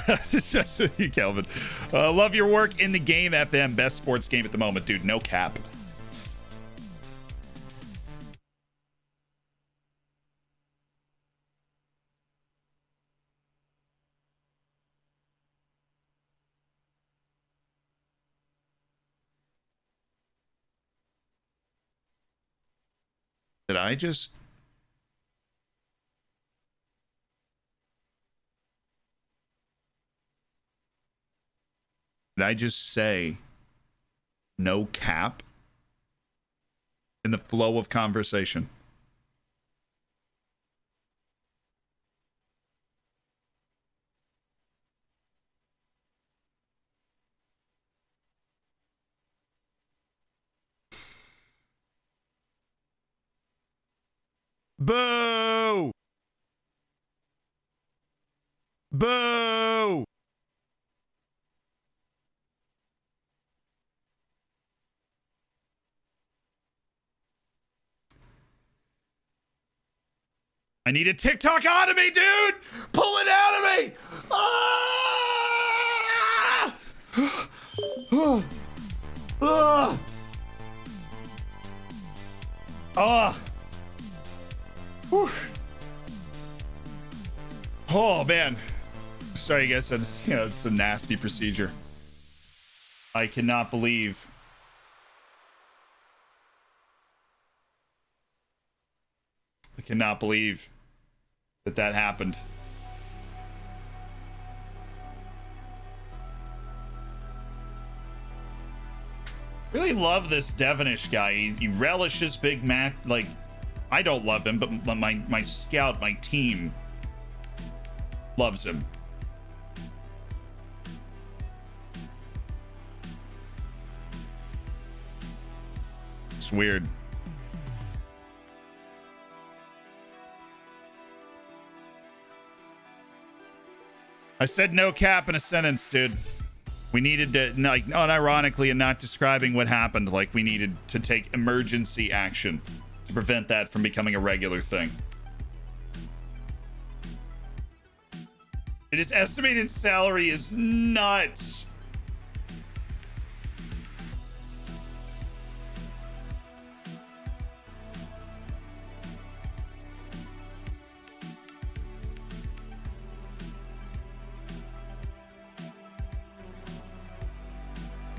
S1: It's just with you, Kelvin. Love your work in the game, FM. Best sports game at the moment, dude. No cap. Did I just... Did I just say no cap in the flow of conversation? Boo! Boo! I need a TikTok out of me, dude! Pull it out of me! Ah! Ah! Ah! Oh man, sorry guys, it's a nasty procedure. I cannot believe Cannot believe that happened. Really love this Devonish guy. He relishes Big Mac. Like, I don't love him, but my scout, my team loves him. It's weird. I said no cap in a sentence, dude. We needed to, like, unironically and not describing what happened, like we needed to take emergency action to prevent that from becoming a regular thing. His estimated salary is nuts.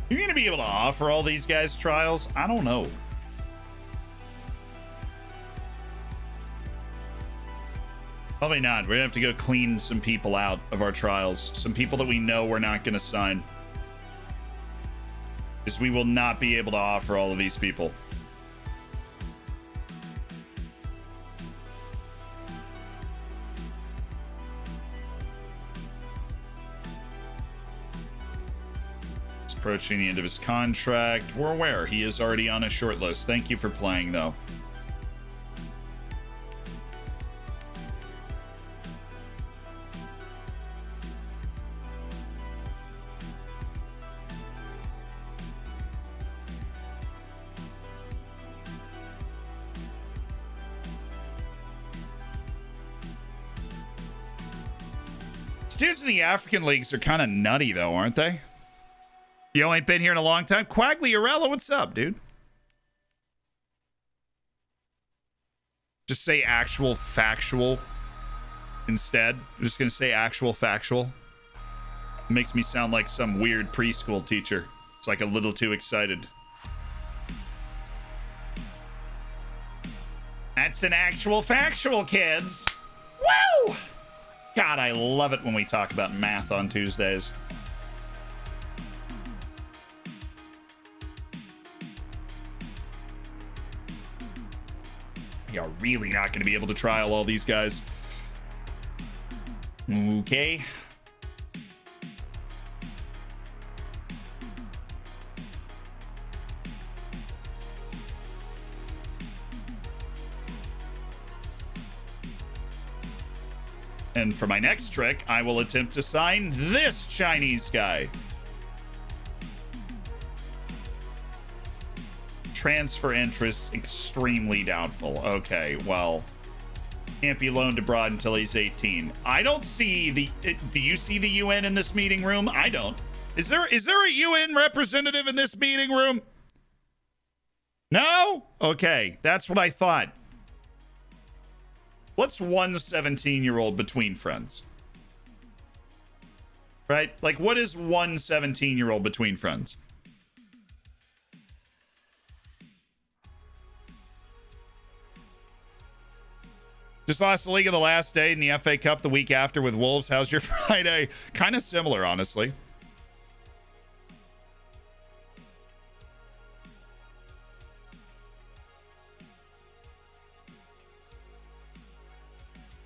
S1: You're going to be able to offer all these guys trials? I don't know. Probably not. We're going to have to go clean some people out of our trials. Some people that we know we're not going to sign. Because we will not be able to offer all of these people. Approaching the end of his contract. We're aware he is already on a short list. Thank you for playing, though. Dudes in the African leagues are kind of nutty, though, aren't they? You ain't been here in a long time. Quagliarella, what's up, dude? Just say actual factual instead. I'm just going to say actual factual. It makes me sound like some weird preschool teacher. It's like a little too excited. That's an actual factual, kids. Woo! God, I love it when we talk about math on Tuesdays. You're really not going to be able to trial all these guys. Okay. And for my next trick, I will attempt to sign this Chinese guy. Transfer interest extremely doubtful. Okay, well, can't be loaned abroad until he's 18. I don't see the. Do you see the UN in this meeting room? I don't. Is there a UN representative in this meeting room? No? Okay, that's what I thought. What's one 17-year-old between friends? Right? Like, what is one 17-year-old between friends? Just lost the league of the last day in the FA Cup the week after with Wolves. How's your Friday? Kind of similar, honestly.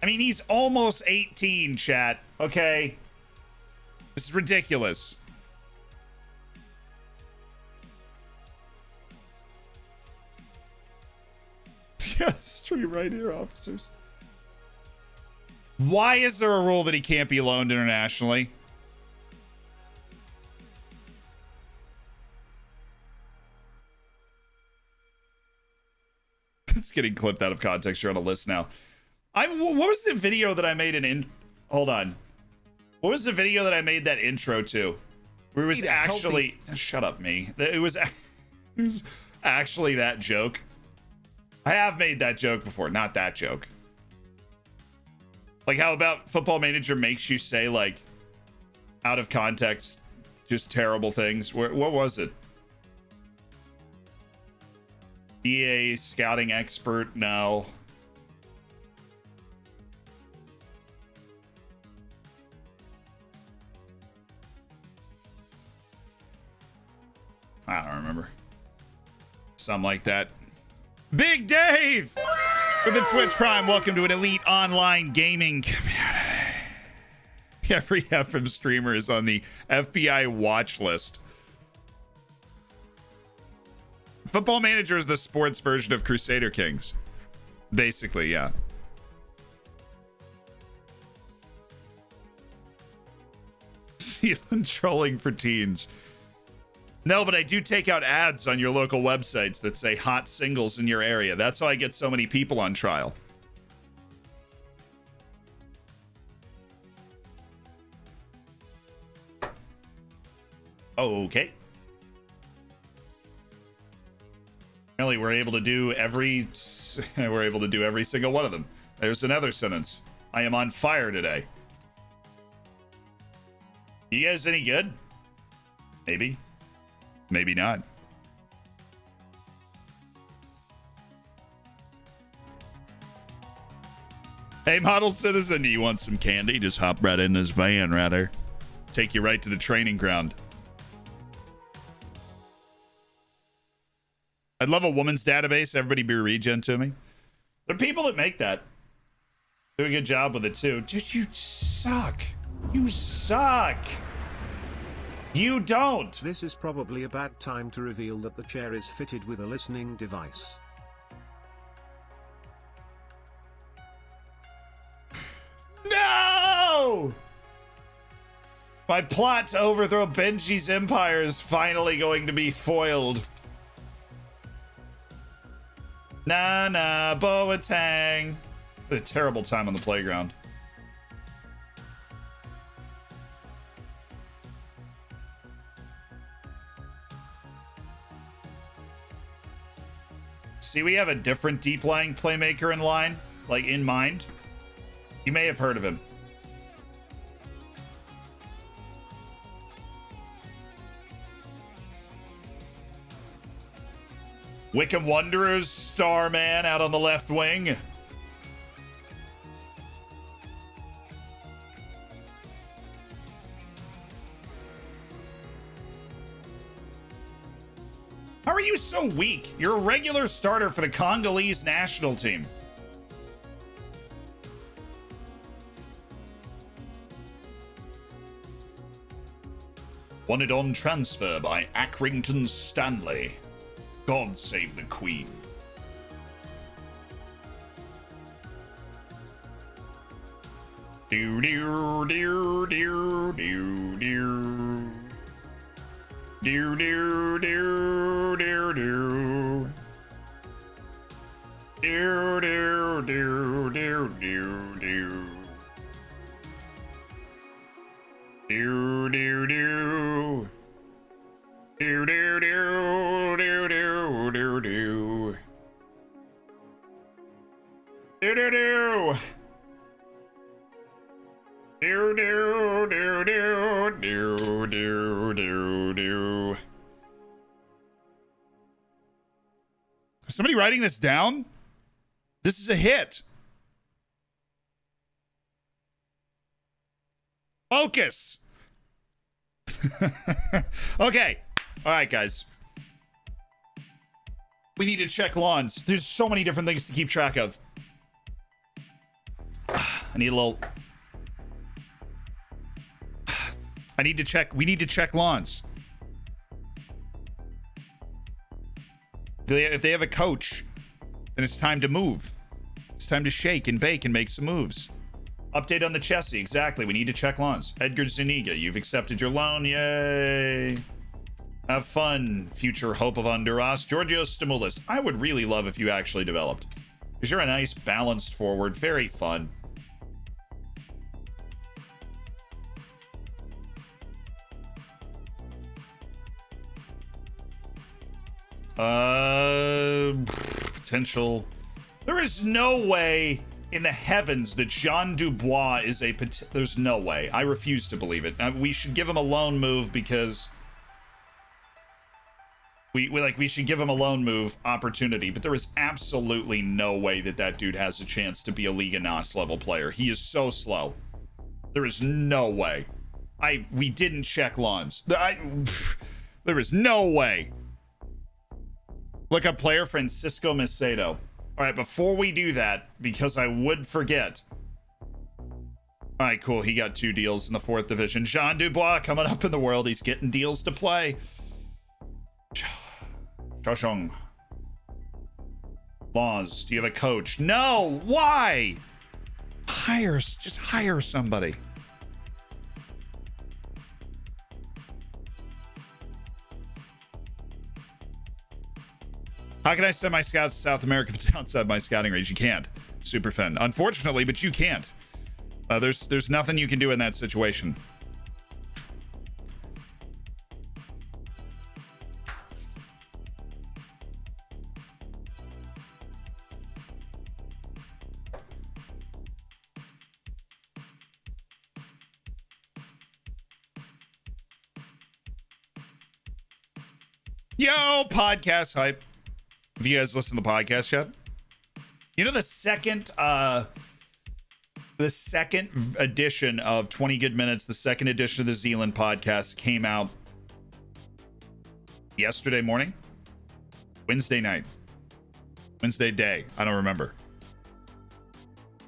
S1: I mean, he's almost 18, chat. Okay. This is ridiculous. Yes, stream right here, officers. Why is there a rule that he can't be loaned internationally? It's getting clipped out of context. You're on a list now. What was the video that I made hold on. What was the video that I made that intro to? Where it was actually... Shut up, me. It was actually that joke. I have made that joke before. Not that joke. Like, how about Football Manager makes you say, like, out of context, just terrible things. What was it? EA scouting expert? No. I don't remember. Something like that. Big Dave with the Twitch Prime. Welcome to an elite online gaming community. Every FM streamer is on the FBI watch list. Football Manager is the sports version of Crusader Kings. Basically, yeah. Sealand trolling for teens. No, but I do take out ads on your local websites that say hot singles in your area. That's how I get so many people on trial. Okay. Apparently we're able to do every single one of them. There's another sentence. I am on fire today. You guys any good? Maybe. Maybe not. Hey, model citizen, do you want some candy? Just hop right in this van right there. Take you right to the training ground. I'd love a woman's database. Everybody be regen to me. There are people that make that. Do a good job with it too. Dude, you suck. You suck. You don't.
S2: This is probably a bad time to reveal that the chair is fitted with a listening device.
S1: No! My plot to overthrow Benji's empire is finally going to be foiled. Nah, Boateng. What a terrible time on the playground. See, we have a different deep-lying playmaker in line, like in mind. You may have heard of him. Wickham Wanderers Starman out on the left wing. How are you so weak? You're a regular starter for the Congolese national team. Wanted on transfer by Accrington Stanley. God save the Queen. Do do do do do do. Do do do do do. Do do do do do do. Do do do. Do do do do do do do. Do do do. Do do do do do do do do. Is somebody writing this down? This is a hit. Focus. Okay. All right, guys. We need to check lawns. There's so many different things to keep track of. I need a little... I need to check... We need to check lawns. If they have a coach, then it's time to move. It's time to shake and bake and make some moves. Update on the Chessie. Exactly. We need to check lawns. Edgar Zuniga, you've accepted your loan. Yay. Have fun, future hope of Honduras. Giorgio Stimulus. I would really love if you actually developed. Because you're a nice, balanced forward. Very fun. Potential. There is no way in the heavens that Jean Dubois is a there's no way. I refuse to believe it. We should give him a loan move because we should give him a loan move opportunity, but there is absolutely no way that that dude has a chance to be a Liga NOS level player. He is so slow. There is no way. We didn't check lawns. There is no way. Look up player Francisco Mitheido. All right, before we do that, because I would forget. All right, cool. He got 2 deals in the 4th division. Jean Dubois coming up in the world. He's getting deals to play. Shoshong. Laws, do you have a coach? No. Why? Just hire somebody. How can I send my scouts to South America if it's outside my scouting range? You can't. Superfan. Unfortunately, but you can't. There's nothing you can do in that situation. Yo, podcast hype. Have you guys listened to the podcast yet? You know the second edition of 20 Good Minutes, the second edition of the Zealand podcast came out yesterday morning? Wednesday night. Wednesday day. I don't remember.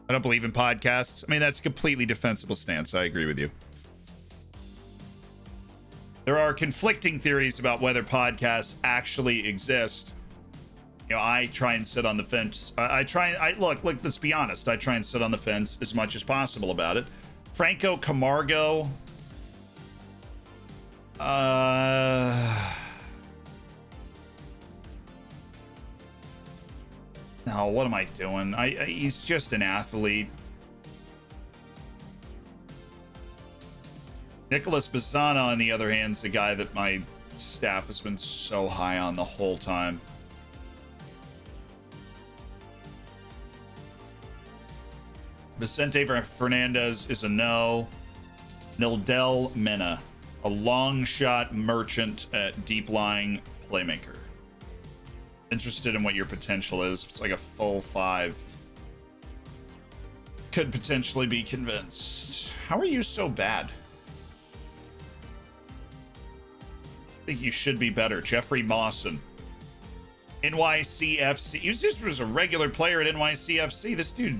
S1: I don't believe in podcasts. I mean, that's a completely defensible stance. I agree with you. There are conflicting theories about whether podcasts actually exist. You know, I try and sit on the fence. Look, let's be honest. I try and sit on the fence as much as possible about it. Franco Camargo. No, what am I doing? He's just an athlete. Nicholas Bassana, on the other hand, is a guy that my staff has been so high on the whole time. Vicente Fernandez is a no. Nildel Mena, a long shot merchant at deep lying playmaker. Interested in what your potential is. If it's like a full 5. Could potentially be convinced. How are you so bad? I think you should be better. Jeffrey Mawson. NYCFC. He just was a regular player at NYCFC. This dude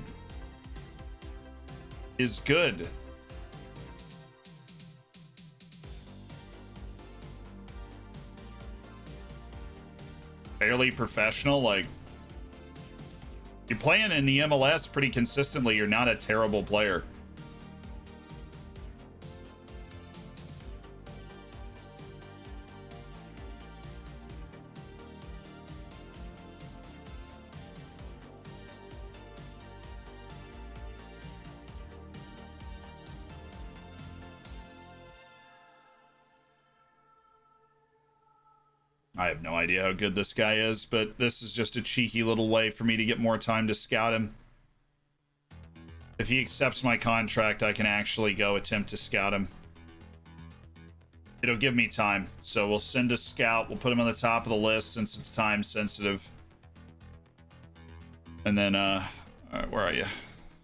S1: is good. Fairly professional. Like, you're playing in the MLS pretty consistently. You're not a terrible player. I have no idea how good this guy is, but this is just a cheeky little way for me to get more time to scout him. If he accepts my contract, I can actually go attempt to scout him. It'll give me time. So we'll send a scout. We'll put him on the top of the list since it's time sensitive. And then, where are you?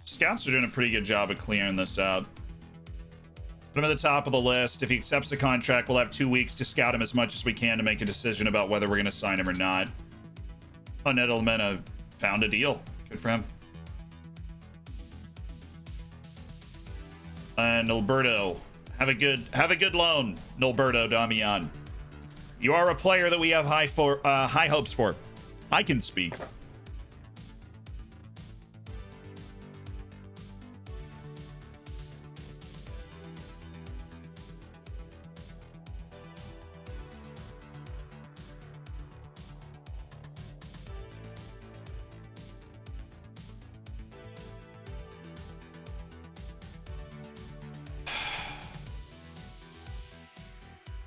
S1: Scouts are doing a pretty good job of clearing this out. Put him at the top of the list. If he accepts the contract, we'll have 2 weeks to scout him as much as we can to make a decision about whether we're going to sign him or not. Oh, Nedelmena found a deal. Good for him. And Alberto, have a good loan, Nilberto Damian. You are a player that we have high hopes for. I can speak.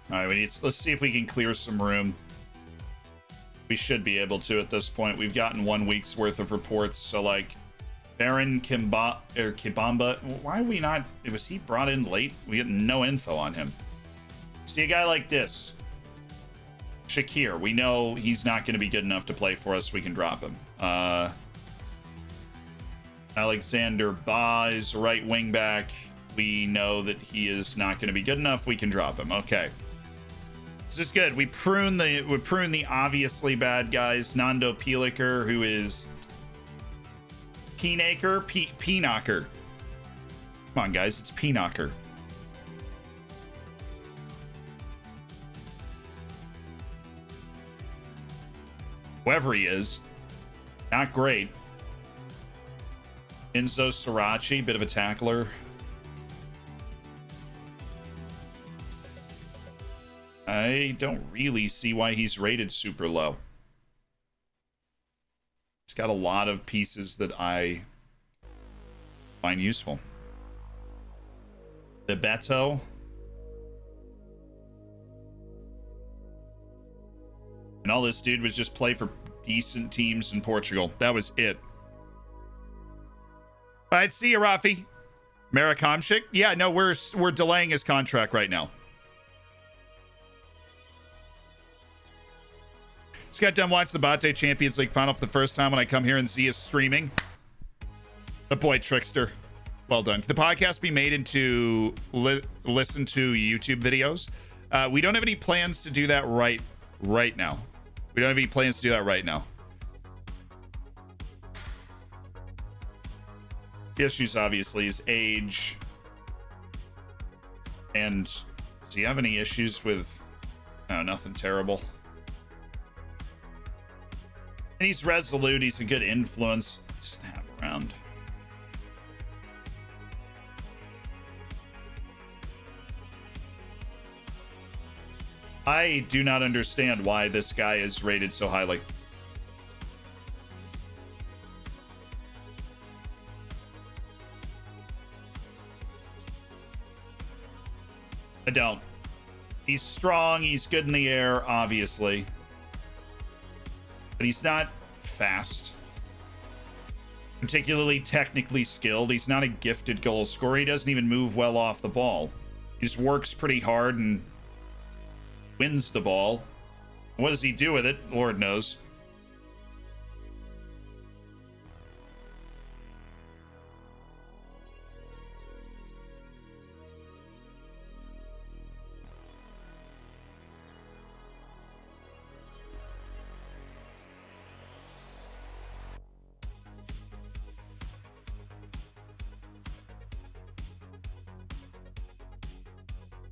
S1: All right, let's see if we can clear some room. We should be able to at this point. We've gotten 1 week's worth of reports. So, like, Baron Kibamba, why are we not? Was he brought in late? We get no info on him. See a guy like this, Shakir. We know he's not going to be good enough to play for us. We can drop him. Alexander Ba is right wing back. We know that he is not going to be good enough. We can drop him. Okay. This is good. We prune the obviously bad guys. Nando Pieliker, who is Peenaker. Come on, guys, it's Peenaker. Whoever he is, not great. Enzo Sirachi, bit of a tackler. I don't really see why he's rated super low. It's got a lot of pieces that I find useful. Bebeto. And all this dude was just play for decent teams in Portugal. That was it. All right, see you, Rafi. Marek Hamšík? Yeah, no, we're delaying his contract right now. Just got done watching the Bate Champions League final for the first time when I come here and see us streaming. The boy Trickster. Well done. Can the podcast be made into listen to YouTube videos? We don't have any plans to do that right now. We don't have any plans to do that right now. The issues obviously is age. And does he have any issues with... No, nothing terrible. And he's resolute. He's a good influence. Snap around. I do not understand why this guy is rated so highly. I don't. He's strong. He's good in the air, obviously. But he's not fast. Particularly technically skilled. He's not a gifted goal scorer. He doesn't even move well off the ball. He just works pretty hard and wins the ball. What does he do with it? Lord knows.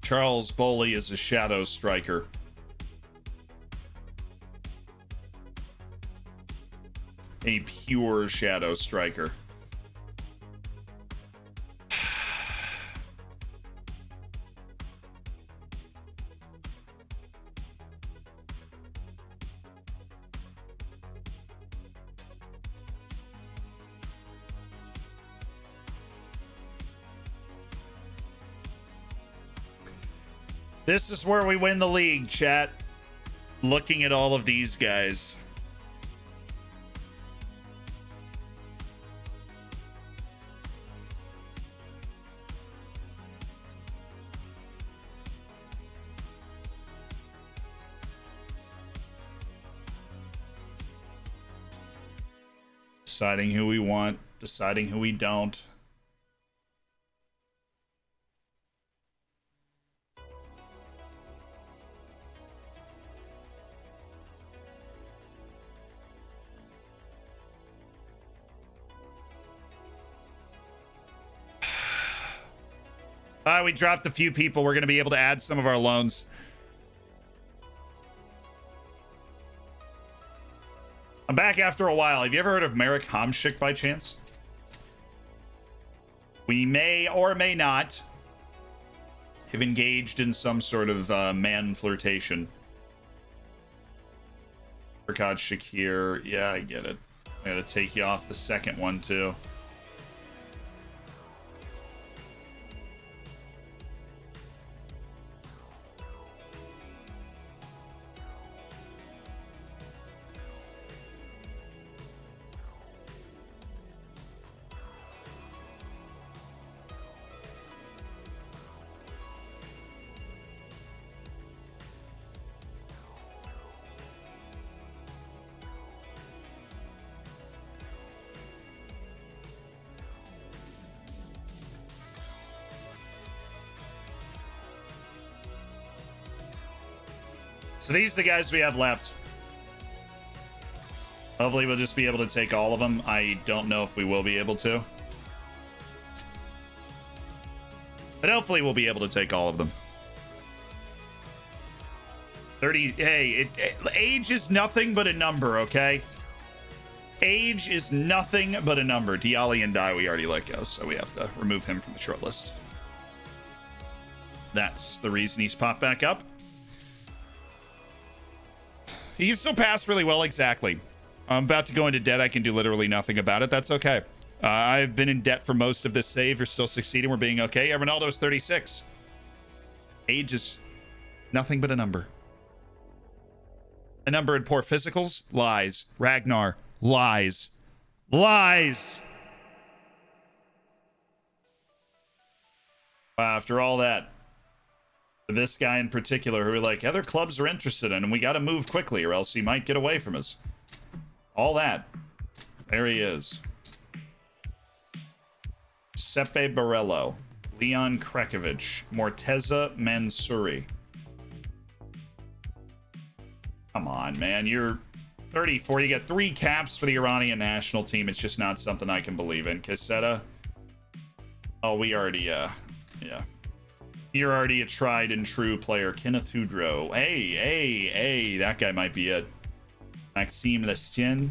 S1: Charles Boley is a shadow striker. A pure shadow striker. This is where we win the league, chat. Looking at all of these guys. Deciding who we want, deciding who we don't. We dropped a few people. We're going to be able to add some of our loans. I'm back after a while. Have you ever heard of Marek Hamšík by chance? We may or may not have engaged in some sort of man flirtation. Farkad Shakir. Yeah, I get it. I gotta take you off the second one too. So these are the guys we have left. Hopefully we'll just be able to take all of them. I don't know if we will be able to. But hopefully we'll be able to take all of them. 30, hey, age is nothing but a number, okay? Age is nothing but a number. Dialli and Dai we already let go, so we have to remove him from the short list. That's the reason he's popped back up. He can still pass really well, exactly. I'm about to go into debt. I can do literally nothing about it. That's okay. I've been in debt for most of this save. We're still succeeding. We're being okay. Ronaldo's 36. Age is nothing but a number. A number in poor physicals? Lies. Ragnar. Lies. Lies. After all that, this guy in particular who like other clubs are interested in, and we got to move quickly or else he might get away from us. All that. There he is. Sepe Barello. Leon Krekovic. Morteza Mansouri. Come on, man. You're 34. You got 3 caps for the Iranian national team. It's just not something I can believe in. Caseta. Oh, we already, yeah. You're already a tried and true player. Kenneth Hudro. Hey. That guy might be it. Maxime Lestien.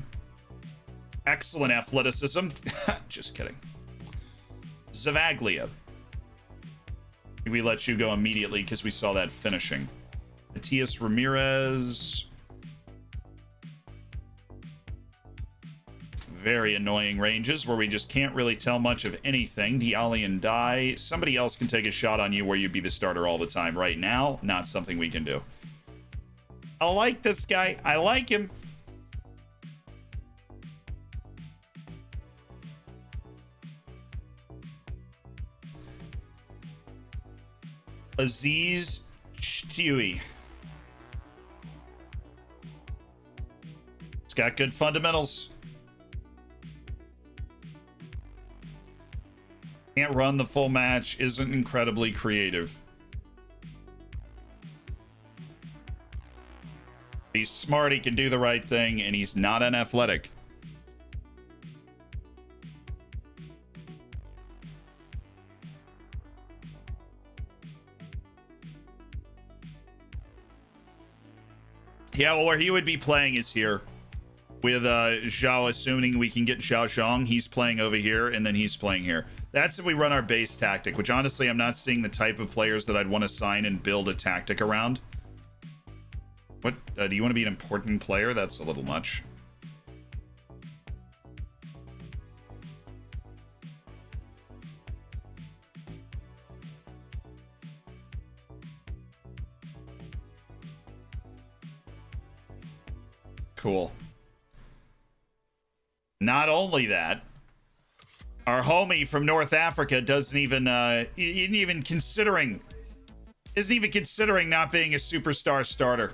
S1: Excellent athleticism. Just kidding. Zavaglia. We let you go immediately because we saw that finishing. Matias Ramirez. Very annoying ranges where we just can't really tell much of anything. Dialli and Dai. Somebody else can take a shot on you where you'd be the starter all the time. Right now, not something we can do. I like this guy. I like him. Aziz Stewie. It's got good fundamentals. Can't run the full match. Isn't incredibly creative. He's smart. He can do the right thing. And he's not unathletic. Yeah, well, where he would be playing is here. With Zhao, assuming we can get Zhao Zhang, he's playing over here, and then he's playing here. That's if we run our base tactic, which honestly, I'm not seeing the type of players that I'd want to sign and build a tactic around. What? Do you want to be an important player? That's a little much. Cool. Not only that, our homie from North Africa isn't even considering not being a superstar starter.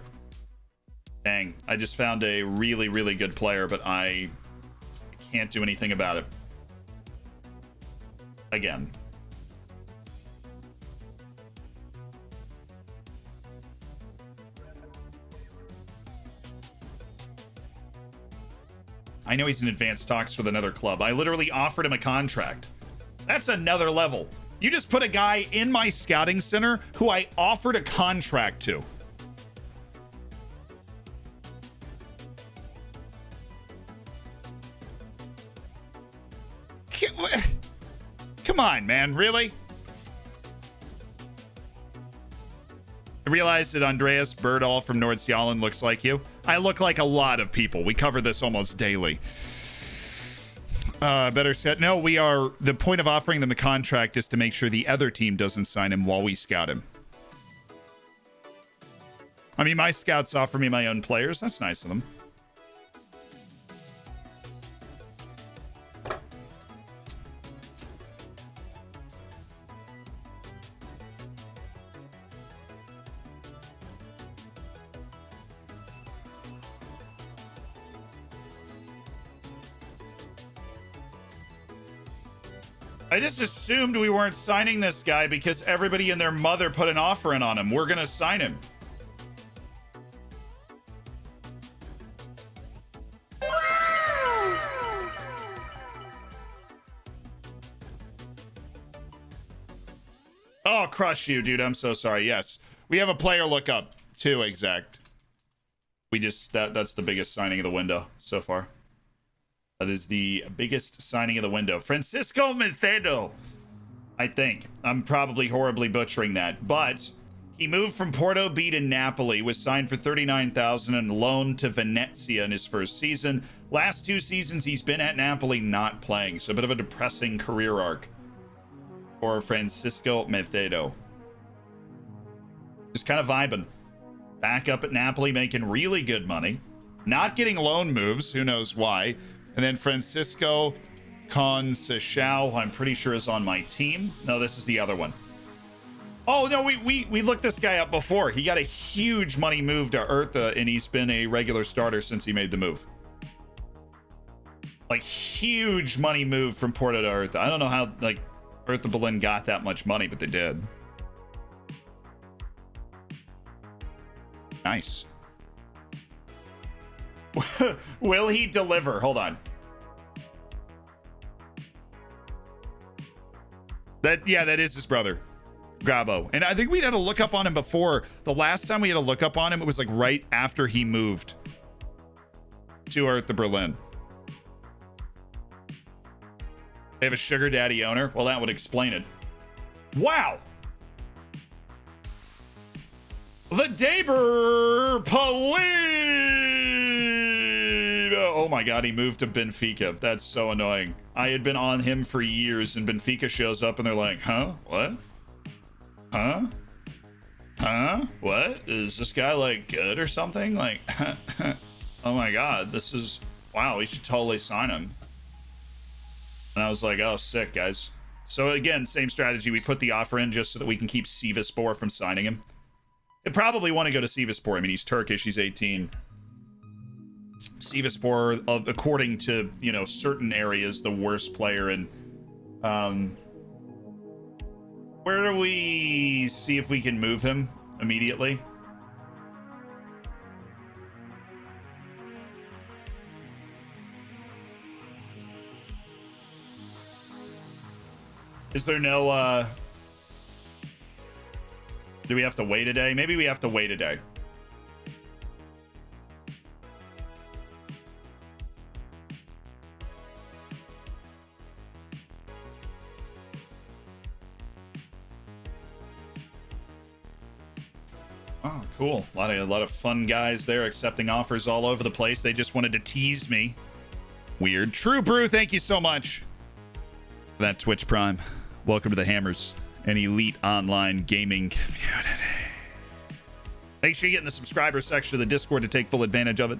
S1: Dang, I just found a really, really good player, but I can't do anything about it. Again. I know he's in advanced talks with another club. I literally offered him a contract. That's another level. You just put a guy in my scouting center who I offered a contract to. Come on, man. Really? I realized that Andreas Birdall from Nordsjælland looks like you. I look like a lot of people. We cover this almost daily. Better set. No, we are. The point of offering them the contract is to make sure the other team doesn't sign him while we scout him. I mean, my scouts offer me my own players. That's nice of them. I just assumed we weren't signing this guy because everybody and their mother put an offer in on him. We're going to sign him. crush you, dude. I'm so sorry. Yes, we have a player lookup too. Exact. We just that's the biggest signing of the window so far. That is the biggest signing of the window. Francisco Mitheido. I think I'm probably horribly butchering that, but he moved from Porto B to Napoli, was signed for 39,000 and loaned to Venezia in his first season. Last 2 seasons he's been at Napoli not playing, so a bit of a depressing career arc for Francisco Mitheido. Just kind of vibing. Back up at Napoli, making really good money. Not getting loan moves, who knows why. And then Francisco Conceição, I'm pretty sure is on my team. No, this is the other one. Oh, no, we looked this guy up before. He got a huge money move to Hertha, and he's been a regular starter since he made the move. Like, huge money move from Porto to Hertha. I don't know how, like, Hertha Berlin got that much money, but they did. Nice. Will he deliver? Hold on. That is his brother, Grabo. And I think we had a look up on him before. The last time we had a look up on him, it was like right after he moved to Hertha Berlin. They have a sugar daddy owner. Well, that would explain it. Wow. The Daber Polino. Oh my god, he moved to Benfica. That's so annoying. I had been on him for years, and Benfica shows up and they're like, huh? What? Huh? Huh? What? Is this guy like good or something? Like, oh my god, this is, wow, we should totally sign him. And I was like, oh, sick, guys. So again, same strategy. We put the offer in just so that we can keep Sivasspor from signing him. They probably want to go to Sivasspor. I mean, he's Turkish. He's 18. Sivasspor, according to, you know, certain areas, the worst player. And where do we see if we can move him immediately? Is there no, do we have to wait a day? Maybe we have to wait a day. Oh, cool. A lot of fun guys there accepting offers all over the place. They just wanted to tease me. Weird. True Brew, thank you so much for that Twitch Prime. Welcome to the Hammers, an elite online gaming community. Make sure you get in the subscriber section of the Discord to take full advantage of it.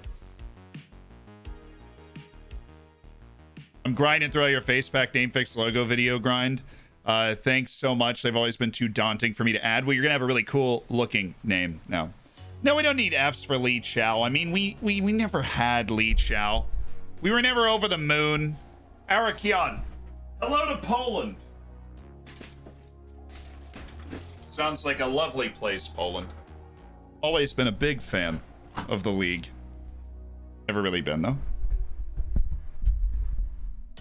S1: I'm grinding through your face pack name fix logo video grind. Thanks so much. They've always been too daunting for me to add. Well, you're gonna have a really cool looking name now. No, we don't need Fs for Lee Chow. I mean, we never had Lee Chow. We were never over the moon. Arakian, hello to Poland. Sounds like a lovely place, Poland. Always been a big fan of the league. Never really been, though.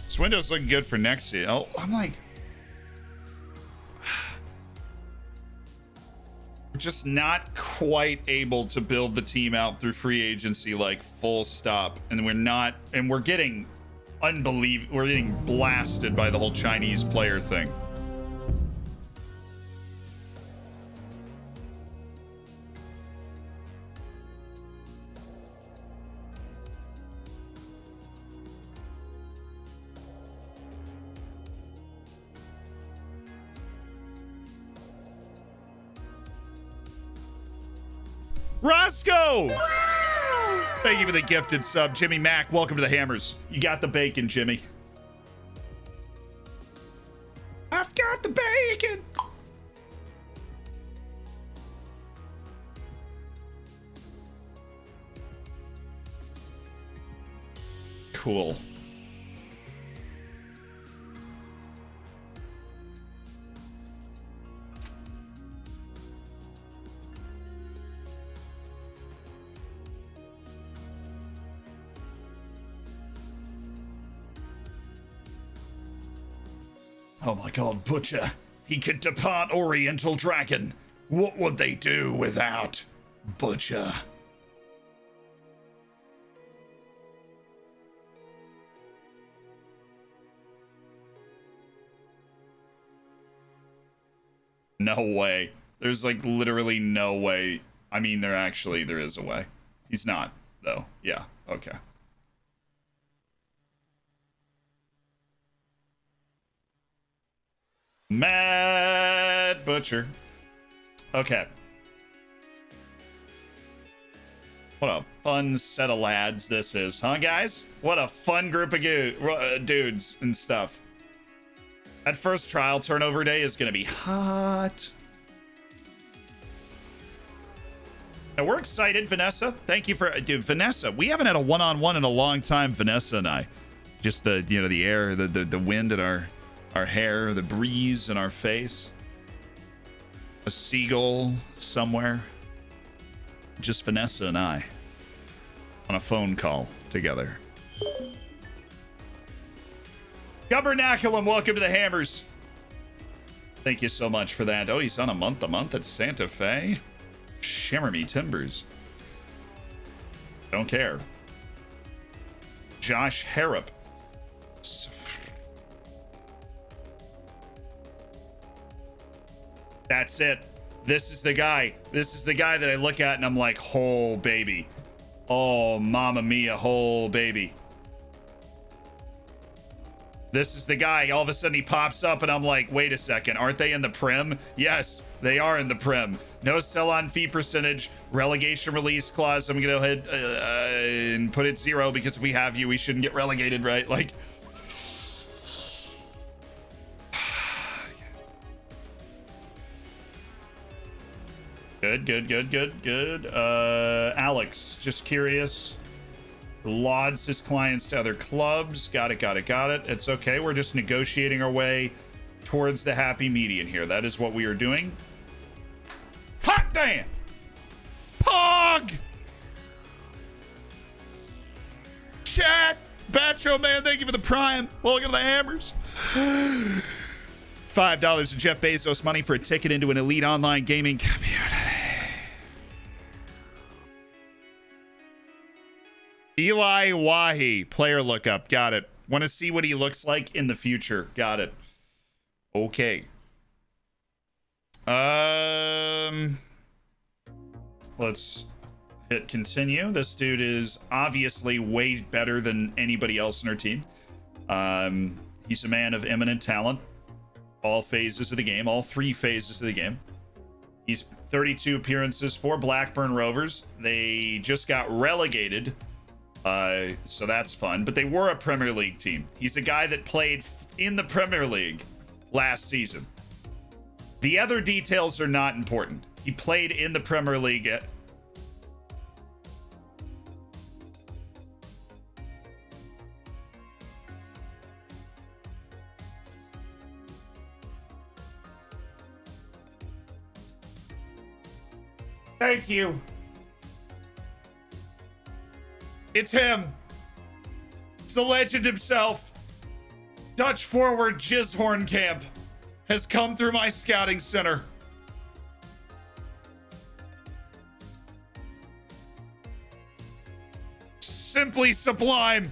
S1: This window's looking good for next season. Oh, I'm like... We're just not quite able to build the team out through free agency, like, full stop. And we're not... And we're getting... We're getting blasted by the whole Chinese player thing. Roscoe! Wow! Thank you for the gifted sub. Jimmy Mack, welcome to the Hammers. You got the bacon, Jimmy. I've got the bacon! Cool. Oh my god, Butcher. he could depart Oriental Dragon, what would they do without Butcher? No way. There's like literally no way. I mean, there is a way. He's not, though. Yeah, okay. Mad Butcher. Okay. What a fun set of lads this is, huh, guys? What a fun group of dudes and stuff. That first trial turnover day is going to be hot. Now, we're excited, Vanessa. Thank you for... Dude, Vanessa, we haven't had a one-on-one in a long time, Vanessa and I. Just the, you know, the air, the wind in our hair, the breeze in our face. A seagull somewhere. Just Vanessa and I on a phone call together. Gubernaculum, welcome to the Hammers. Thank you so much for that. Oh, he's on a month at Santa Fe. Shimmer me timbers. Don't care. Josh Harrop. That's it. This is the guy. This is the guy that I look at and I'm like, oh, baby. Oh, mamma mia, oh, baby. This is the guy. All of a sudden he pops up and I'm like, wait a second. Aren't they in the Prim? Yes, they are in the Prim. No sell-on fee percentage. Relegation release clause. I'm going to go ahead and put it 0 because if we have you, we shouldn't get relegated, right? Like... Good. Alex, just curious. Lauds his clients to other clubs. Got it. It's okay. We're just negotiating our way towards the happy median here. That is what we are doing. Hot damn! Pog! Chat! Bacho, man, thank you for the prime. Welcome to the Hammers. $5 to Jeff Bezos money for a ticket into an elite online gaming community. Eli Wahi, player lookup. Got it. Want to see what he looks like in the future. Got it. Okay. Let's hit continue. This dude is obviously way better than anybody else in our team. He's a man of eminent talent. All phases of the game, all 3 phases of the game. He's 32 appearances for Blackburn Rovers. They just got relegated. So that's fun, but they were a Premier League team. He's a guy that played in the Premier League last season. The other details are not important. He played in the Premier League. Thank you. It's him. It's the legend himself. Dutch forward Jizz Hornkamp has come through my scouting center. Simply sublime.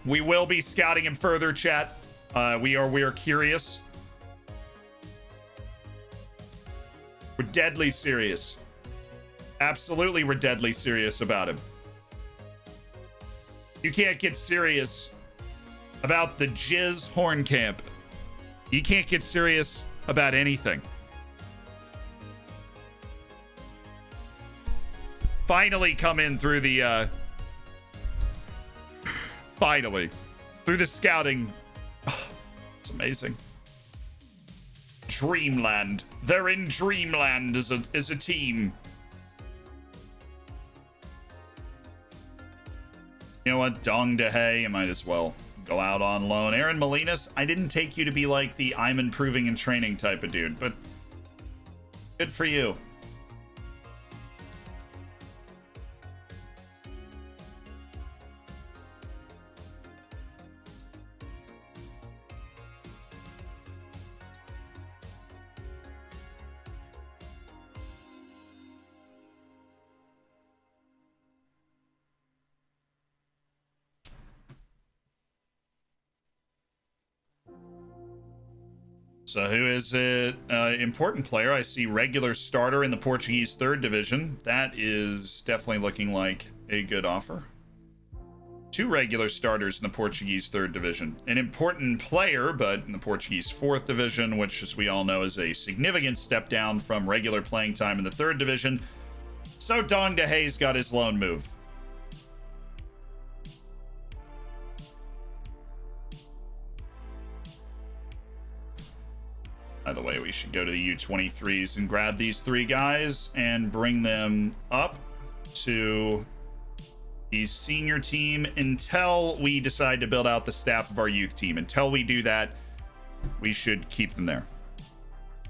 S1: We will be scouting him further, chat. We are curious. We're deadly serious. Absolutely, we're deadly serious about him. You can't get serious about the Jizz Hornkamp. You can't get serious about anything. Finally come in through the finally through the scouting. Oh, it's amazing. Dreamland. They're in Dreamland as a team. You know what? Dong DeHay, you might as well go out on loan. Aaron Molinas, I didn't take you to be like the I'm improving in training type of dude, but good for you. So who is it? Important player. I see regular starter in the Portuguese 3rd division. That is definitely looking like a good offer. 2 regular starters in the Portuguese 3rd division. An important player, but in the Portuguese 4th division, which, as we all know, is a significant step down from regular playing time in the 3rd division. So Dong DeHay's got his loan move. By the way, we should go to the U23s and grab these 3 guys and bring them up to the senior team until we decide to build out the staff of our youth team. Until we do that, we should keep them there.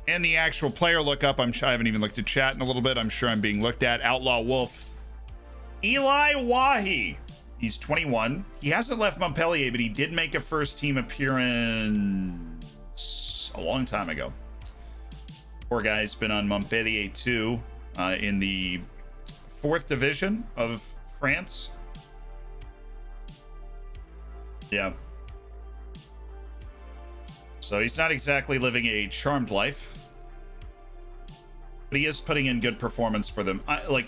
S1: And the actual player lookup, I haven't even looked at chat in a little bit. I'm sure I'm being looked at. Outlaw Wolf. Eli Wahi. He's 21. He hasn't left Montpellier, but he did make a first team appearance a long time ago. Poor guy's been on Montpellier 2 in the 4th division of France. Yeah. So he's not exactly living a charmed life, but he is putting in good performance for them.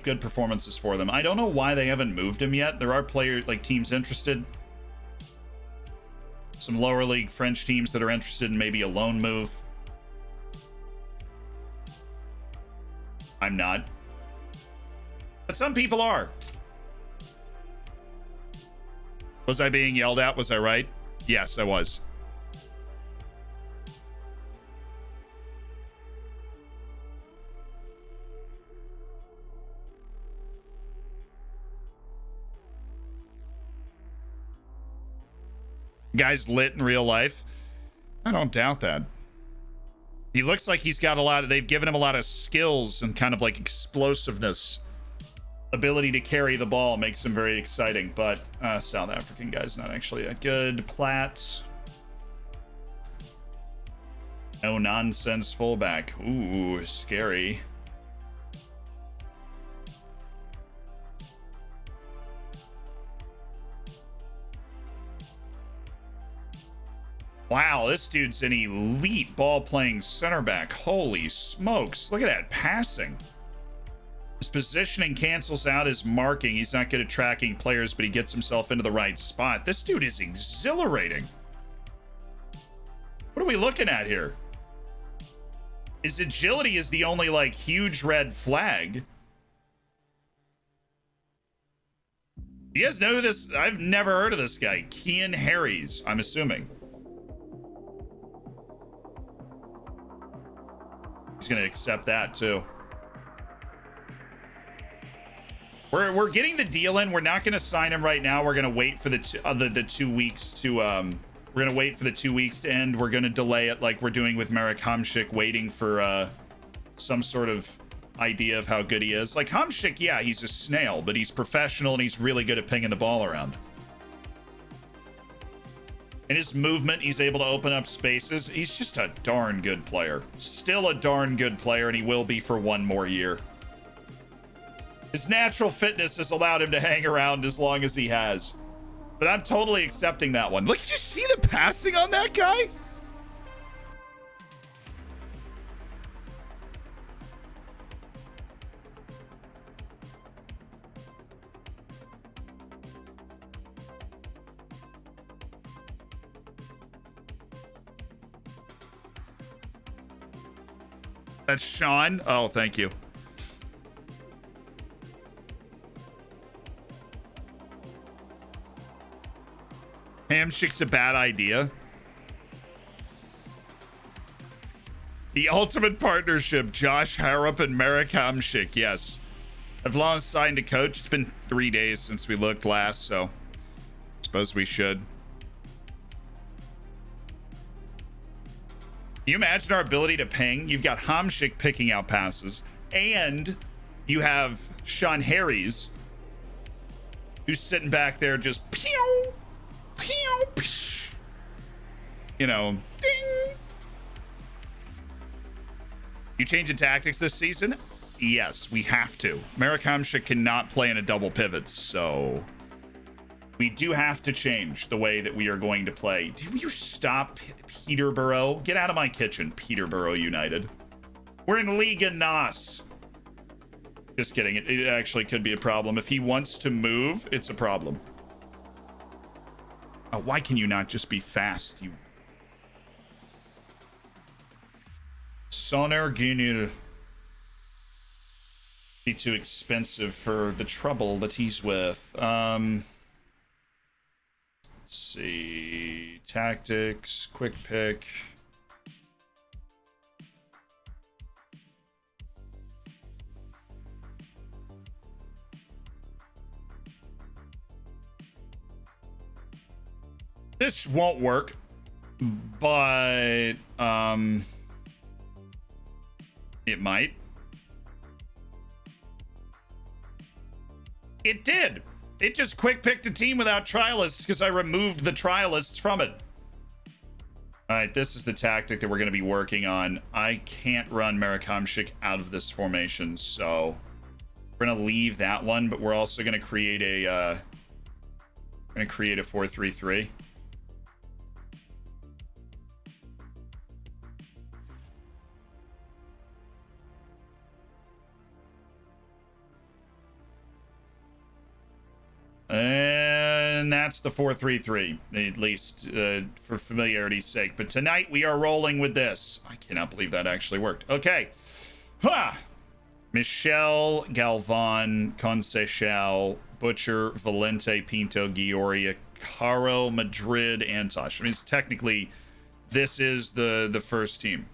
S1: Good performances for them. I don't know why they haven't moved him yet. There are teams interested. Some lower league French teams that are interested in maybe a loan move. I'm not. But some people are. Was I being yelled at? Was I right? Yes, I was. Guy's lit in real life. I don't doubt that. He looks like he's got a lot of, they've given him a lot of skills and kind of like explosiveness. Ability to carry the ball makes him very exciting, but South African guy's not actually that good. Platt. No nonsense fullback. Ooh, scary. Wow, this dude's an elite ball-playing center back. Holy smokes. Look at that passing. His positioning cancels out his marking. He's not good at tracking players, but he gets himself into the right spot. This dude is exhilarating. What are we looking at here? His agility is the only, huge red flag. You guys know this? I've never heard of this guy. Kian Harries, I'm assuming. He's going to accept that, too. We're getting the deal in. We're not going to sign him right now. We're going to wait for the 2 weeks to we're going to wait for the 2 weeks to end. We're going to delay it like we're doing with Marek Hamšík, waiting for some sort of idea of how good he is. Like Hamšík, yeah, he's a snail, but he's professional and he's really good at pinging the ball around. In his movement, he's able to open up spaces. He's just a darn good player. Still a darn good player, and he will be for 1 more year. His natural fitness has allowed him to hang around as long as he has. But I'm totally accepting that one. Look, did you see the passing on that guy? That's Sean. Oh, thank you. Hamšík's a bad idea. The ultimate partnership, Josh Harrop and Marek Hamšík. Yes. I've long signed a coach. It's been 3 days since we looked last, so I suppose we should. Can you imagine our ability to ping? You've got Hamšík picking out passes, and you have Sean Harries, who's sitting back there just pew, pew, psh, you know, ding. You changing tactics this season? Yes, we have to. Marek Hamšík cannot play in a double pivot, so We do have to change the way that we are going to play. Will you stop, Peterborough? Get out of my kitchen, Peterborough United. We're in Liga NOS. Just kidding. It actually could be a problem. If he wants to move, it's a problem. Oh, why can you not just be fast, you... Soner Gunil. Be too expensive for the trouble that he's with. Let's see. Tactics, quick pick. This won't work, but it might. It did. It just quick picked a team without trialists because I removed the trialists from it. All right, this is the tactic that we're going to be working on. I can't run Marakamshik out of this formation, so we're going to leave that one, but we're also going to create a 4-3-3. And that's the 4-3-3, at least for familiarity's sake. But tonight we are rolling with this. I cannot believe that actually worked. Okay. Ha! Michel, Galvan, Conceição, Butcher, Valente, Pinto, Gioria, Caro, Madrid, Antosh. I mean, it's technically, this is the first team.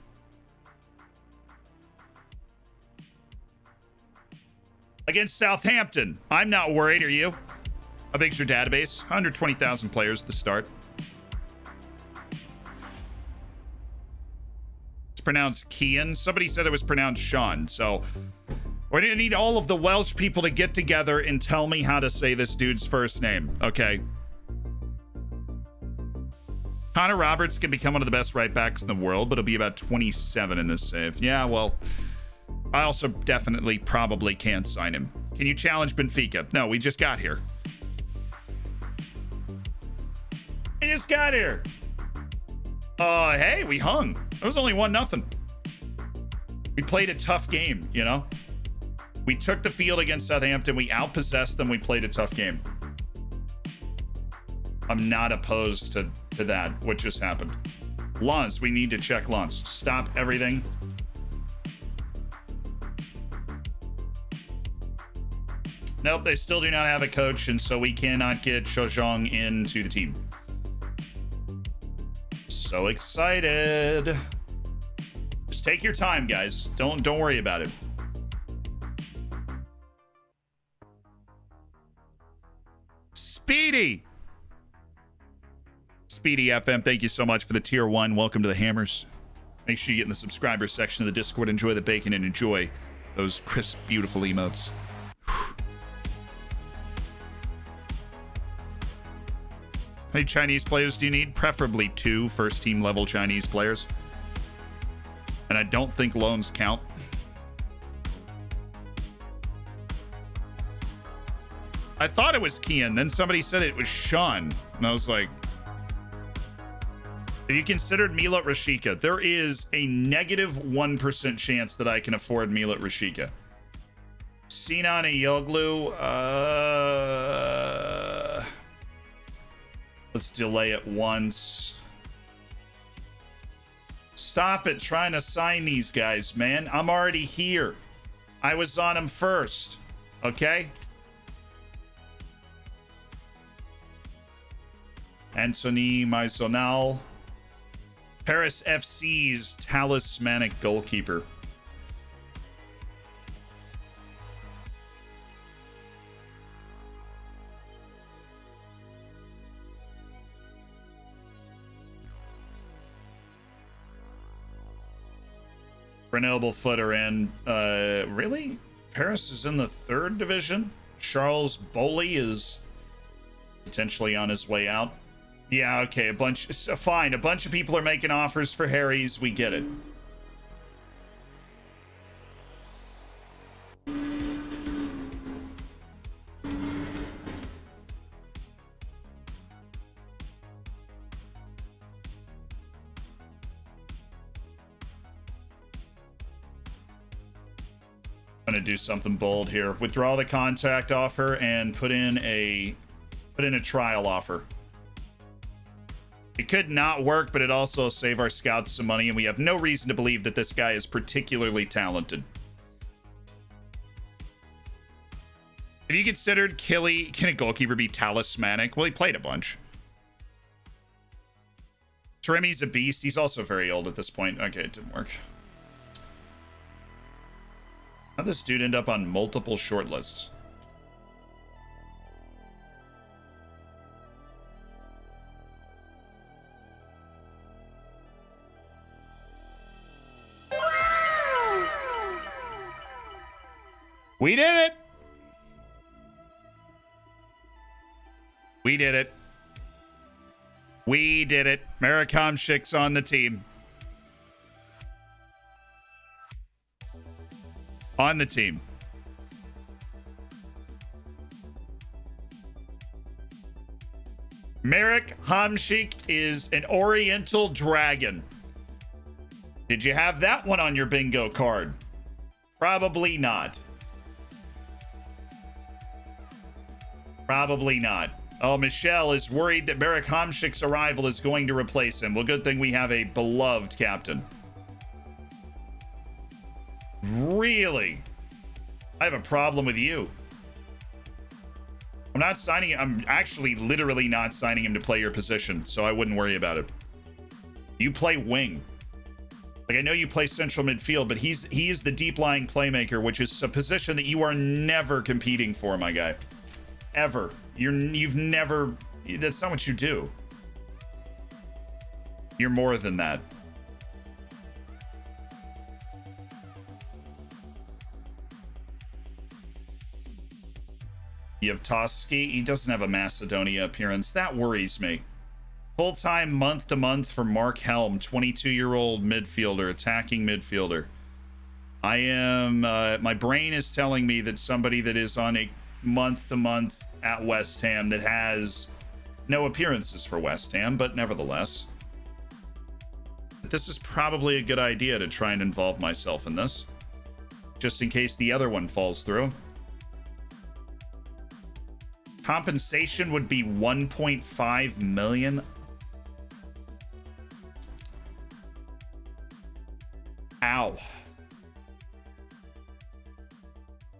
S1: Against Southampton. I'm not worried, are you? How big's your database? 120,000 players at the start. It's pronounced Kian. Somebody said it was pronounced Sean. So we're going to need all of the Welsh people to get together and tell me how to say this dude's first name. Okay. Connor Roberts can become one of the best right backs in the world, but he'll be about 27 in this save. Yeah, well, I also definitely probably can't sign him. Can you challenge Benfica? No, we just got here. We just got here. Hey, we hung. It was only 1-0. We played a tough game, you know? We took the field against Southampton. We outpossessed them. We played a tough game. I'm not opposed to that, what just happened. Lons, we need to check Lons. Stop everything. Nope, they still do not have a coach, and so we cannot get Shojong into the team. So excited. Just take your time, guys. Don't worry about it. Speedy FM, thank you so much for the tier 1. Welcome to the Hammers. Make sure you get in the subscriber section of the Discord. Enjoy the bacon and enjoy those crisp, beautiful emotes. How many Chinese players do you need? Preferably 2 first-team level Chinese players. And I don't think loans count. I thought it was Kian. Then somebody said it was Sean. And I was like... Have you considered Milot Rashica? There is a negative 1% chance that I can afford Milot Rashica. Sinan Ayoglu... Let's delay it once. Stop it trying to sign these guys, man. I'm already here. I was on them first. Okay? Anthony Maisonal. Paris FC's talismanic goalkeeper. Renewable footer in. Really? Paris is in the 3rd division? Charles Boley is potentially on his way out. Yeah, okay, fine. A bunch of people are making offers for Harry's. We get it. I'm gonna do something bold here. Withdraw the contract offer and put in a trial offer. It could not work, but it also save our scouts some money, and we have no reason to believe that this guy is particularly talented. Have you considered can a goalkeeper be talismanic? Well, he played a bunch. Tremi's a beast. He's also very old at this point. Okay, it didn't work. How'd this dude end up on multiple shortlists? We did it! We did it. We did it. Marek Hamšík's on the team. On the team. Marek Hamšík is an Oriental Dragon. Did you have that one on your bingo card? Probably not. Probably not. Oh, Michelle is worried that Marek Hamšík's arrival is going to replace him. Well, good thing we have a beloved captain. Really? I have a problem with you. I'm not signing him. I'm actually literally not signing him to play your position, so I wouldn't worry about it. You play wing. Like, I know you play central midfield, but he is the deep-lying playmaker, which is a position that you are never competing for, my guy. Ever. You've never... That's not what you do. You're more than that. You have Toski. He doesn't have a Macedonia appearance. That worries me. Full-time month-to-month for Mark Helm, 22-year-old midfielder, attacking midfielder. I am... my brain is telling me that somebody that is on a month-to-month at West Ham that has no appearances for West Ham, but nevertheless. This is probably a good idea to try and involve myself in this, just in case the other one falls through. Compensation would be 1.5 million. Ow.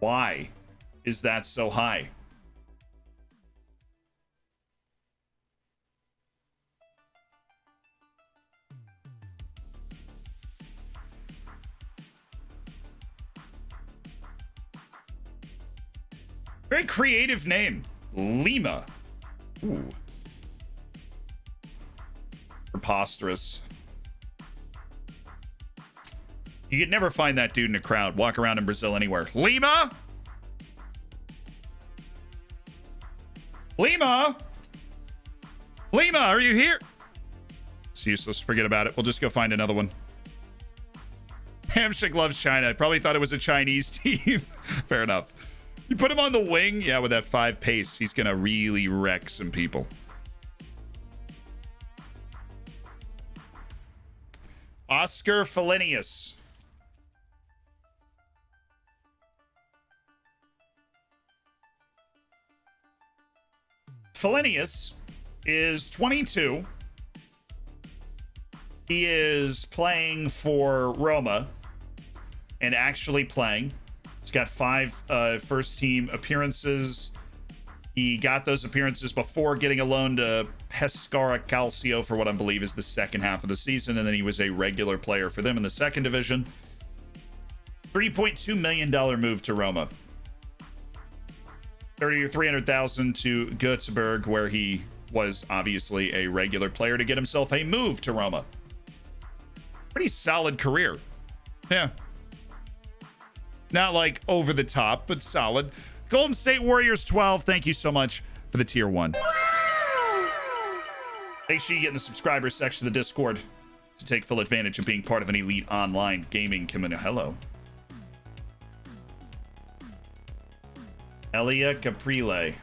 S1: Why is that so high? Very creative name. Lima. Ooh. Preposterous. You could never find that dude in a crowd. Walk around in Brazil anywhere. Lima? Lima? Lima, are you here? It's useless. Forget about it. We'll just go find another one. Hamšík loves China. I probably thought it was a Chinese team. Fair enough. You put him on the wing, yeah, with that 5 pace, he's gonna really wreck some people. Oscar Felinius. Felinius is 22. He is playing for Roma and actually playing. He's got 5 first team appearances. He got those appearances before getting a loan to Pescara Calcio for what I believe is the second half of the season, and then he was a regular player for them in the second division. $3.2 million move to Roma. 30 or 300,000 to Göteborg, where he was obviously a regular player to get himself a move to Roma. Pretty solid career. Yeah. Not like over the top, but solid. Golden State Warriors 12, thank you so much for the tier 1. Make sure you get in the subscribers section of the Discord to take full advantage of being part of an elite online gaming community. Hello. Elia Caprile.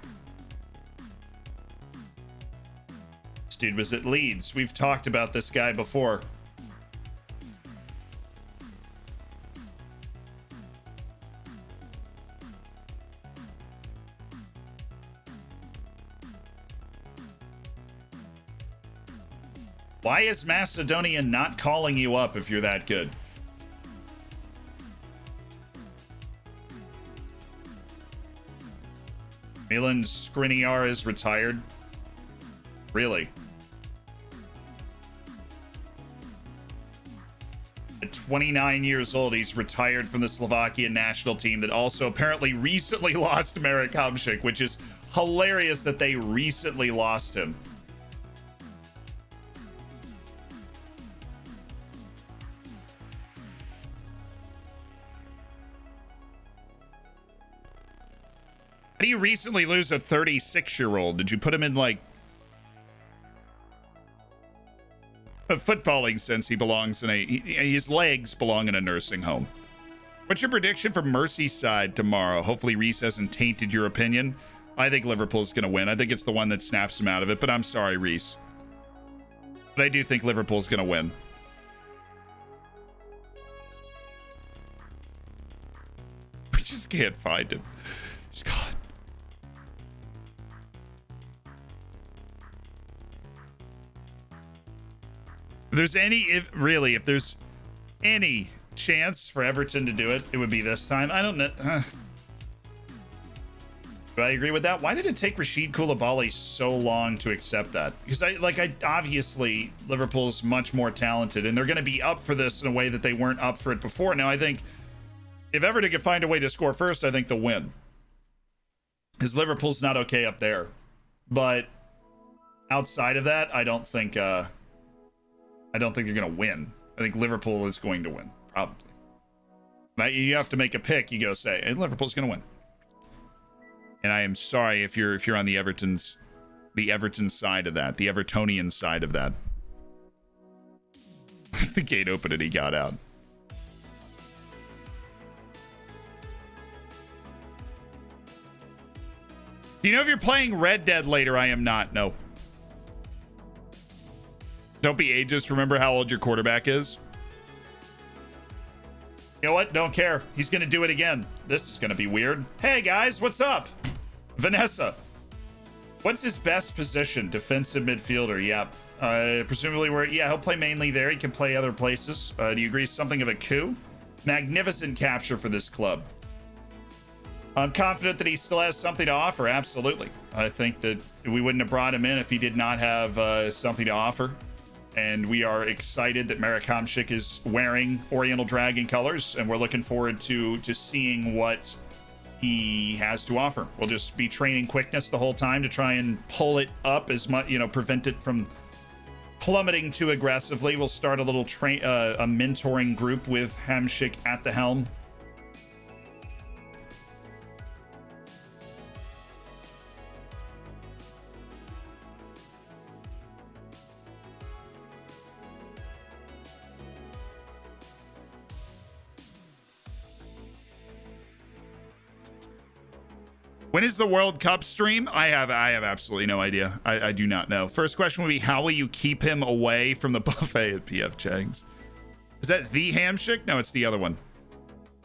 S1: This dude was at Leeds. We've talked about this guy before. Why is Macedonia not calling you up if you're that good? Milan Skriniar is retired. Really? At 29 years old, he's retired from the Slovakian national team that also apparently recently lost Marek Hamšík, which is hilarious that they recently lost him. How do you recently lose a 36-year-old? Did you put him in, like, a footballing sense? He belongs in his legs belong in a nursing home. What's your prediction for Merseyside tomorrow? Hopefully Reece hasn't tainted your opinion. I think Liverpool's going to win. I think it's the one that snaps him out of it, but I'm sorry, Reece. But I do think Liverpool's going to win. We just can't find him. He's gone. If there's any chance for Everton to do it, it would be this time. I don't know. Do I agree with that? Why did it take Rashid Koulibaly so long to accept that? Because obviously Liverpool's much more talented and they're going to be up for this in a way that they weren't up for it before. Now, I think if Everton can find a way to score first, I think they'll win. Because Liverpool's not okay up there. But outside of that, I don't think they're going to win. I think Liverpool is going to win, probably. Now, you have to make a pick. You go say, hey, Liverpool's going to win. And I am sorry if you're on the Everton side of that, the Evertonian side of that. If the gate opened and he got out. Do you know if you're playing Red Dead later? I am not. No. Don't be ageist. Remember how old your quarterback is. You know what? Don't care. He's going to do it again. This is going to be weird. Hey, guys. What's up? Vanessa. What's his best position? Defensive midfielder. Yeah. Presumably, he'll play mainly there. He can play other places. Do you agree? Something of a coup? Magnificent capture for this club. I'm confident that he still has something to offer. Absolutely. I think that we wouldn't have brought him in if he did not have something to offer. And we are excited that Marek Hamšík is wearing Oriental Dragon colors, and we're looking forward to seeing what he has to offer. We'll just be training quickness the whole time to try and pull it up as much, prevent it from plummeting too aggressively. We'll start a little a mentoring group with Hamšík at the helm. When is the World Cup stream? I have absolutely no idea. I do not know. First question would be, how will you keep him away from the buffet at PF Chang's? Is that the Hamšík? No, it's the other one.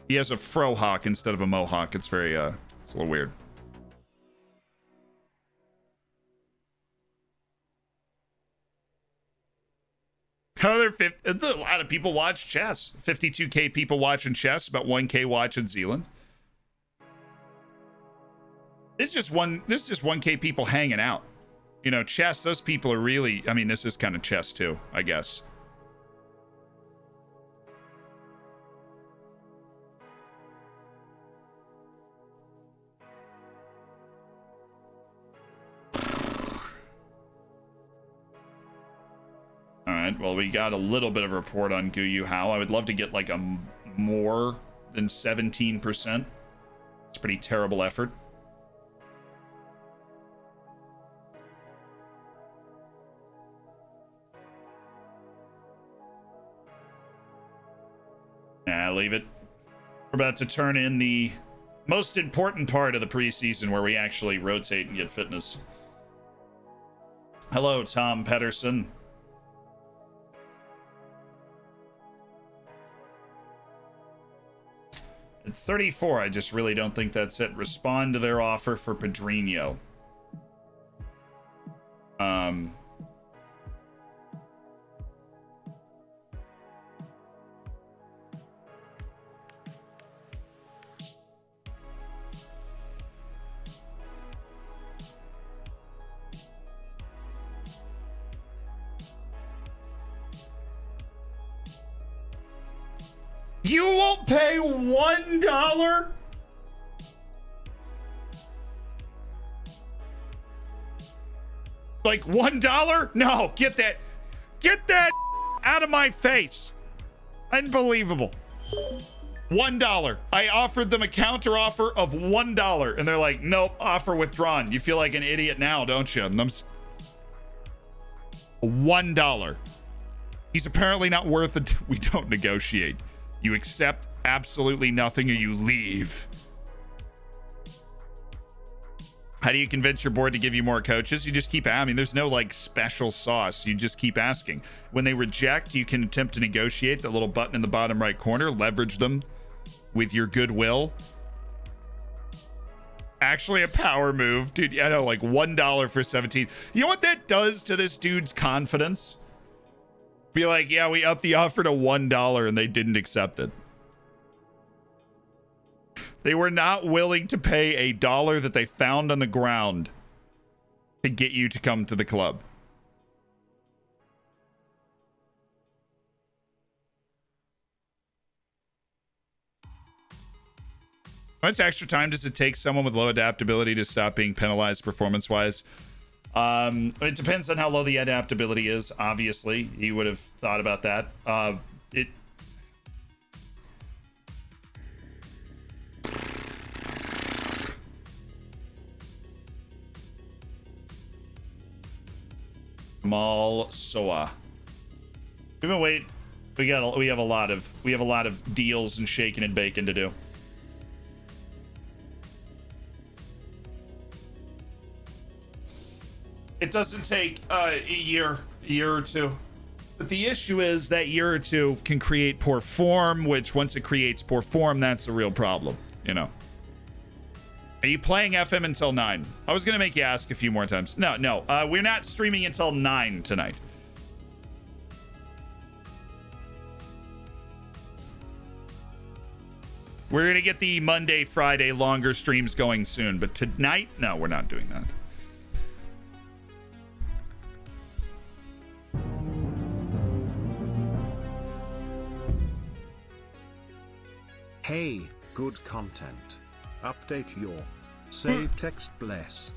S1: He has a frohawk instead of a mohawk. It's very, it's a little weird. A lot of people watch chess. 52K people watching chess, about 1K watching Zealand. It's just 1K people hanging out. Chess, those people are really, this is kind of chess too, I guess. All right, well, we got a little bit of a report on Guyu Hao. I would love to get like a more than 17%. It's a pretty terrible effort. Leave it. We're about to turn in the most important part of the preseason where we actually rotate and get fitness. Hello, Tom Pedersen. At 34, I just really don't think that's it. Respond to their offer for Pedrinho. You won't pay $1? Like $1? No, get that out of my face. Unbelievable. $1. I offered them a counter offer of $1 and they're like, nope, offer withdrawn. You feel like an idiot now, don't you? $1. He's apparently not worth it. We don't negotiate. You accept absolutely nothing or you leave. How do you convince your board to give you more coaches? You just keep, I mean, there's no like special sauce. You just keep asking. When they reject, you can attempt to negotiate. That little button in the bottom right corner, leverage them with your goodwill. Actually a power move, dude. I know, like $1 for 17. You know what that does to this dude's confidence? Be like, yeah, we upped the offer to $1 and they didn't accept it. They were not willing to pay $1 that they found on the ground to get you to come to the club. How much extra time does it take someone with low adaptability to stop being penalized performance-wise? It depends on how low the adaptability is. Obviously, you would have thought about that. Mal Soa. We've been waiting. We have a lot of deals and shaking and baking to do. It doesn't take a year or two. But the issue is that year or two can create poor form, which once it creates poor form, that's a real problem, you know. Are you playing FM until 9? I was going to make you ask a few more times. No. We're not streaming until 9 tonight. We're going to get the Monday, Friday longer streams going soon. But tonight, no, we're not doing that.
S2: Hey, good content. Update your save text bless.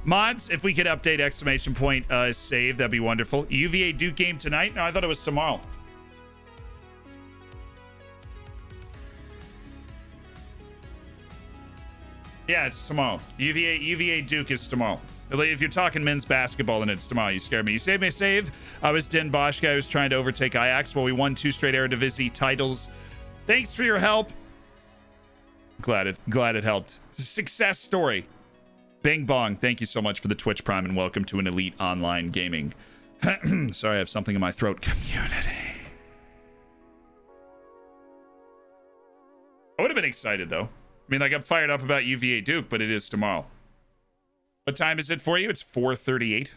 S1: Mods, if we could update exclamation point save, that'd be wonderful. UVA Duke game tonight? No, I thought it was tomorrow. Yeah, it's tomorrow. UVA Duke is tomorrow. If you're talking men's basketball, then it's tomorrow. You scared me. You saved me a save. I was Den Bosch guy who was trying to overtake Ajax while we won 2 straight Eredivisie titles. Thanks for your help. Glad it helped. Success story. Bing bong. Thank you so much for the Twitch Prime and welcome to an elite online gaming. Sorry, I have something in my throat. Community. I would have been excited though. I mean, like I'm fired up about UVA Duke, but it is tomorrow. What time is it for you? It's 4:38.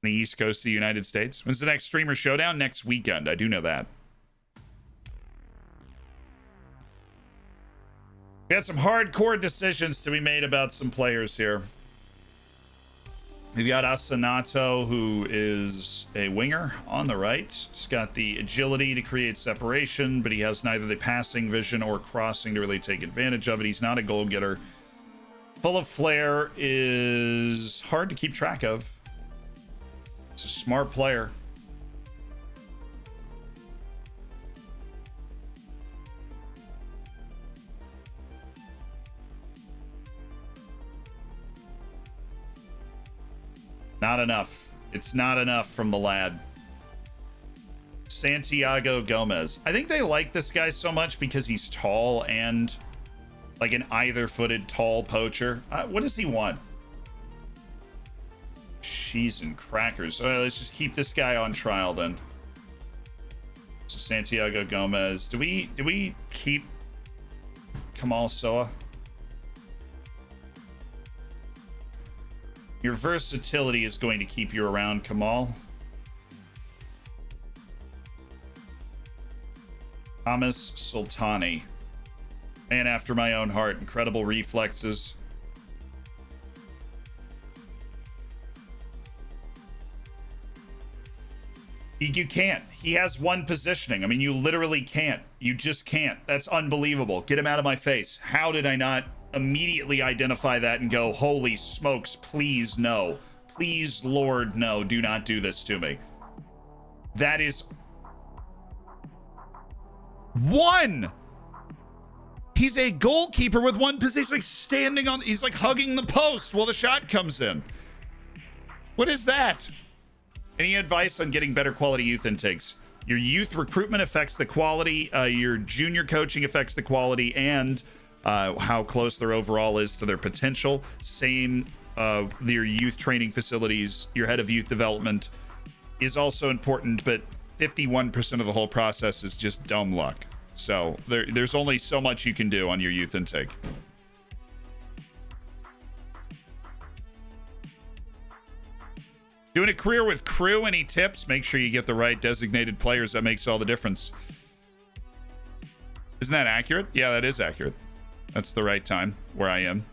S1: The East Coast of the United States. When's the next Streamer Showdown? Next weekend. I do know that. We got some hardcore decisions to be made about some players here. We've got Asanato, who is a winger on the right. He's got the agility to create separation, but he has neither the passing vision or crossing to really take advantage of it. He's not a goal getter. Full of flair is hard to keep track of. It's a smart player. Not enough. It's not enough from the lad. Santiago Gomez. I think they like this guy so much because he's tall and like an either-footed tall poacher. What does he want? Cheese and crackers. All right, let's just keep this guy on trial then. So Santiago Gomez. Do we keep Kamal Soa? Your versatility is going to keep you around, Kamal. Thomas Sultani. Man after my own heart. Incredible reflexes. You can't. He has one positioning. I mean, you literally can't. You just can't. That's unbelievable. Get him out of my face. How did I not immediately identify that and go, holy smokes, please no. Please, Lord, no. Do not do this to me. That is... one! He's a goalkeeper with one position. He's like standing on... He's like hugging the post while the shot comes in. What is that? Any advice on getting better quality youth intakes? Your youth recruitment affects the quality. Your junior coaching affects the quality and how close their overall is to their potential. Same, your youth training facilities, your head of youth development is also important, but 51% of the whole process is just dumb luck. So there's only so much you can do on your youth intake. Doing a career with crew, any tips? Make sure you get the right designated players. That makes all the difference. Isn't that accurate? Yeah, that is accurate. That's the right time where I am.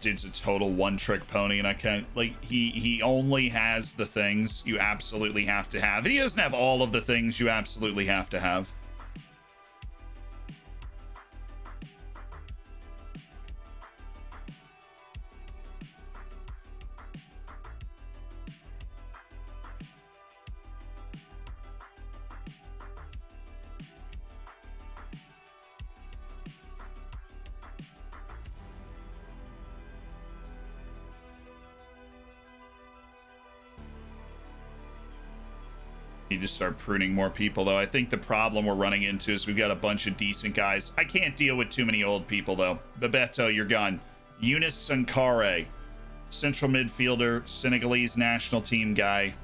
S1: Dude's a total one-trick pony, and I can't, like, he only has the things you absolutely have to have. He doesn't have all of the things you absolutely have to have. Need to start pruning more people, though. I think the problem we're running into is we've got a bunch of decent guys. I can't deal with too many old people, though. Bebeto, you're gone. Yunus Sankare, central midfielder, Senegalese national team guy.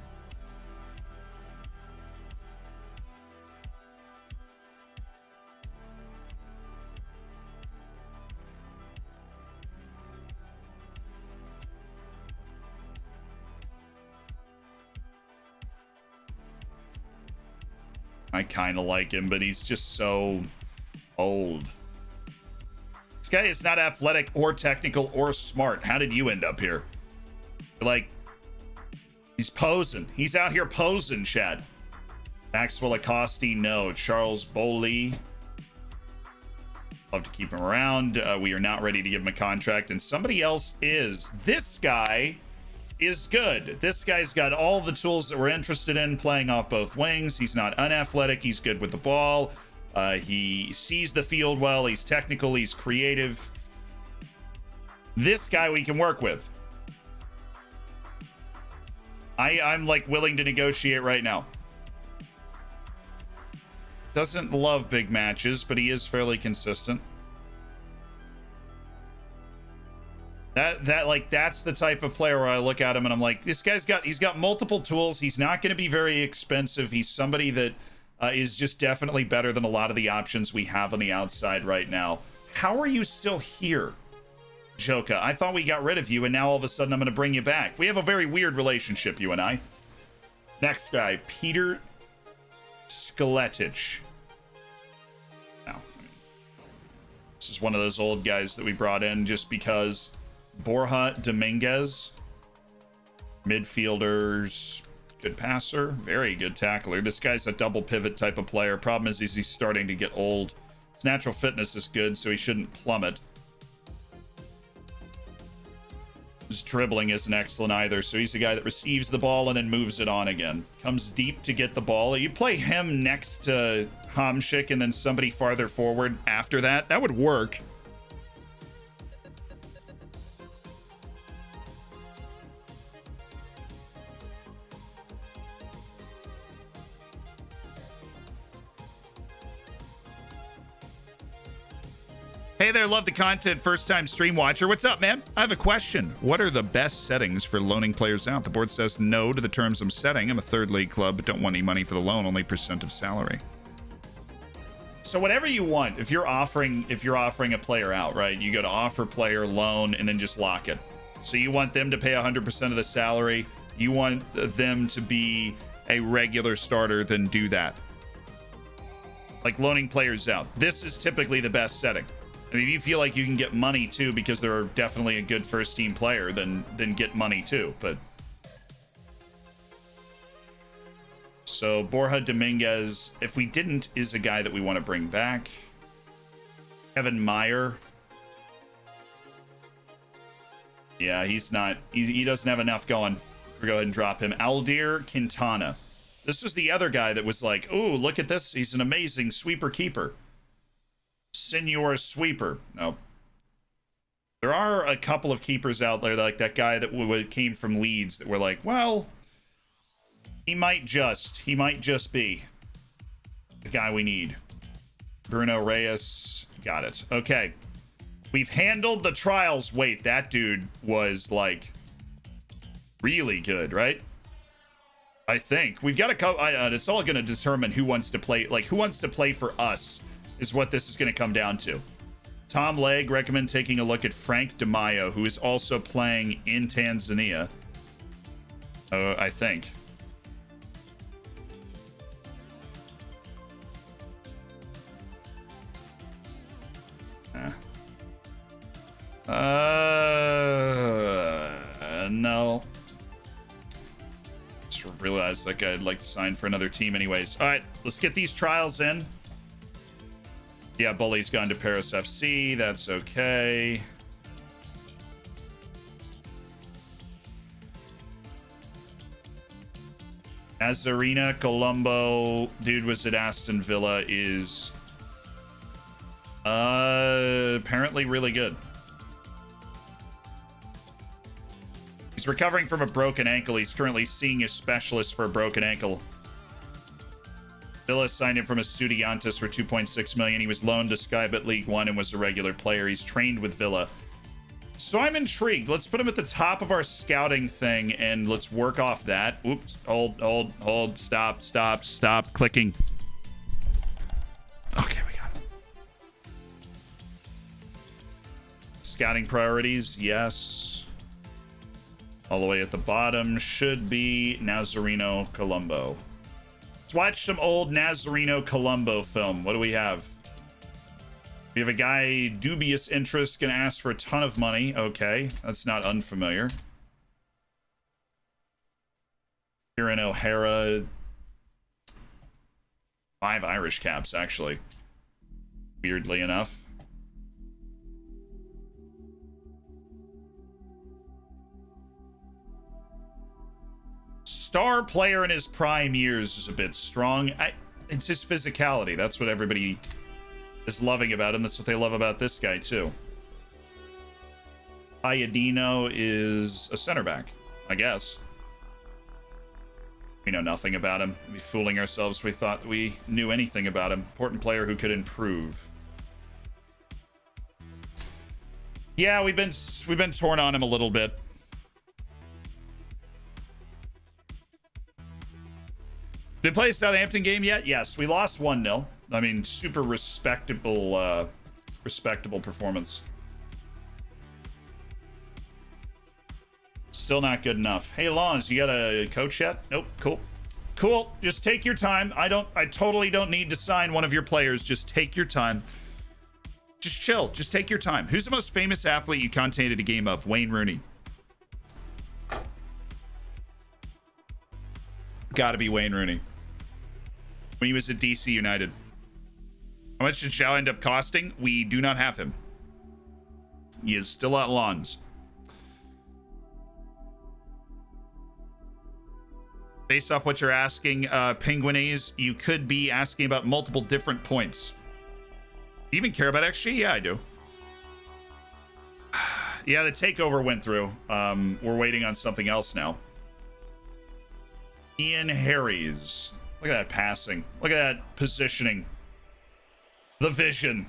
S1: I kind of like him, but he's just so old. This guy is not athletic or technical or smart. How did you end up here? Like, he's posing. He's out here posing, Chad. Maxwell Acosti, no. Charles Boley. Love to keep him around. We are not ready to give him a contract, and somebody else is. This guy is good. This guy's got all the tools that we're interested in, playing off both wings. He's not unathletic. He's good with the ball. He sees the field well. He's technical. He's creative. This guy we can work with. I'm like willing to negotiate right now. Doesn't love big matches, but he is fairly consistent. That's the type of player where I look at him and I'm like, this guy's got multiple tools. He's not going to be very expensive. He's somebody that is just definitely better than a lot of the options we have on the outside right now. How are you still here, Joka? I thought we got rid of you, and now all of a sudden I'm going to bring you back. We have a very weird relationship, you and I. Next guy, Peter Skeletic. Now, this is one of those old guys that we brought in just because. Borja Dominguez, midfielders, good passer, very good tackler. This guy's a double pivot type of player. Problem is he's starting to get old. His natural fitness is good, so he shouldn't plummet. His dribbling isn't excellent either, so he's a guy that receives the ball and then moves it on again. Comes deep to get the ball. You play him next to Hamšík and then somebody farther forward after that. That would work. Hey there, love the content, first time stream watcher. What's up, man? I have a question. What are the best settings for loaning players out? The board says no to the terms I'm setting. I'm a third league club, but don't want any money for the loan, only % of salary. So whatever you want, if you're offering a player out, right? You go to offer player, loan, and then just lock it. So you want them to pay 100% of the salary. you want them to be a regular starter, then do that. Like loaning players out. This is typically the best setting. I mean, if you feel like you can get money too because they're definitely a good first team player, then get money too. But so Borja Dominguez, if we didn't, is a guy that we want to bring back. Kevin Meyer. Yeah, he's not. He doesn't have enough going. We'll go ahead and drop him. Aldir Quintana. This was the other guy that was like, oh, look at this. He's an amazing sweeper keeper. Senor Sweeper. No. There are a couple of keepers out there, like that guy that came from Leeds, that were like, well, he might just be the guy we need. Bruno Reyes. Got it. Okay. We've handled the trials. Wait, that dude was like really good, right? I think we've got a couple. It's all going to determine who wants to play. Like, who wants to play for us is what this is going to come down to. Tom Legg recommend taking a look at Frank DeMaio, who is also playing in Tanzania. I think. No. Just realized like I'd like to sign for another team anyways. All right, let's get these trials in. Yeah, Bully's gone to Paris FC. That's okay. Nazarena Colombo, dude was at Aston Villa, is apparently really good. He's recovering from a broken ankle. He's currently seeing a specialist for a broken ankle. Villa signed him from Estudiantes for 2.6 million. He was loaned to Skybet League One and was a regular player. He's trained with Villa. So I'm intrigued. Let's put him at the top of our scouting thing and let's work off that. Oops. Hold. Stop clicking. Okay, we got him. Scouting priorities, yes. All the way at the bottom should be Nazareno Colombo. Let's watch some old Nazareno Colombo film. What do we have? We have a guy, dubious interest, gonna ask for a ton of money. Okay, that's not unfamiliar. Kieran O'Hara. 5 Irish caps, actually. Weirdly enough. Star player in his prime years is a bit strong. It's his physicality. That's what everybody is loving about him. That's what they love about this guy, too. Iadino is a center back, I guess. We know nothing about him. We'd be fooling ourselves if we thought we knew anything about him. Important player who could improve. Yeah, we've been torn on him a little bit. Did we play a Southampton game yet? Yes, we lost 1-0. I mean, super respectable performance. Still not good enough. Hey, Lons, you got a coach yet? Nope. Cool. Just take your time. I totally don't need to sign one of your players. Just take your time. Just chill. Just take your time. Who's the most famous athlete you commentated a game of? Wayne Rooney. Gotta be Wayne Rooney. When he was at DC United. How much did Zhao end up costing? We do not have him. He is still at Lons. Based off what you're asking, Penguinese, you could be asking about multiple different points. Do you even care about XG? Yeah, I do. Yeah, the takeover went through. We're waiting on something else now. Ian Harries. Look at that passing. Look at that positioning. The vision.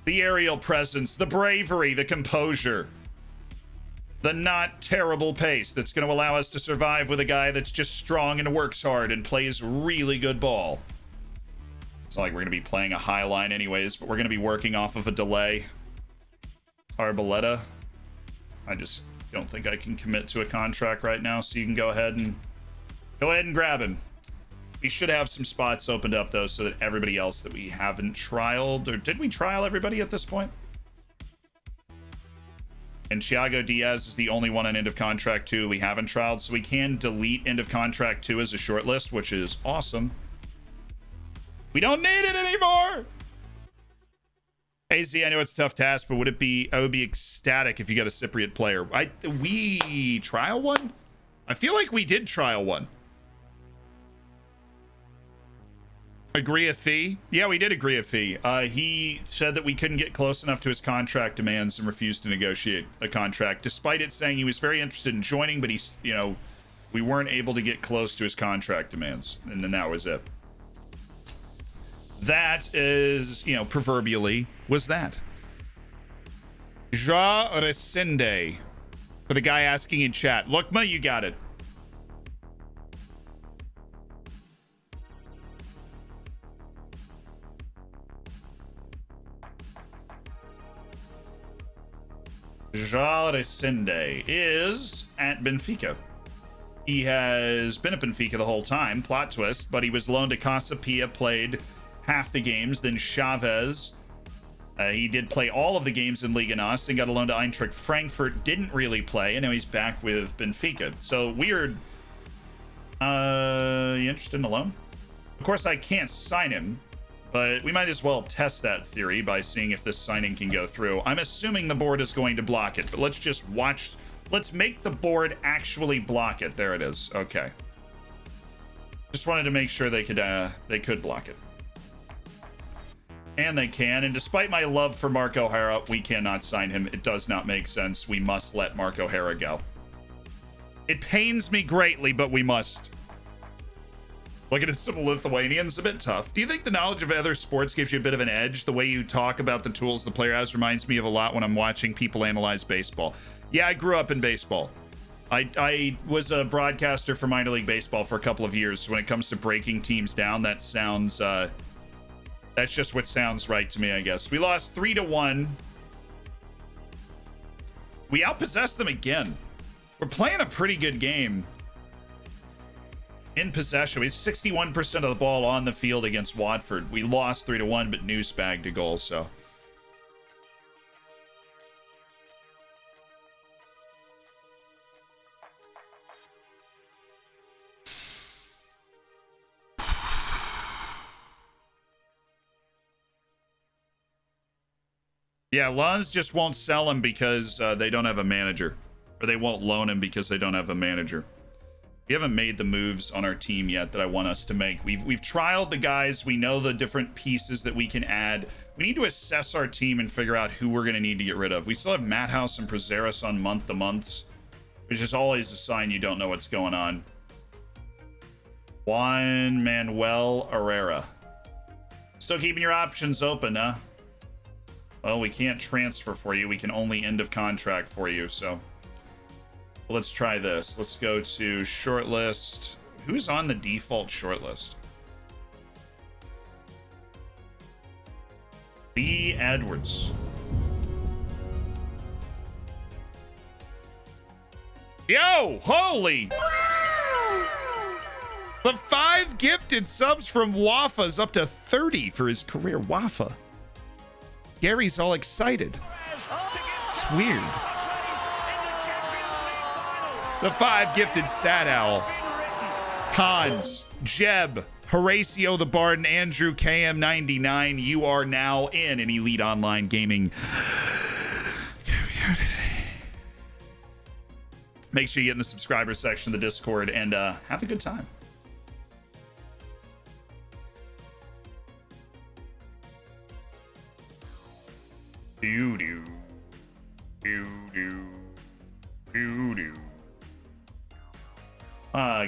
S1: The aerial presence. The bravery. The composure. The not terrible pace that's going to allow us to survive with a guy that's just strong and works hard and plays really good ball. It's not like we're going to be playing a high line anyways, but we're going to be working off of a delay. Arboleta. don't think I can commit to a contract right now, so you can go ahead and grab him. We should have some spots opened up though, so that everybody else that we haven't trialed, or did we trial everybody at this point? And Thiago Diaz is the only one on end of contract 2 we haven't trialed, so we can delete end of contract 2 as a short list, which is awesome. We don't need it anymore. Hey Z, I know it's a tough task, but I would be ecstatic if you got a Cypriot player. We trial one? I feel like we did trial one. Agree a fee? Yeah, we did agree a fee. He said that we couldn't get close enough to his contract demands and refused to negotiate a contract, despite it saying he was very interested in joining, but he's, you know, we weren't able to get close to his contract demands, and then that was it. That is, you know, proverbially was that. Ja Resende. For the guy asking in chat. Lookma, you got it. Ja Resende is at Benfica. He has been at Benfica the whole time, plot twist, but he was loaned to Casa Pia, played half the games, then Chavez. He did play all of the games in Liga NOS, then got a loan to Eintracht Frankfurt, didn't really play, and now he's back with Benfica. So weird. You interested in a loan? Of course, I can't sign him, but we might as well test that theory by seeing if this signing can go through. I'm assuming the board is going to block it, but let's just watch. Let's make the board actually block it. There it is. Okay. Just wanted to make sure they could block it. And they can. And despite my love for Mark O'Hara, we cannot sign him. It does not make sense. We must let Mark O'Hara go. It pains me greatly, but we must. Looking at some Lithuanians, a bit tough. Do you think the knowledge of other sports gives you a bit of an edge? The way you talk about the tools the player has reminds me of a lot when I'm watching people analyze baseball. Yeah, I grew up in baseball. I was a broadcaster for minor league baseball for a couple of years. So when it comes to breaking teams down, that sounds... that's just what sounds right to me, I guess. We lost 3-1. We outpossessed them again. We're playing a pretty good game. In possession, we had 61% of the ball on the field against Watford. We lost 3-1, but Noose bagged a goal, so. Yeah, Lons just won't sell him because they don't have a manager. Or they won't loan him because they don't have a manager. We haven't made the moves on our team yet that I want us to make. We've trialed the guys. We know the different pieces that we can add. We need to assess our team and figure out who we're going to need to get rid of. We still have Madhouse and Prazeres on month-to-months, which is always a sign you don't know what's going on. Juan Manuel Herrera. Still keeping your options open, huh? Well, we can't transfer for you. We can only end of contract for you, so... Let's try this. Let's go to shortlist. Who's on the default shortlist? Lee Edwards. Yo, holy! The 5 gifted subs from Wafa's up to 30 for his career. Wafa. Gary's all excited. It's weird. The 5 gifted Sad Owl. Cons, Jeb, Horatio the Bard, and Andrew KM99. You are now in an Elite Online Gaming community. Make sure you get in the subscriber section of the Discord and have a good time. Doo-doo. Doo-doo. Doo-doo.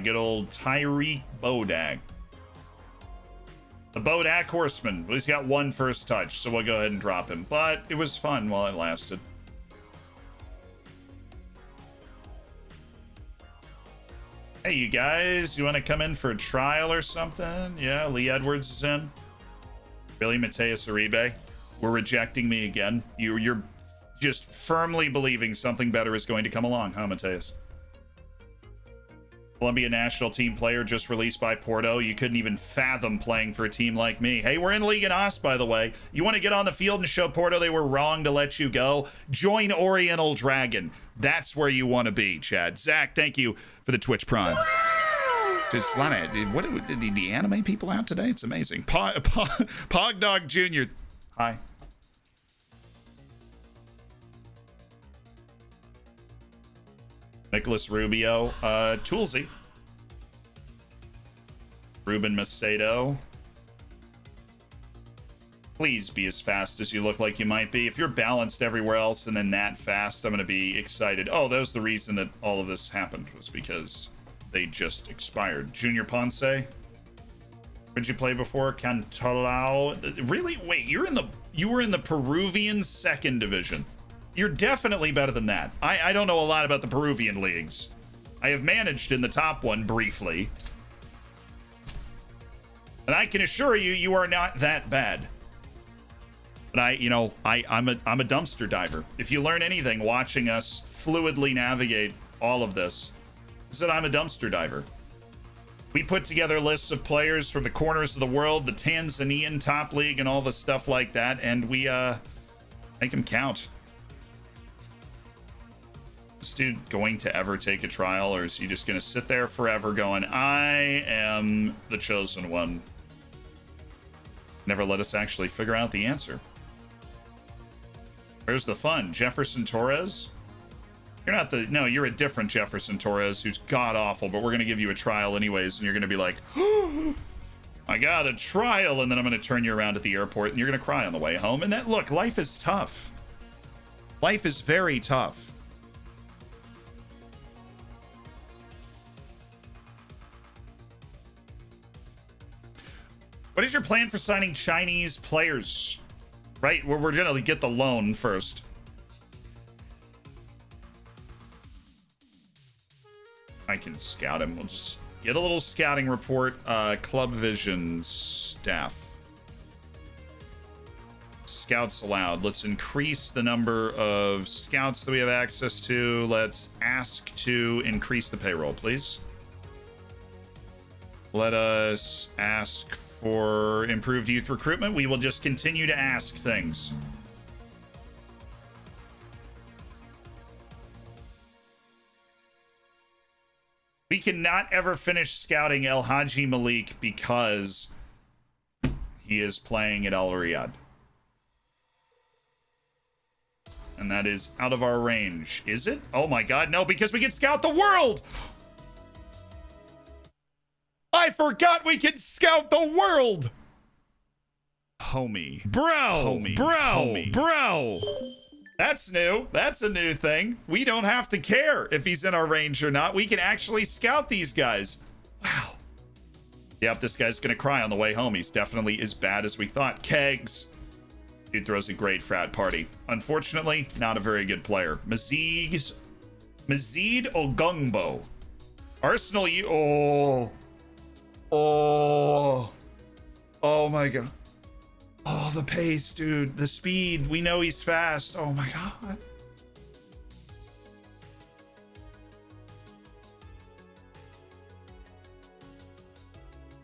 S1: Good old Tyreek Bodak. The Bodak Horseman. Well, he's got 1 first touch, so we'll go ahead and drop him. But it was fun while it lasted. Hey, you guys, you want to come in for a trial or something? Yeah, Lee Edwards is in. Really, Mateus Uribe? We're rejecting me again. You're just firmly believing something better is going to come along, huh, Mateus? Colombia national team player just released by Porto. You couldn't even fathom playing for a team like me. Hey, we're in Liga NOS, by the way. You want to get on the field and show Porto they were wrong to let you go? Join Oriental Dragon. That's where you want to be, Chad. Zach, thank you for the Twitch Prime. Just a lot of, what the anime people out today? It's amazing. Pogdog Jr. Hi. Nicholas Rubio, Toolsy, Ruben Mitheido. Please be as fast as you look like you might be. If you're balanced everywhere else and then that fast, I'm going to be excited. Oh, that was the reason that all of this happened, was because they just expired. Junior Ponce, where'd you play before? Cantolao. Really? Wait, you were in the Peruvian second division. You're definitely better than that. I don't know a lot about the Peruvian leagues. I have managed in the top one briefly. And I can assure you, you are not that bad. But I'm a dumpster diver. If you learn anything watching us fluidly navigate all of this, is that I'm a dumpster diver. We put together lists of players from the corners of the world, the Tanzanian top league and all the stuff like that, and we make them count. Is this dude going to ever take a trial, or is he just going to sit there forever going, I am the chosen one? Never let us actually figure out the answer. Where's the fun? Jefferson Torres? You're not the... No, you're a different Jefferson Torres who's god-awful, but we're going to give you a trial anyways, and you're going to be like, oh, I got a trial, and then I'm going to turn you around at the airport, and you're going to cry on the way home. And that, look, life is tough. Life is very tough. What is your plan for signing Chinese players? Right, we're gonna get the loan first. I can scout him. We'll just get a little scouting report. Club Vision staff. Scouts allowed. Let's increase the number of scouts that we have access to. Let's ask to increase the payroll, please. Let us ask for improved youth recruitment. We will just continue to ask things. We cannot ever finish scouting El Haji Malik because he is playing at Al Riyadh. And that is out of our range. Is it? Oh my god, no, because we can scout the world! I forgot we can scout the world! Homie. Bro! Homie. Bro! Homie. Bro! That's new. That's a new thing. We don't have to care if he's in our range or not. We can actually scout these guys. Wow. Yep, this guy's gonna cry on the way home. He's definitely as bad as we thought. Kegs. Dude throws a great frat party. Unfortunately, not a very good player. Mazid Ogungbo. Arsenal, Oh my god. Oh, the pace, dude. The speed. We know he's fast. Oh my god.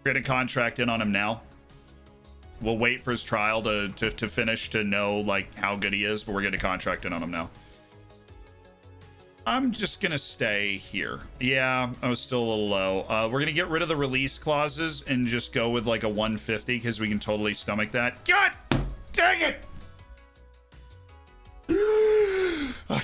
S1: We're gonna contract in on him now. We'll wait for his trial to finish to know like how good he is, but we're gonna contract in on him now. I'm just gonna stay here. Yeah, I was still a little low. We're gonna get rid of the release clauses and just go with like a 150 because we can totally stomach that. God dang it! Okay.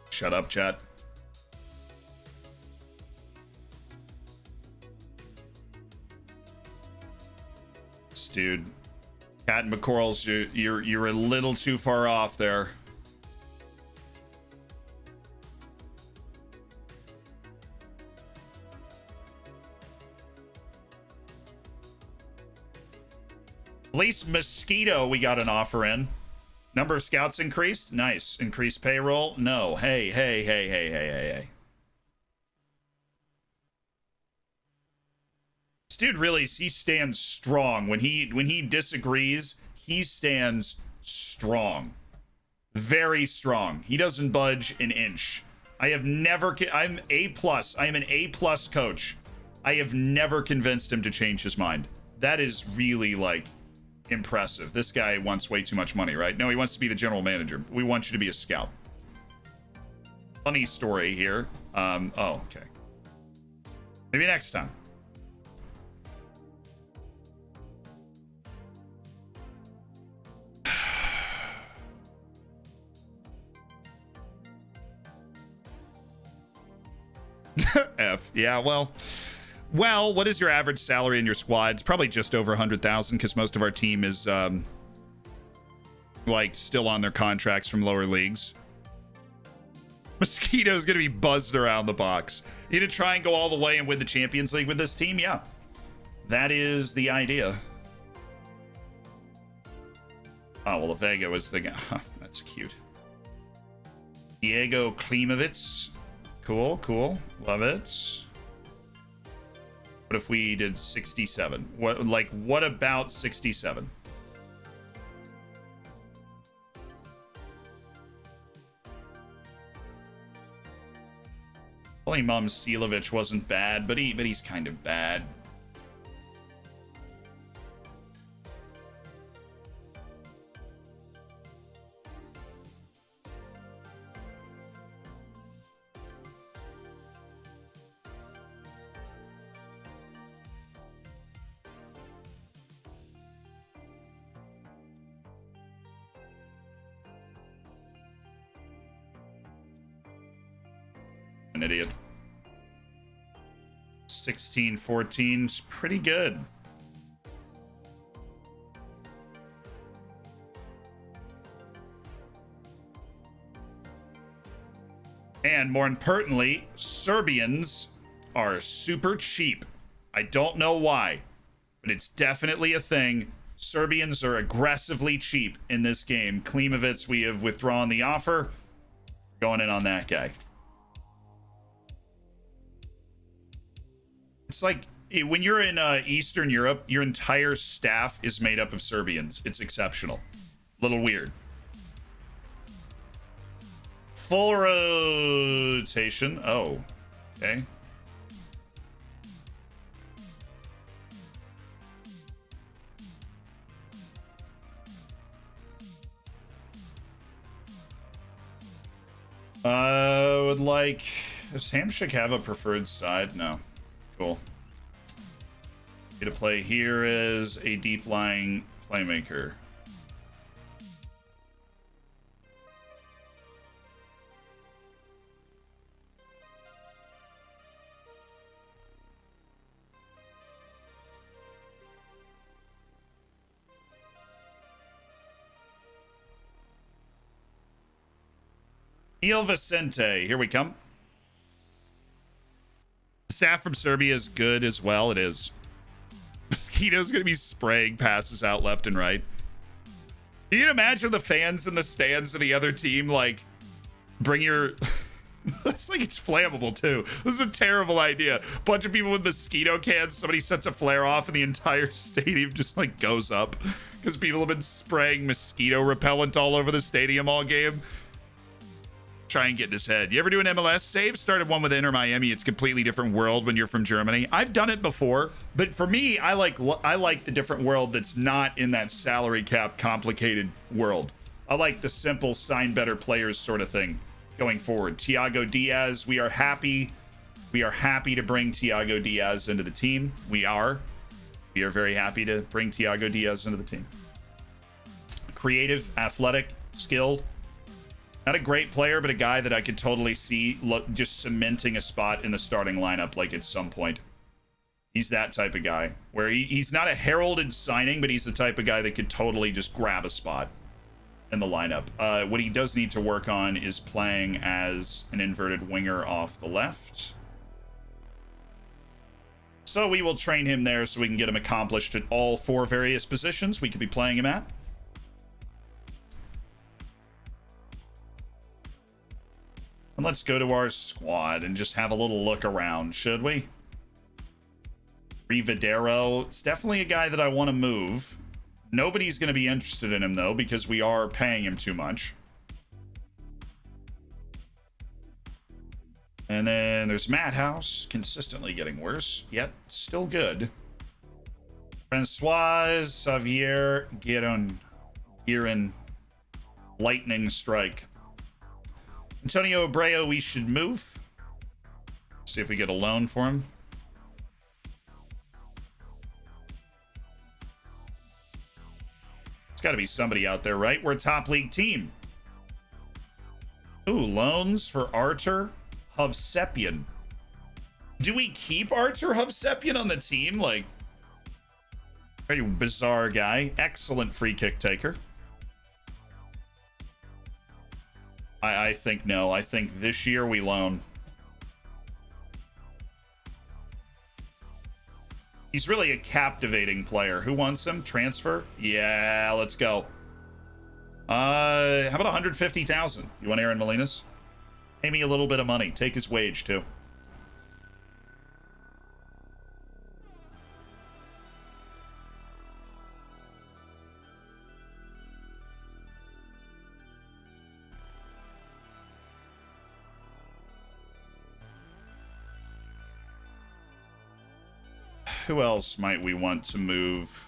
S1: Shut up, chat. Dude, Cat and McCorls, you're a little too far off there. At least Mosquito we got an offer in. Number of scouts increased. Nice. Increased payroll. No. Hey. This dude really, he stands strong. When he disagrees, he stands strong. Very strong. He doesn't budge an inch. I'm A+. I am an A+ coach. I have never convinced him to change his mind. That is really, like, impressive. This guy wants way too much money, right? No, he wants to be the general manager. We want you to be a scout. Funny story here. Oh, okay. Maybe next time. F. Yeah, well, what is your average salary in your squad? It's probably just over 100,000 because most of our team is like still on their contracts from lower leagues. Mitheido's gonna be buzzed around the box. You need to try and go all the way and win the Champions League with this team? Yeah. That is the idea. Oh, well, Vega was the guy. That's cute. Diego Klimovitz. Cool. Love it. What if we did 67? What about 67? Holy Mom Silovic wasn't bad, but he's kind of bad. An idiot. 16-14 is pretty good. And more importantly, Serbians are super cheap. I don't know why, but it's definitely a thing. Serbians are aggressively cheap in this game. Klimovitz, we have withdrawn the offer. Going in on that guy. It's like when you're in Eastern Europe, your entire staff is made up of Serbians. It's exceptional. Little weird. Full rotation. Oh, okay. Would like... Does Hamshik have a preferred side? No. Cool. Get to play here as a deep-lying playmaker. Il Vicente, here we come. The staff from Serbia is good as well. It is. Mitheido's going to be spraying passes out left and right. Can you imagine the fans in the stands of the other team, like, bring your... It's like it's flammable, too. This is a terrible idea. Bunch of people with mosquito cans. Somebody sets a flare off and the entire stadium just, like, goes up. Because people have been spraying mosquito repellent all over the stadium all game. Try and get in his head. You ever do an MLS save? Started one with Inter Miami. It's a completely different world when you're from Germany. I've done it before, but for me, I like the different world that's not in that salary cap complicated world. I like the simple sign better players sort of thing going forward. Thiago Diaz, we are happy to bring Thiago Diaz into the team. We are very happy to bring Thiago Diaz into the team. Creative, athletic, skilled. Not a great player, but a guy that I could totally see just cementing a spot in the starting lineup, like at some point. He's that type of guy, where he's not a heralded signing, but he's the type of guy that could totally just grab a spot in the lineup. What he does need to work on is playing as an inverted winger off the left. So we will train him there so we can get him accomplished at all 4 various positions we could be playing him at. And let's go to our squad and just have a little look around, should we? Rivadero, it's definitely a guy that I want to move. Nobody's going to be interested in him, though, because we are paying him too much. And then there's Madhouse, consistently getting worse, yet still good. Francois Xavier Giron, Lightning Strike. Antonio Abreu, we should move. See if we get a loan for him. It's got to be somebody out there, right? We're a top league team. Ooh, loans for Artur Hovsepian. Do we keep Artur Hovsepian on the team? Like, very bizarre guy. Excellent free kick taker. I think no. I think this year we loan. He's really a captivating player. Who wants him? Transfer? Yeah, let's go. How about 150,000? You want Aaron Molinas? Pay me a little bit of money. Take his wage too. Who else might we want to move?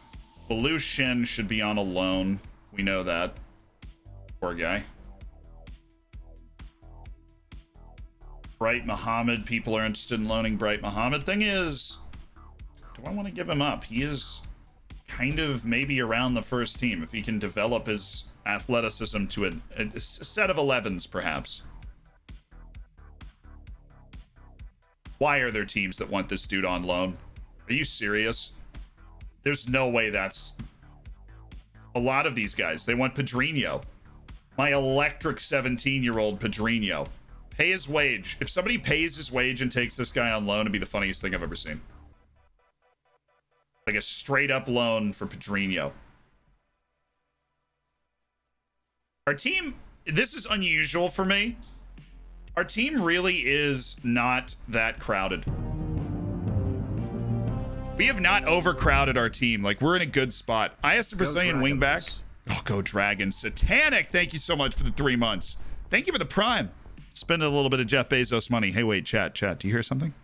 S1: Belushin should be on a loan. We know that. Poor guy. Bright Muhammad. People are interested in loaning Bright Muhammad. Thing is, do I want to give him up? He is kind of maybe around the first team if he can develop his athleticism to a set of 11s, perhaps. Why are there teams that want this dude on loan? Are you serious? There's no way that's... A lot of these guys, they want Pedrinho. My electric 17-year-old Pedrinho. Pay his wage. If somebody pays his wage and takes this guy on loan, it'd be the funniest thing I've ever seen. Like a straight-up loan for Pedrinho. Our team... This is unusual for me. Our team really is not that crowded. We have not overcrowded our team. Like, we're in a good spot. I asked a Brazilian wingback. Oh, go Dragons. Satanic, thank you so much for the 3 months. Thank you for the Prime. Spend a little bit of Jeff Bezos money. Hey, wait, chat. Do you hear something?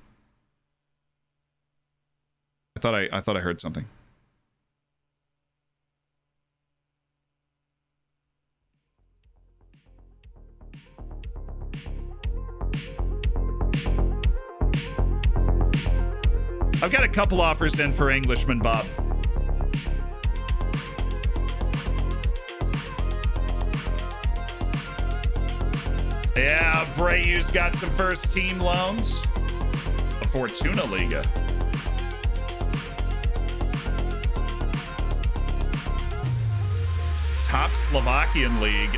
S1: I thought I heard something. I've got a couple offers in for Englishman Bob. Yeah, Brayu's got some first team loans. A Fortuna Liga. Top Slovakian league.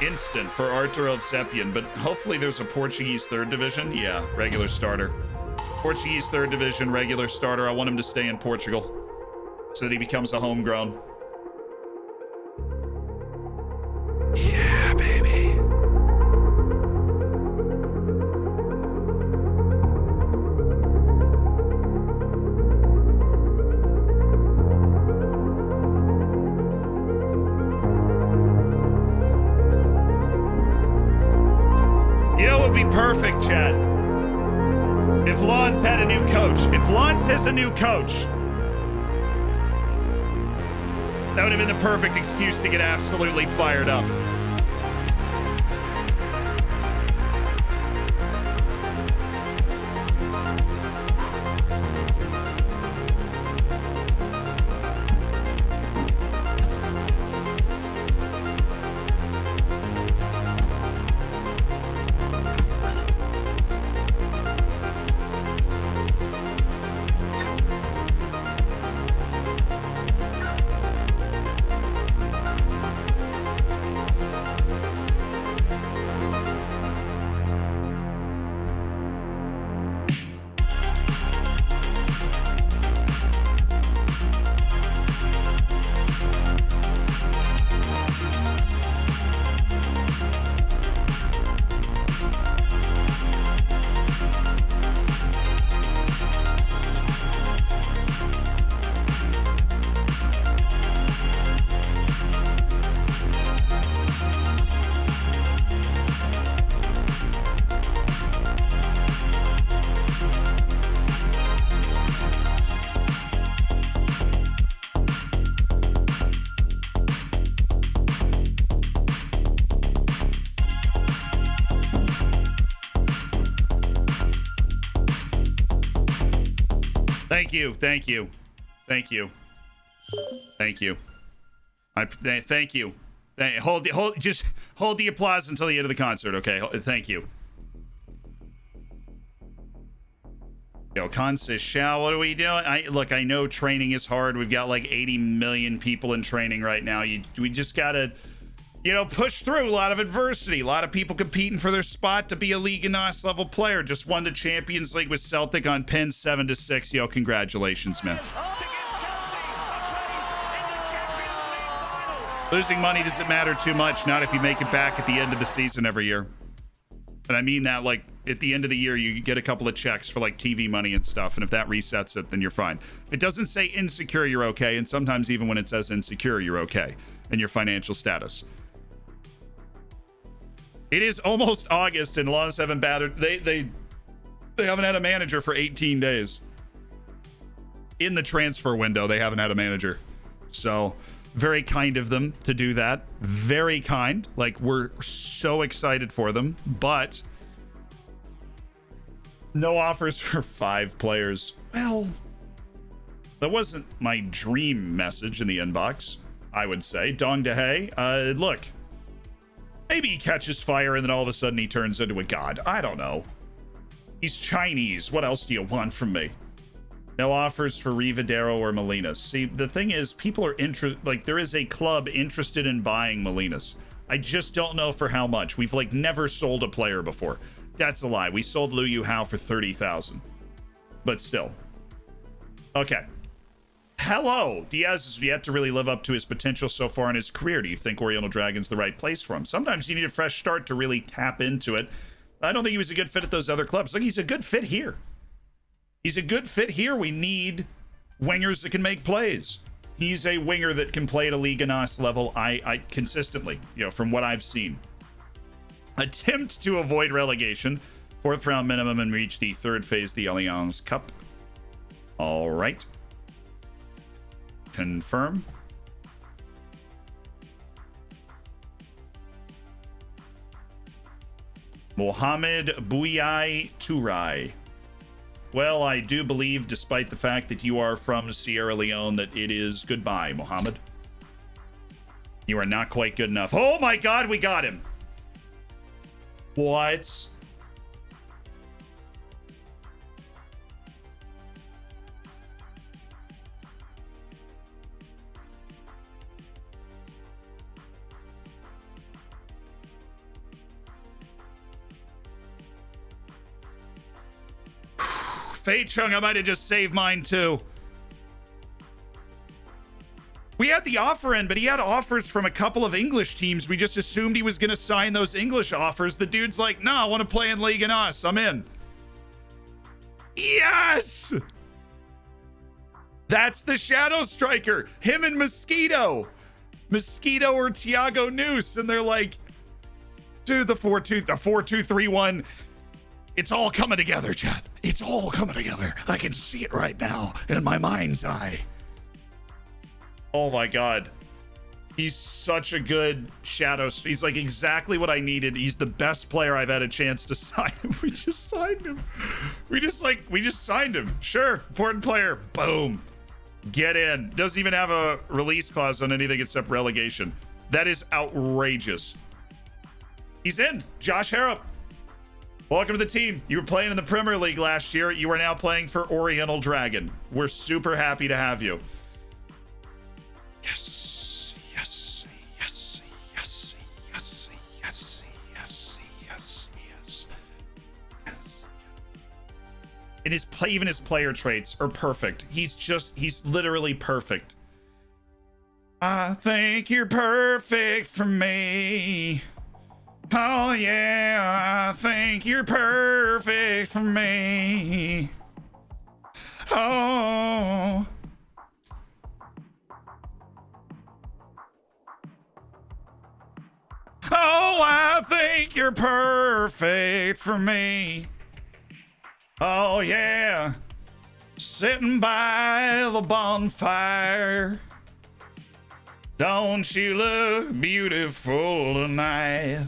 S1: Instant for Artur Hovsepian, but hopefully there's a Portuguese third division. Yeah, regular starter. Portuguese third division, regular starter. I want him to stay in Portugal so that he becomes a homegrown. Yeah, baby. You know what would be perfect, chat? If Lawrence had a new coach. If Lawrence has a new coach, that would have been the perfect excuse to get absolutely fired up. Thank you. Thank you. Thank you. Thank you. Thank you. Just hold the applause until the end of the concert, okay? Thank you. Yo, Khan says, Shao, what are we doing? Look, I know training is hard. We've got like 80 million people in training right now. We just gotta, push through a lot of adversity. A lot of people competing for their spot to be a Liga NOS level player. Just won the Champions League with Celtic on Penn 7-6. Yo, congratulations, man. Losing money doesn't matter too much. Not if you make it back at the end of the season every year. And I mean that, like, at the end of the year, you get a couple of checks for, like, TV money and stuff. And if that resets it, then you're fine. If it doesn't say insecure, you're okay. And sometimes even when it says insecure, you're okay in your financial status. It is almost August, and Laws haven't battered. They haven't had a manager for 18 days. In the transfer window, they haven't had a manager. So, very kind of them to do that. Very kind. Like, we're so excited for them. But no offers for 5 players. Well, that wasn't my dream message in the inbox, I would say. Dong Dahe, look. Maybe he catches fire and then all of a sudden he turns into a god. I don't know. He's Chinese. What else do you want from me? No offers for Rivadero or Molinas. See, the thing is, people are there is a club interested in buying Molinas. I just don't know for how much. We've never sold a player before. That's a lie. We sold Liu Yu Hao for 30,000. But still. Okay. Hello. Diaz has yet to really live up to his potential so far in his career. Do you think Oriental Dragon's the right place for him? Sometimes you need a fresh start to really tap into it. I don't think he was a good fit at those other clubs. He's a good fit here. He's a good fit here. We need wingers that can make plays. He's a winger that can play at a Liga NOS level. I consistently, from what I've seen. Attempt to avoid relegation. 4th round minimum and reach the 3rd phase of the Allianz Cup. All right. Confirm. Mohamed Bouyai Touray. Well, I do believe, despite the fact that you are from Sierra Leone, that it is goodbye, Mohammed. You are not quite good enough. Oh my God, we got him. What? Fei Chung, I might have just saved mine too. We had the offer in, but he had offers from a couple of English teams. We just assumed he was going to sign those English offers. The dude's like, no, I want to play in Liga NOS. I'm in. Yes! That's the Shadow Striker. Him and Mitheido. Mitheido or Thiago Noose. And they're like, dude, the 4-2-3-1. It's all coming together, chat. It's all coming together. I can see it right now in my mind's eye. Oh my God. He's such a good shadow. He's like exactly what I needed. He's the best player I've had a chance to sign him. We just signed him. We just signed him. Sure. Important player. Boom. Get in. Doesn't even have a release clause on anything except relegation. That is outrageous. He's in. Josh Harrop. Welcome to the team. You were playing in the Premier League last year. You are now playing for Oriental Dragon. We're super happy to have you. Yes, yes, yes, yes, yes, yes, yes, yes, yes, yes. And even his player traits are perfect. He's literally perfect. I think you're perfect for me. Oh yeah, I think you're perfect for me. Oh. Oh, I think you're perfect for me. Oh yeah, sitting by the bonfire. Don't you look beautiful tonight?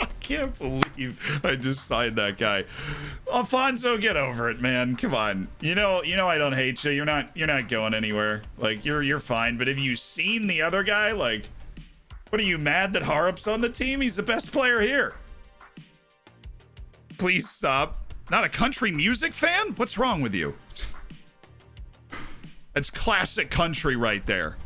S1: I can't believe I just signed that guy. Alfonso, get over it, man. Come on. You know I don't hate you. You're not going anywhere. Like, you're fine. But have you seen the other guy? Like, what are you, mad that Harup's on the team? He's the best player here. Please stop. Not a country music fan? What's wrong with you? That's classic country right there.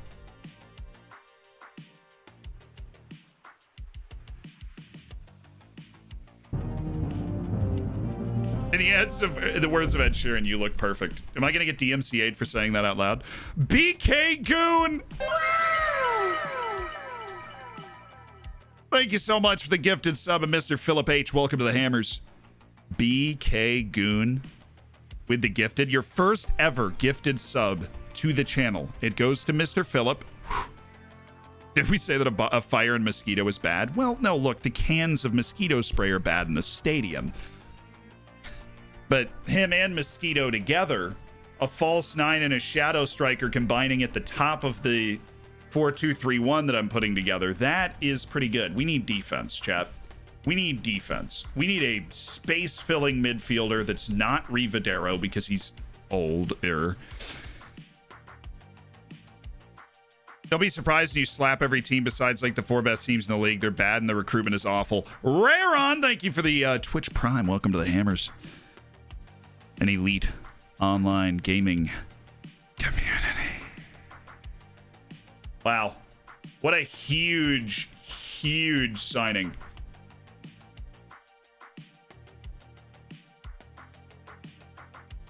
S1: In the words of Ed Sheeran, you look perfect. Am I going to get DMCA'd for saying that out loud? BK Goon! Thank you so much for the gifted sub, and Mr. Philip H. Welcome to the Hammers. BK Goon with the gifted. Your first ever gifted sub to the channel. It goes to Mr. Philip. Did we say that a fire in Mosquito is bad? Well, no, look, the cans of mosquito spray are bad in the stadium. But him and Mosquito together, a false 9 and a shadow striker combining at the top of the 4-2-3-1 that I'm putting together, that is pretty good. We need defense, chat. We need defense. We need a space-filling midfielder that's not Rivadero because he's older. Don't be surprised if you slap every team besides like the 4 best teams in the league. They're bad and the recruitment is awful. Raron, thank you for the Twitch Prime. Welcome to the Hammers. An elite online gaming community. Wow. What a huge, huge signing.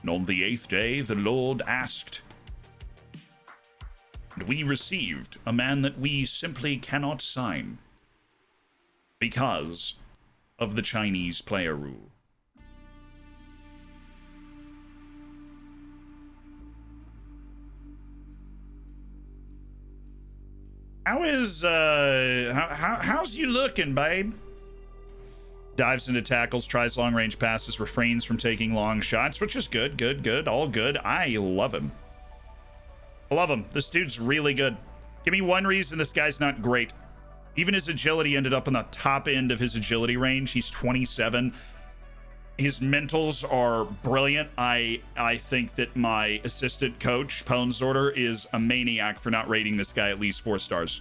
S1: And on the 8th day, the Lord asked, and we received a man that we simply cannot sign because of the Chinese player rule. How's you looking, babe? Dives into tackles, tries long-range passes, refrains from taking long shots, which is good, all good. I love him. I love him. This dude's really good. Give me one reason this guy's not great. Even his agility ended up on the top end of his agility range. He's 27. His mentals are brilliant. I think that my assistant coach, Ponsorter, is a maniac for not rating this guy at least 4 stars.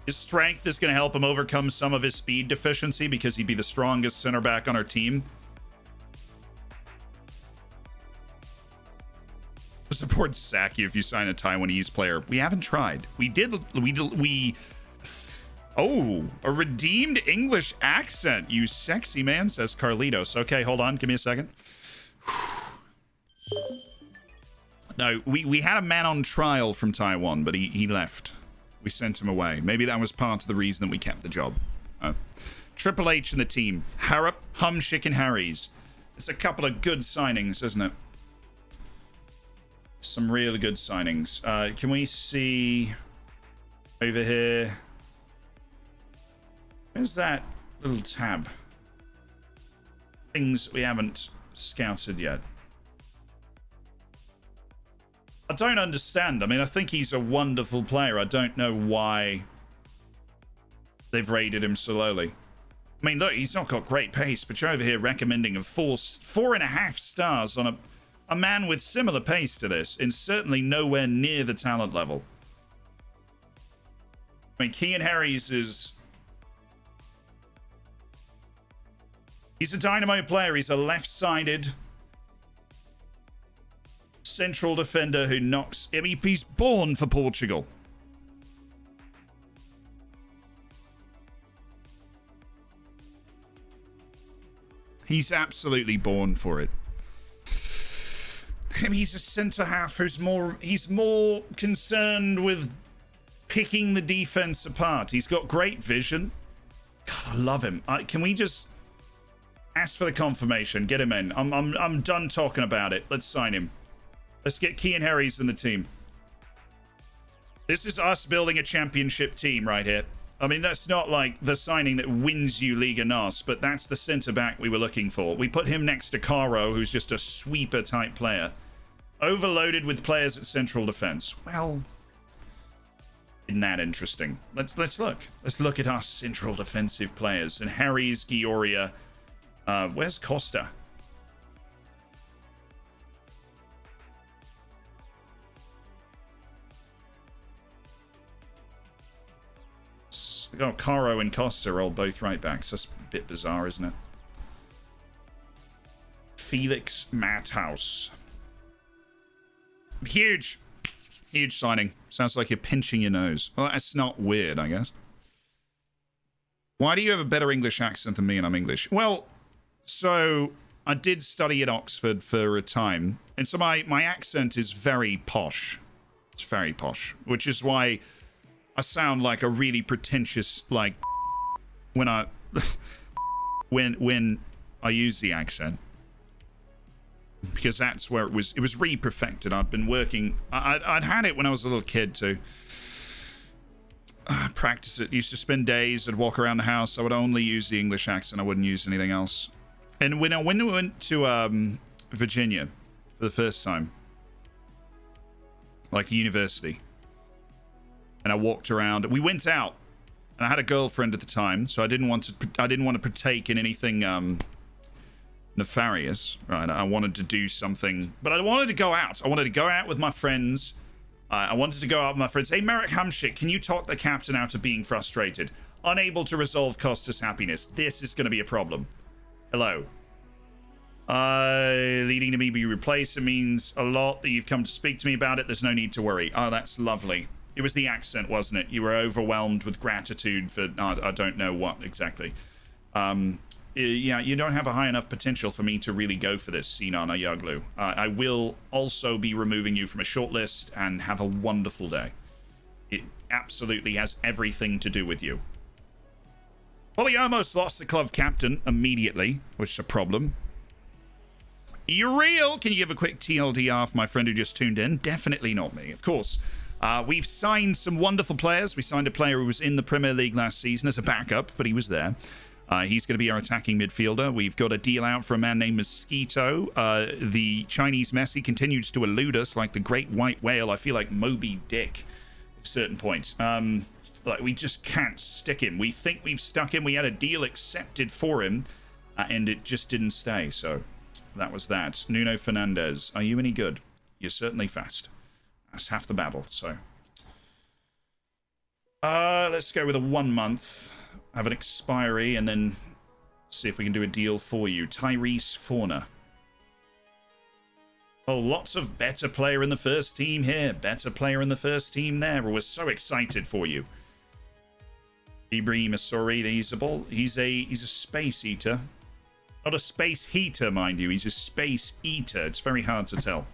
S1: His strength is going to help him overcome some of his speed deficiency because he'd be the strongest center back on our team. Support sack you if you sign a Taiwanese player. We haven't tried. Oh, a redeemed English accent, you sexy man, says Carlitos. Okay, hold on. Give me a second. No, we had a man on trial from Taiwan, but he left. We sent him away. Maybe that was part of the reason that we kept the job. Triple H and the team. Harrop, Humshick, and Harry's. It's a couple of good signings, isn't it? Some really good signings. Can we see over here? Where's that little tab? Things we haven't scouted yet. I don't understand. I mean, I think he's a wonderful player. I don't know why they've rated him so lowly. I mean, look, he's not got great pace, but you're over here recommending a 4.5 stars on a man with similar pace to this, and certainly nowhere near the talent level. I mean, Kean Harries is... He's a dynamo player. He's a left-sided central defender who knocks... I mean, he's born for Portugal. He's absolutely born for it. I mean, he's a centre-half who's he's more concerned with picking the defense apart. He's got great vision. God, I love him. Can we just... ask for the confirmation. Get him in. I'm done talking about it. Let's sign him. Let's get Kean Harries in the team. This is us building a championship team right here. I mean, that's not like the signing that wins you Liga NOS, but that's the centre-back we were looking for. We put him next to Caro, who's just a sweeper-type player. Overloaded with players at central defence. Well, Isn't that interesting? Let's look. Let's look at our central defensive players. And Harry's Gioria. Where's Costa? We got Caro and Costa are all both right backs. That's a bit bizarre, isn't it? Felix Matthaus. Huge. Huge signing. Sounds like you're pinching your nose. Well, that's not weird, I guess. Why do you have a better English accent than me and I'm English? Well, so I did study at Oxford for a time. And so my accent is very posh. It's very posh. Which is why I sound like a really pretentious, like, when I when I use the accent. Because that's where it was re-perfected. I'd been working, I'd had it when I was a little kid too. Practice it. Used to spend days, I'd walk around the house, I would only use the English accent, I wouldn't use anything else. And when we went to Virginia for the first time, like university, and I walked around, we went out, and I had a girlfriend at the time, so I didn't want to partake in anything nefarious, right? I wanted to do something, but I wanted to go out. I wanted to go out with my friends. I wanted to go out with my friends. Hey, Merrick Hamshik, can you talk the captain out of being frustrated? Unable to resolve Costa's happiness. This is going to be a problem. Hello. Leading to me be replaced. It means a lot that you've come to speak to me about it. There's no need to worry. Oh, that's lovely. It was the accent, wasn't it? You were overwhelmed with gratitude for, I don't know what exactly. Yeah, you don't have a high enough potential for me to really go for this, Sinan Ayaglu. I will also be removing you from a shortlist, and have a wonderful day. It absolutely has everything to do with you. Well, we almost lost the club captain immediately, which is a problem. You're real! Can you give a quick TLDR for my friend who just tuned in? Definitely not me, of course. We've signed some wonderful players. We signed a player who was in the Premier League last season as a backup, but he was there. He's going to be our attacking midfielder. We've got a deal out for a man named Mosquito. The Chinese Messi continues to elude us like the great white whale. I feel like Moby Dick at certain points. Like, we just can't stick him. We think we've stuck him. We had a deal accepted for him, and it just didn't stay. So that was that. Nuno Fernandez, are you any good? You're certainly fast. That's half the battle, so. Let's go with a 1 month. Have an expiry, and then see if we can do a deal for you. Tyrese Fauna. Oh, lots of better player in the first team here. Better player in the first team there. We're so excited for you. Ibrahim Asori, he's a space eater. Not a space heater, mind you. He's a space eater. It's very hard to tell.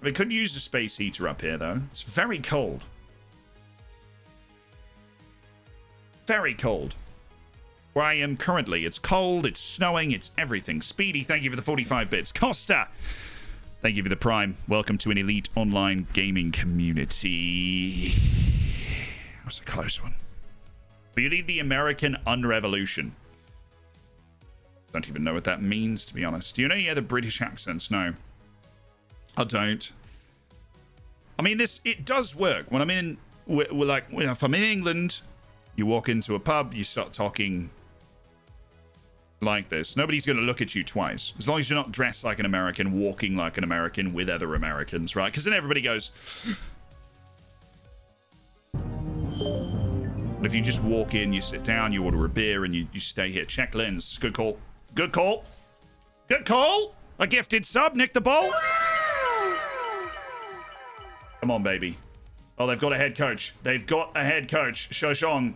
S1: We could use a space heater up here, though. It's very cold. Very cold. Where I am currently. It's cold, it's snowing, it's everything. Speedy, thank you for the 45 bits. Costa, thank you for the prime. Welcome to an elite online gaming community. That was a close one. But you need the American Unrevolution. Don't even know what that means, to be honest. Do you know any other British accents? No. I don't. I mean, it does work. When I'm in, like, if I'm in England, you walk into a pub, you start talking like this. Nobody's going to look at you twice. As long as you're not dressed like an American, walking like an American with other Americans, right? Because then everybody goes... But if you just walk in, you sit down, you order a beer, and you stay here. Check lens. Good call. Good call. Good call. A gifted sub. Nick the ball. Come on, baby. Oh, they've got a head coach. They've got a head coach. Shoshong.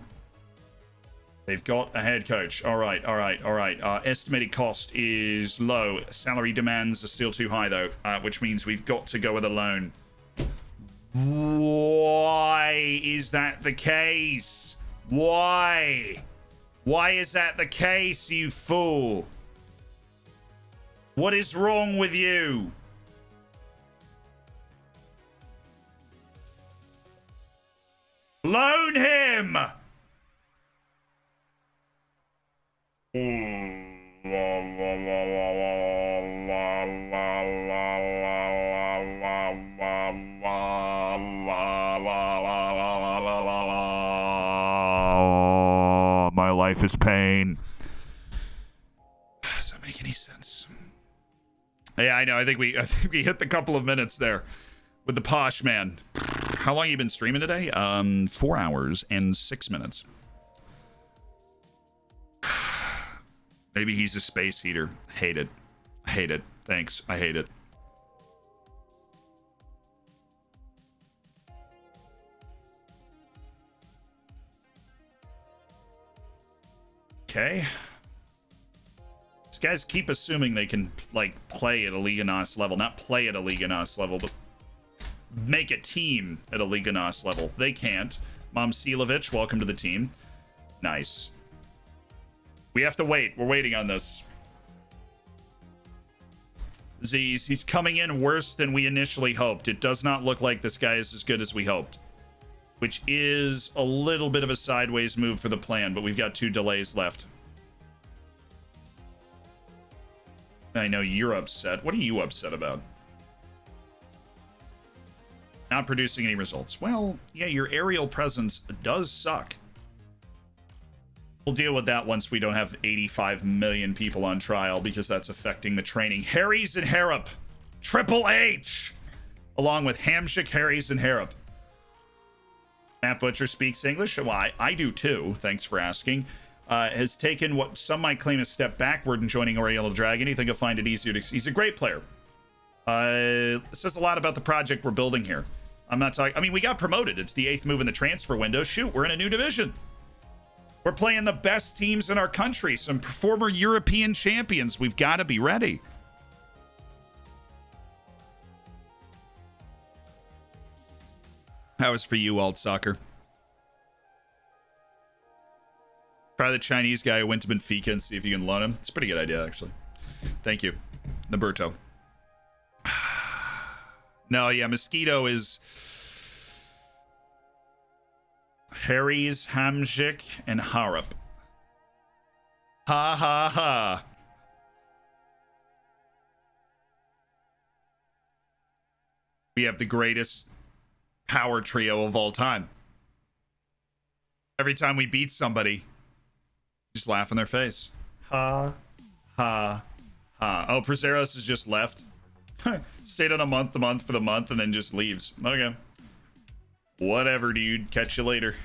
S1: They've got a head coach. All right, all right, all right. Estimated cost is low. Salary demands are still too high, though, which means we've got to go with a loan. Why is that the case? Why? Why is that the case, you fool? What is wrong with you? Loan him! this pain. Does that make any sense? Yeah, I know. I think we hit the couple of minutes there with the posh man. How long have you been streaming today? 4 hours and 6 minutes. Maybe he's a space heater. Hate it. Hate it. Thanks. I hate it. Okay. These guys keep assuming they can, like, play at a Liga NOS level. Not play at a Liga NOS level, but make a team at a Liga NOS level. They can't. Mom Silovich, welcome to the team. Nice. We have to wait. We're waiting on this. Z's, he's coming in worse than we initially hoped. It does not look like this guy is as good as we hoped. Which is a little bit of a sideways move for the plan, but we've got 2 delays left. I know you're upset. What are you upset about? Not producing any results. Well, yeah, your aerial presence does suck. We'll deal with that once we don't have 85 million people on trial, because that's affecting the training. Harry's and Harrop. Triple H! Along with Hamshik, Harry's, and Harrop. Matt Butcher speaks English. Well, I do too. Thanks for asking. Has taken what some might claim a step backward in joining Oriental Dragon. You think he'll find it easier to... He's a great player. It says a lot about the project we're building here. I'm not talking... I mean, we got promoted. It's the 8th move in the transfer window. Shoot, we're in a new division. We're playing the best teams in our country. Some former European champions. We've got to be ready. That was for you, Alt Soccer. Try the Chinese guy who went to Benfica and see if you can loan him. It's a pretty good idea, actually. Thank you, Naberto. No, yeah, Mosquito is Harry's, Hamzik, and Harrop. Ha ha ha. We have the greatest power trio of all time. Every time we beat somebody, just laugh in their face. Ha, ha, ha. Oh, Prazeros has just left. Stayed on a month to month for the month and then just leaves. Okay. Whatever, dude. Catch you later.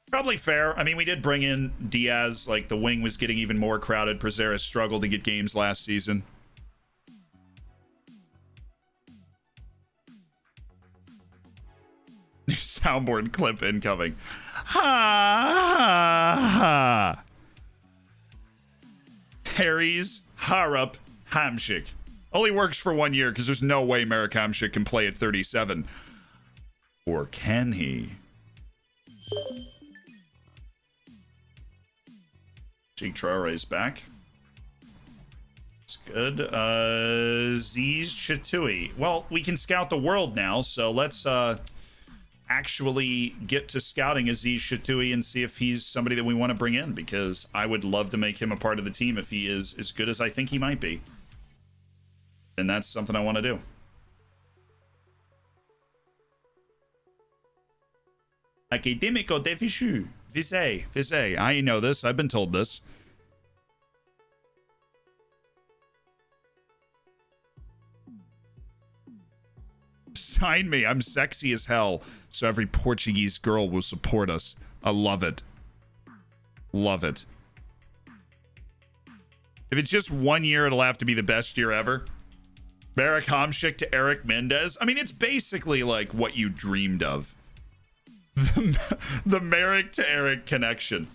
S1: Probably fair. I mean, we did bring in Diaz. Like, the wing was getting even more crowded. Prazeros struggled to get games last season. New soundboard clip incoming. Ha ha ha. Harry's, Harrop, Hamzik. Only works for 1 year because there's no way Marek Hamzik can play at 37. Or can he? G Traore's back. It's good. Ziz Chatui. Well, we can scout the world now, so let's actually get to scouting Aziz Chatui and see if he's somebody that we want to bring in, because I would love to make him a part of the team if he is as good as I think he might be. And that's something I want to do. Académico défichu. Visé. I know this. I've been told this. Sign me. I'm sexy as hell, so every Portuguese girl will support us. I love it. Love it. If it's just 1 year, it'll have to be the best year ever. Marek Hamzik to Eric Mendez. I mean, it's basically like what you dreamed of. The Marek to Eric connection.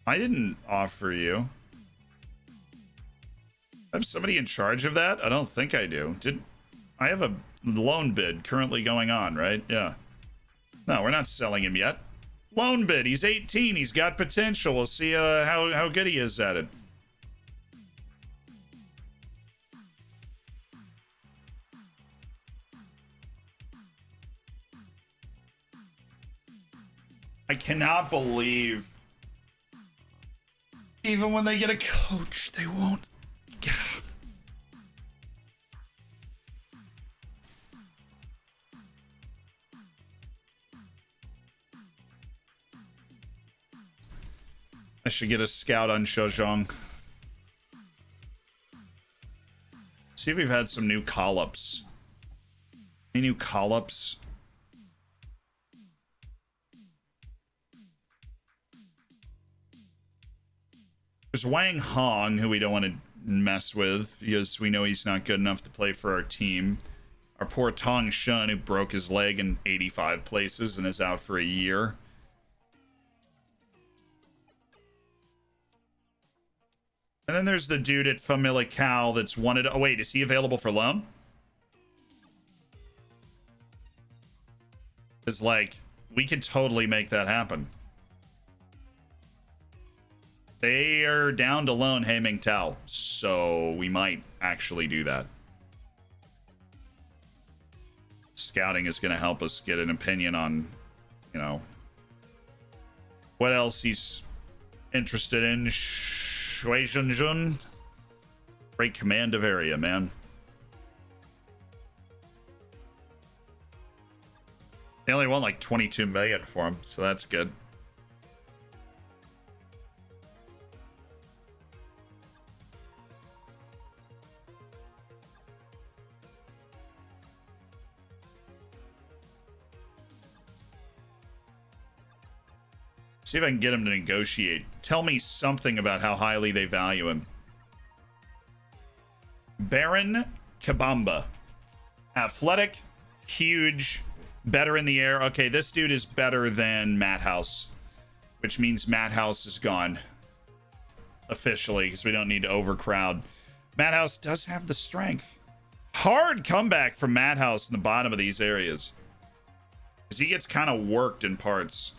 S1: I didn't offer you. I have somebody in charge of that? I don't think I do. I have a loan bid currently going on, right? Yeah. No, we're not selling him yet. Loan bid. He's 18. He's got potential. We'll see how good he is at it. I cannot believe even when they get a coach, they won't. I should get a scout on Shozhong. See if we've had some new call-ups. Any new call-ups? There's Wang Hong, who we don't want to mess with because we know he's not good enough to play for our team. Our poor Tong Shun, who broke his leg in 85 places and is out for a year. And then there's the dude at Famalicão that's wanted... Oh, wait, is he available for loan? Because, like, we could totally make that happen. They are down to loan Heiming Tao, so we might actually do that. Scouting is going to help us get an opinion on, you know, what else he's interested in. Shui Junjun. Great command of area, man. They only want like 22 million for him, so that's good. See if I can get him to negotiate. Tell me something about how highly they value him. Baron Kabamba. Athletic, huge, better in the air. Okay, this dude is better than Madhouse, which means Madhouse is gone. Officially, because we don't need to overcrowd. Madhouse does have the strength. Hard comeback from Madhouse in the bottom of these areas. Because he gets kind of worked in parts.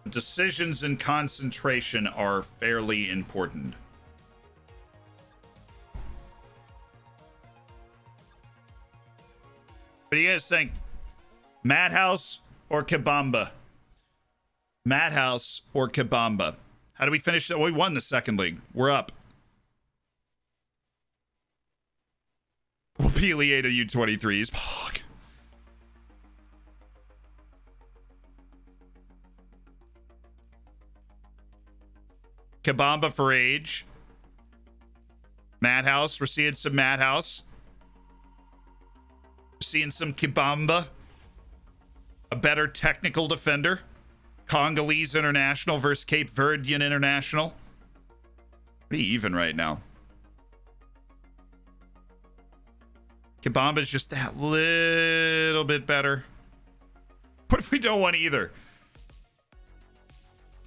S1: Decisions and concentration are fairly important. What do you guys think? Madhouse or Kabamba? Madhouse or Kabamba? How do we finish that? We won the second league. We're up. We'll be Liga U23s. Fuck. Kabamba for age. Madhouse. We're seeing some Madhouse. We're seeing some Kabamba. A better technical defender. Congolese international versus Cape Verdean international. Pretty even right now. Kabamba's just that little bit better. What if we don't want either?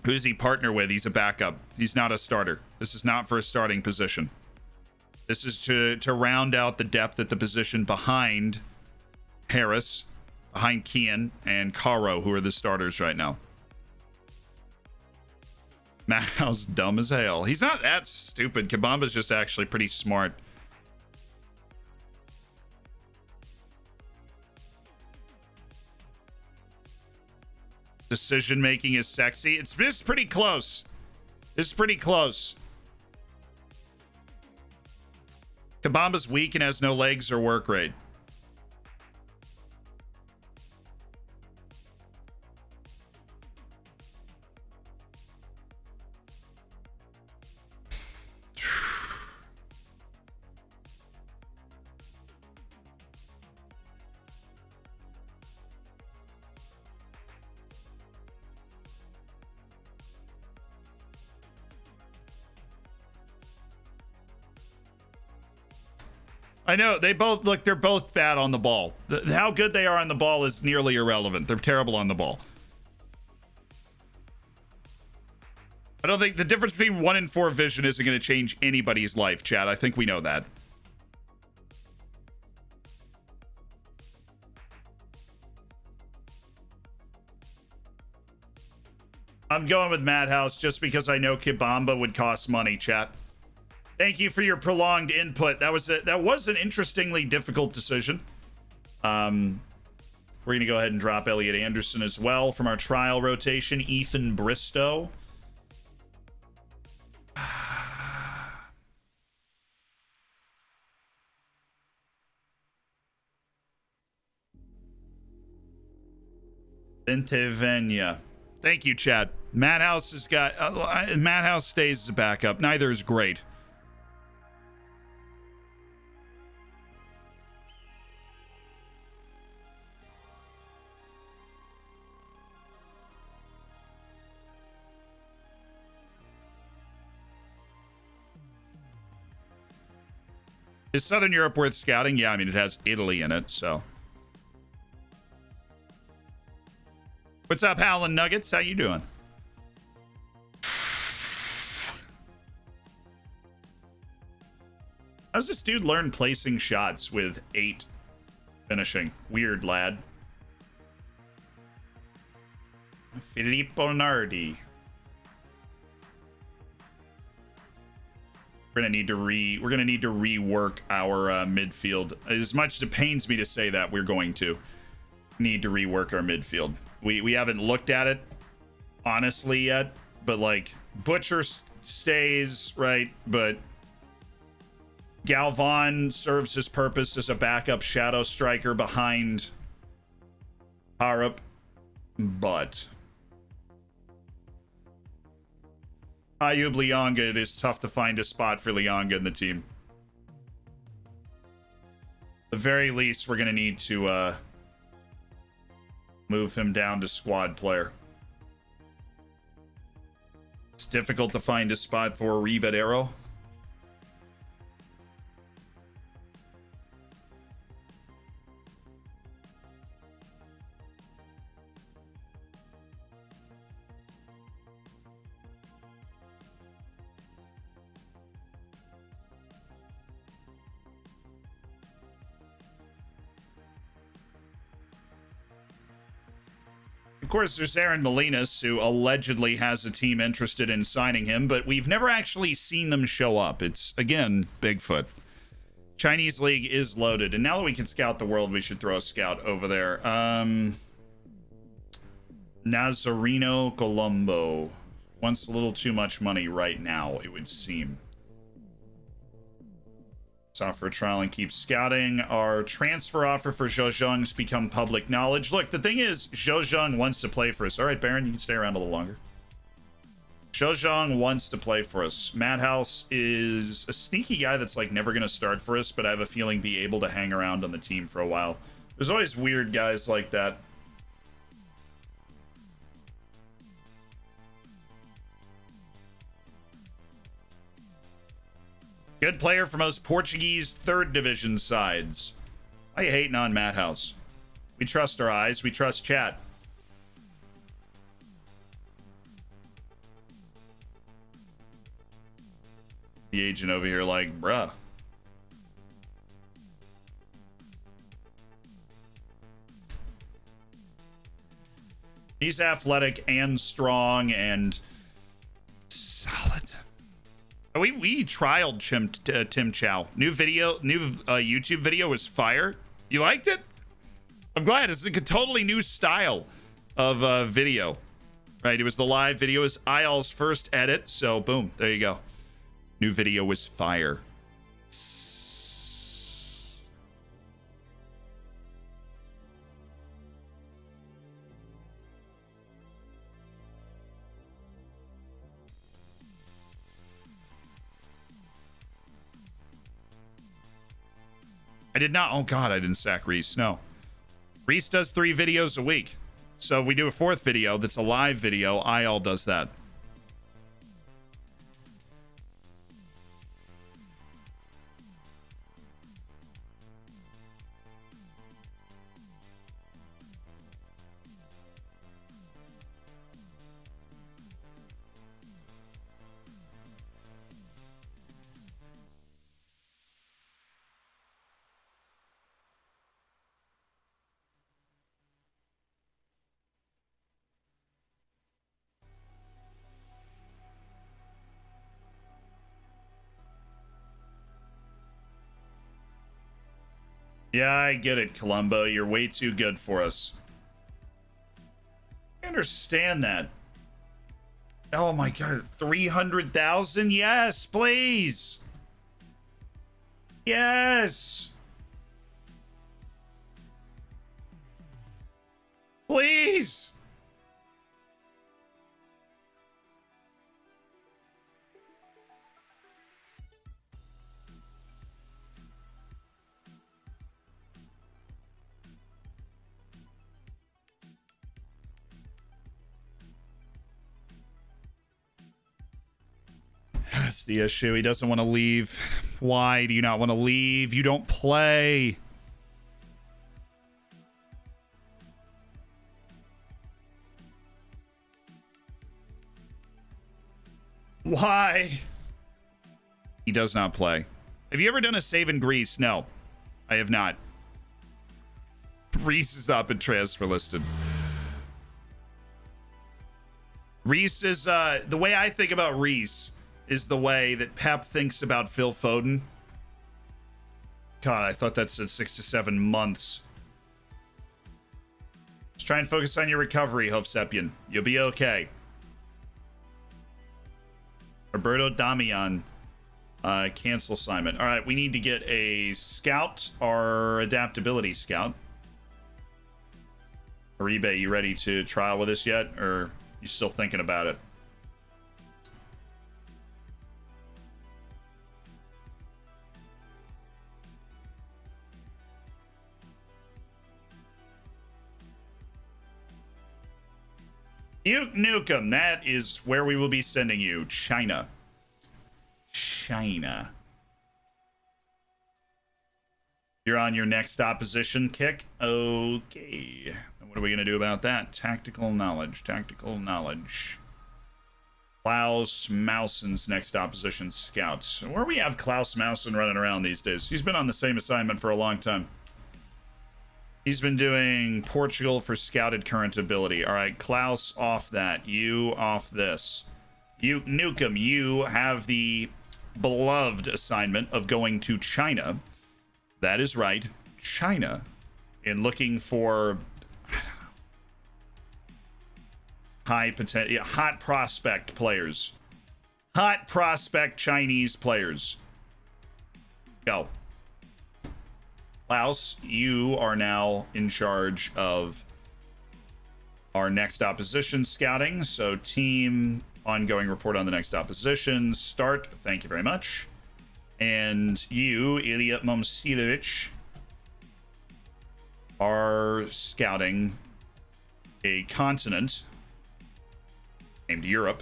S1: Who's he partner with? He's a backup. He's not a starter. This is not for a starting position. This is to round out the depth at the position behind Harris, behind Kian, and Caro, who are the starters right now. Madhouse's dumb as hell. He's not that stupid. Kabamba's just actually pretty smart. Decision making is sexy. It's pretty close. It's pretty close. Kabamba's weak and has no legs or work rate. I know they both look. They're both bad on the ball. How good they are on the ball is nearly irrelevant. They're terrible on the ball. I don't think the difference between 1 and 4 vision isn't going to change anybody's life, Chad. I think we know that. I'm going with Madhouse just because I know Kabamba would cost money, chat. Thank you for your prolonged input. That was an interestingly difficult decision. We're going to go ahead and drop Elliot Anderson as well from our trial rotation. Ethan Bristow. Ventevenia. Thank you, Chad. Madhouse has got... Madhouse stays as a backup. Neither is great. Is Southern Europe worth scouting? Yeah, I mean, it has Italy in it, so. What's up, Howlin' Nuggets? How you doing? How's this dude learn placing shots with 8 finishing? Weird, lad. Filippo Nardi. We're gonna need to rework our midfield. As much as it pains me to say that, we're going to need to rework our midfield. We haven't looked at it honestly yet, but like Butcher stays, right? But Galvan serves his purpose as a backup shadow striker behind Harap, but Ayub Lianga, it is tough to find a spot for Lianga in the team. At the very least, we're going to need to move him down to squad player. It's difficult to find a spot for Rivadero. Of course, there's Aaron Molinas, who allegedly has a team interested in signing him, but we've never actually seen them show up. It's, again, Bigfoot. Chinese League is loaded, and now that we can scout the world, we should throw a scout over there. Nazareno Colombo wants a little too much money right now, it would seem. Offer a trial and keep scouting. Our transfer offer for Zhozheng's become public knowledge. Look, the thing is, Zhozheng wants to play for us. All right, Baron, you can stay around a little longer. Zhozheng wants to play for us. Madhouse is a sneaky guy that's like never going to start for us, but I have a feeling be able to hang around on the team for a while. There's always weird guys like that. Good player for most Portuguese third division sides. Why are you hating on Madhouse? We trust our eyes. We trust chat. The agent over here like, bruh. He's athletic and strong and solid. We trialed Tim Chow. New YouTube video was fire. You liked it? I'm glad. It's like a totally new style of video. Right, it was the live video. It was IL's first edit, so boom, there you go. New video was fire. I did not. Oh, God, I didn't sack Reece. No. Reece does 3 videos a week. So if we do a 4th video that's a live video, IL does that. Yeah, I get it, Columbo. You're way too good for us. I understand that. Oh my god, 300,000? Yes, please. Yes. Please. That's the issue. He doesn't want to leave. Why do you not want to leave? You don't play. Why? He does not play. Have you ever done a save in Greece? No, I have not. Reece has not been transfer listed. Reece is, the way I think about Reece is the way that Pep thinks about Phil Foden. God, I thought that said 6 to 7 months. Just try and focus on your recovery, Hovsepian. You'll be okay. Roberto Damian. Cancel assignment. All right, we need to get a scout or adaptability scout. Aribe, you ready to trial with us yet? Or you still thinking about it? Duke Nukem, that is where we will be sending you. China. China. You're on your next opposition kick? Okay. What are we going to do about that? Tactical knowledge. Tactical knowledge. Klaus Mausen's next opposition scouts. Where we have Klaus Mausen running around these days? He's been on the same assignment for a long time. He's been doing Portugal for scouted current ability. All right, Klaus off that. You off this. You, Nukem, you have the beloved assignment of going to China. That is right, China. And looking for high potential, hot prospect players. Hot prospect Chinese players. Go. Klaus, you are now in charge of our next opposition scouting. So team ongoing report on the next opposition. Start. Thank you very much. And you, Ilya Momsilovic, are scouting a continent named Europe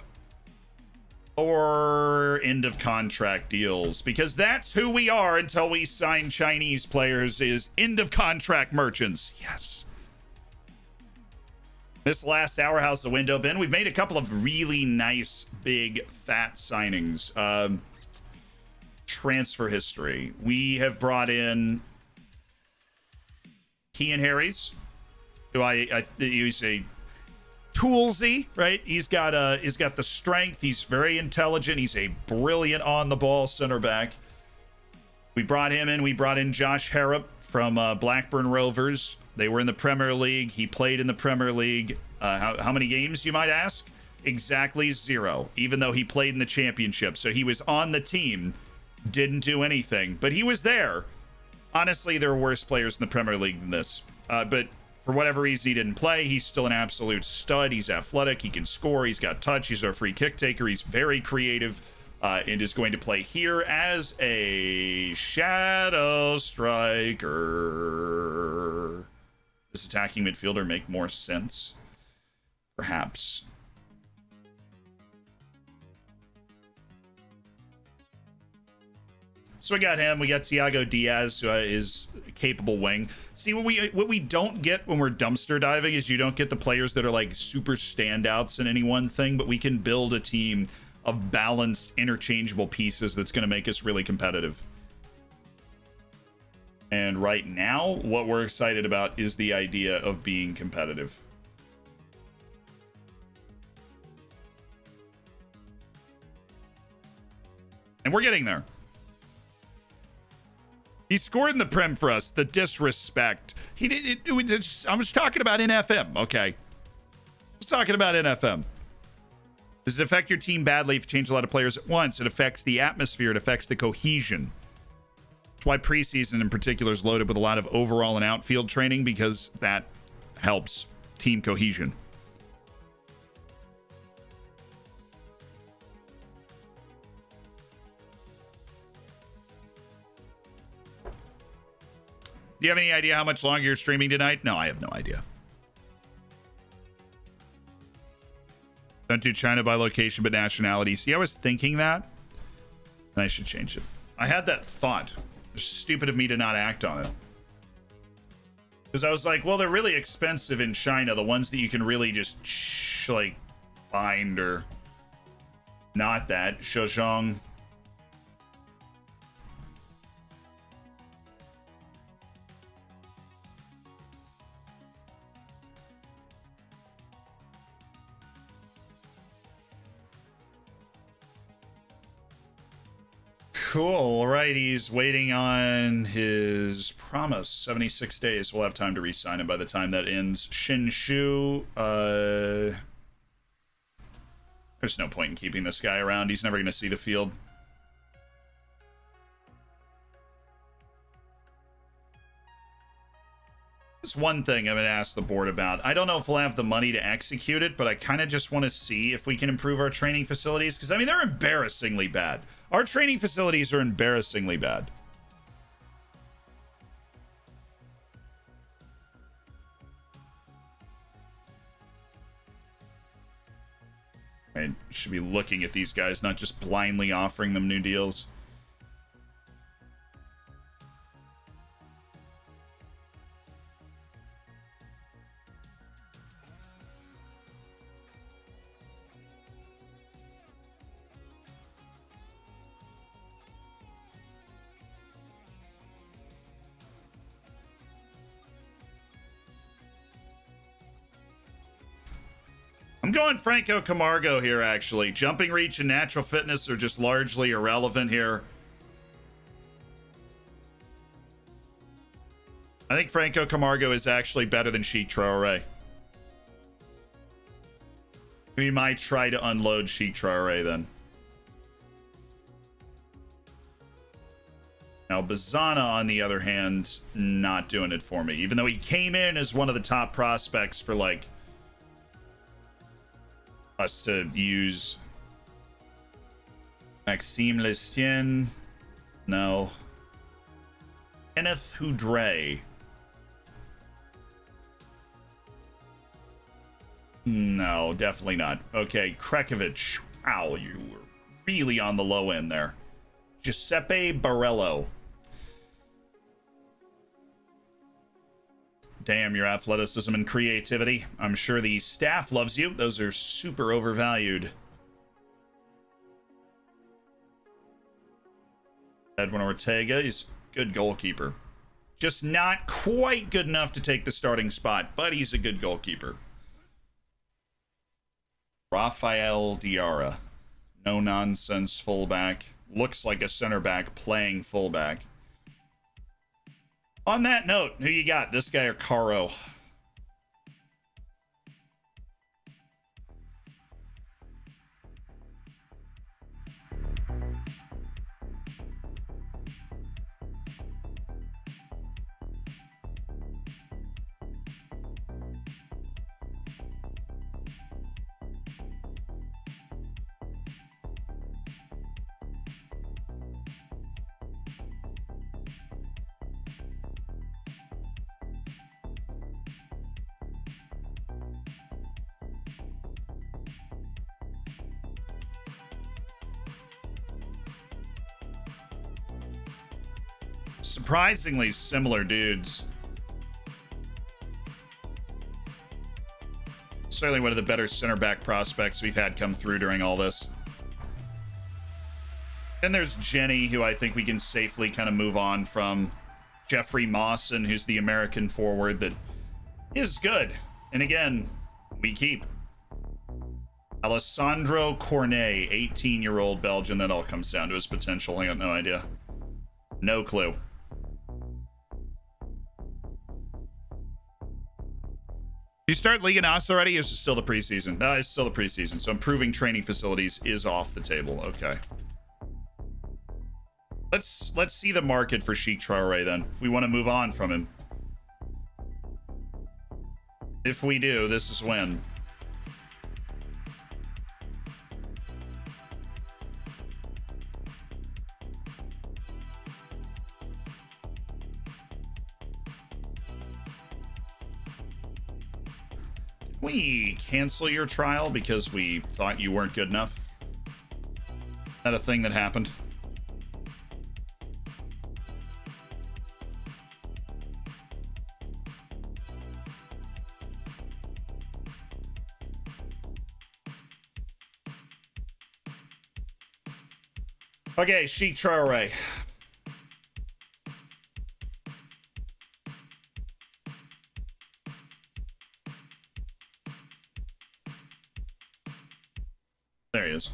S1: or end of contract deals, because that's who we are until we sign Chinese players, is end of contract merchants. Yes. This last hour, how's the window been? We've made a couple of really nice big fat signings. Transfer history. We have brought in Kean Harris, who I use a toolsy, right? He's got the strength. He's very intelligent. He's a brilliant on the ball center back. We brought him in. We brought in Josh Harrop from Blackburn Rovers. They were in the Premier League. He played in the Premier League. How many games, you might ask? Exactly 0, even though he played in the championship. So he was on the team, didn't do anything, but he was there. Honestly, there are worse players in the Premier League than this. But for whatever reason, he didn't play. He's still an absolute stud. He's athletic. He can score. He's got touch. He's our free kick taker. He's very creative and is going to play here as a shadow striker. Does attacking midfielder make more sense? Perhaps. So we got him. We got Thiago Diaz, who is a capable wing. See, what we don't get when we're dumpster diving is you don't get the players that are like super standouts in any one thing, but we can build a team of balanced, interchangeable pieces that's going to make us really competitive. And right now, what we're excited about is the idea of being competitive. And we're getting there. He scored in the Prem for us. The disrespect. He did. I was talking about NFM. Okay. I was talking about NFM. Does it affect your team badly if you change a lot of players at once? It affects the atmosphere. It affects the cohesion. That's why preseason in particular is loaded with a lot of overall and outfield training, because that helps team cohesion. Do you have any idea how much longer you're streaming tonight? No, I have no idea. Don't do China by location, but nationality. See, I was thinking that, and I should change it. I had that thought. It's stupid of me to not act on it. Because I was like, well, they're really expensive in China. The ones that you can really just, like, find, or not that. Shozhong. Cool. All right. He's waiting on his promise. 76 days. We'll have time to re-sign him by the time that ends. Shinshu. There's no point in keeping this guy around. He's never going to see the field. There's one thing I'm going to ask the board about. I don't know if we'll have the money to execute it, but I kind of just want to see if we can improve our training facilities. Because, I mean, they're embarrassingly bad. Our training facilities are embarrassingly bad. I should be looking at these guys, not just blindly offering them new deals. I'm going Franco Camargo here, actually. Jumping reach and natural fitness are just largely irrelevant here. I think Franco Camargo is actually better than Sheik Traore. We might try to unload Sheik Traore then. Now, Bazana, on the other hand, not doing it for me. Even though he came in as one of the top prospects for, like, us to use. Maxime Lestien. No. Kenneth Houdre. No, definitely not. Okay, Krekovic. Wow, you were really on the low end there. Giuseppe Barello. Damn, your athleticism and creativity. I'm sure the staff loves you. Those are super overvalued. Edwin Ortega is a good goalkeeper. Just not quite good enough to take the starting spot, but he's a good goalkeeper. Rafael Diarra. No nonsense fullback. Looks like a center back playing fullback. On that note, who you got? This guy or Caro? Surprisingly similar dudes. Certainly one of the better center back prospects we've had come through during all this. Then there's Jenny, who I think we can safely kind of move on from. Jeffrey Mawson, who's the American forward that is good. And again, we keep. Alessandro Cornet, 18-year-old Belgian. That all comes down to his potential. I got no idea. No clue. You start Liga NOS already, or is it still the preseason? No, it's still the preseason. So improving training facilities is off the table. Okay. Let's see the market for Sheik Traore then. If we want to move on from him. If we do, this is when. We cancel your trial because we thought you weren't good enough? Is that a thing that happened? Okay, Sheik Traore. There he is.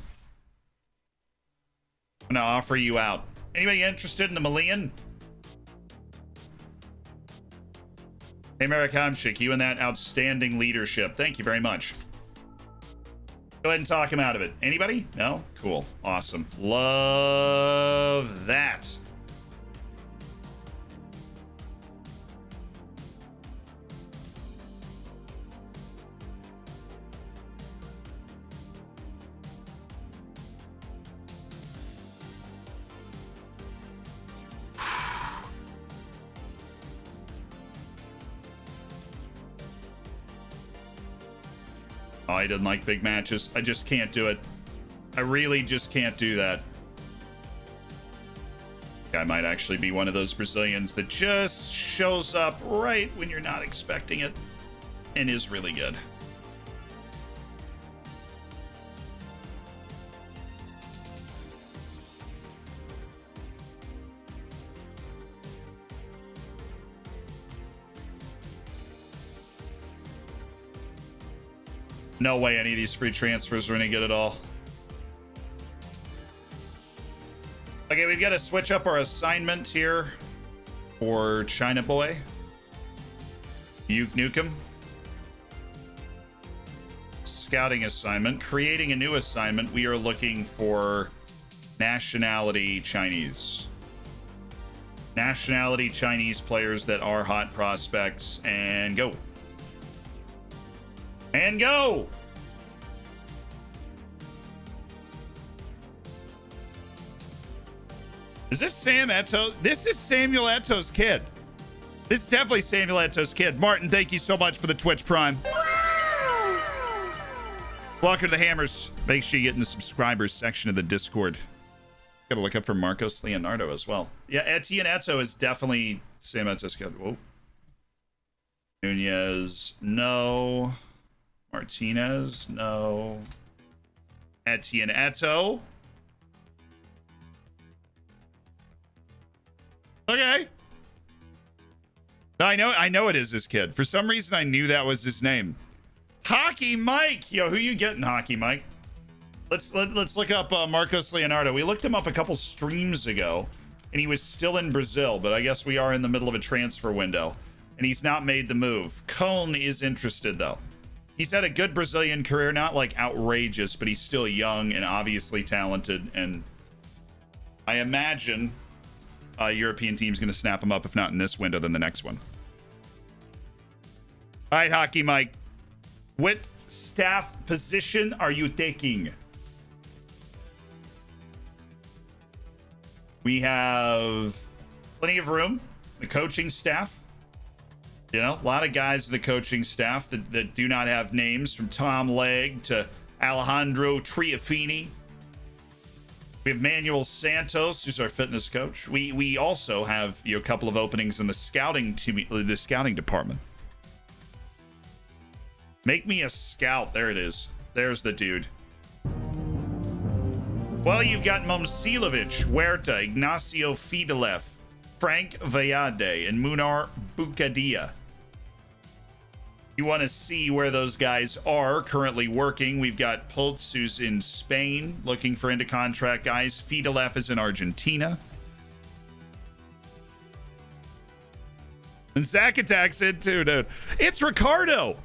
S1: I'm gonna offer you out. Anybody interested in the Malian? Hey, Marakamshik, you and that outstanding leadership. Thank you very much. Go ahead and talk him out of it. Anybody? No? Cool. Awesome. Love that. Oh, I didn't like big matches. I just can't do it. I really just can't do that. I might actually be one of those Brazilians that just shows up right when you're not expecting it and is really good. No way any of these free transfers are any good at all. Okay, we've got to switch up our assignment here for China Boy. Nukem. Scouting assignment. Creating a new assignment. We are looking for nationality Chinese. Nationality Chinese players that are hot prospects. And go. And go! Is this Sam Eto'o? This is Samuel Eto'o's kid. This is definitely Samuel Eto'o's kid. Martin, thank you so much for the Twitch Prime. Welcome to the Hammers. Make sure you get in the subscribers section of the Discord. Gotta look up for Marcos Leonardo as well. Yeah, Etienne Eto'o is definitely Sam Eto'o's kid. Whoa. Nunez, no. Martinez, no. Etienne Eto'o. Okay. I know it is his kid. For some reason, I knew that was his name. Hockey Mike. Yo, who you getting, Hockey Mike? Let's look up Marcos Leonardo. We looked him up a couple streams ago, and he was still in Brazil, but I guess we are in the middle of a transfer window, and he's not made the move. Cone is interested, though. He's had a good Brazilian career, not like outrageous, but he's still young and obviously talented, and I imagine a European team's going to snap him up, if not in this window, then the next one. All right, Hockey Mike. What staff position are you taking? We have plenty of room. The coaching staff. You know, a lot of guys in the coaching staff that do not have names, from Tom Legg to Alejandro Triafini. We have Manuel Santos, who's our fitness coach. We also have a couple of openings in the scouting team, the scouting department. Make me a scout. There it is. There's the dude. Well, you've got Momcilovic, Huerta, Ignacio Fidelev, Frank Vallade, and Munar Bucadia. You want to see where those guys are currently working. We've got Pultz, who's in Spain, looking for into-contract guys. Fidelev is in Argentina. And Zack Attack's in too, dude. It's Ricardo!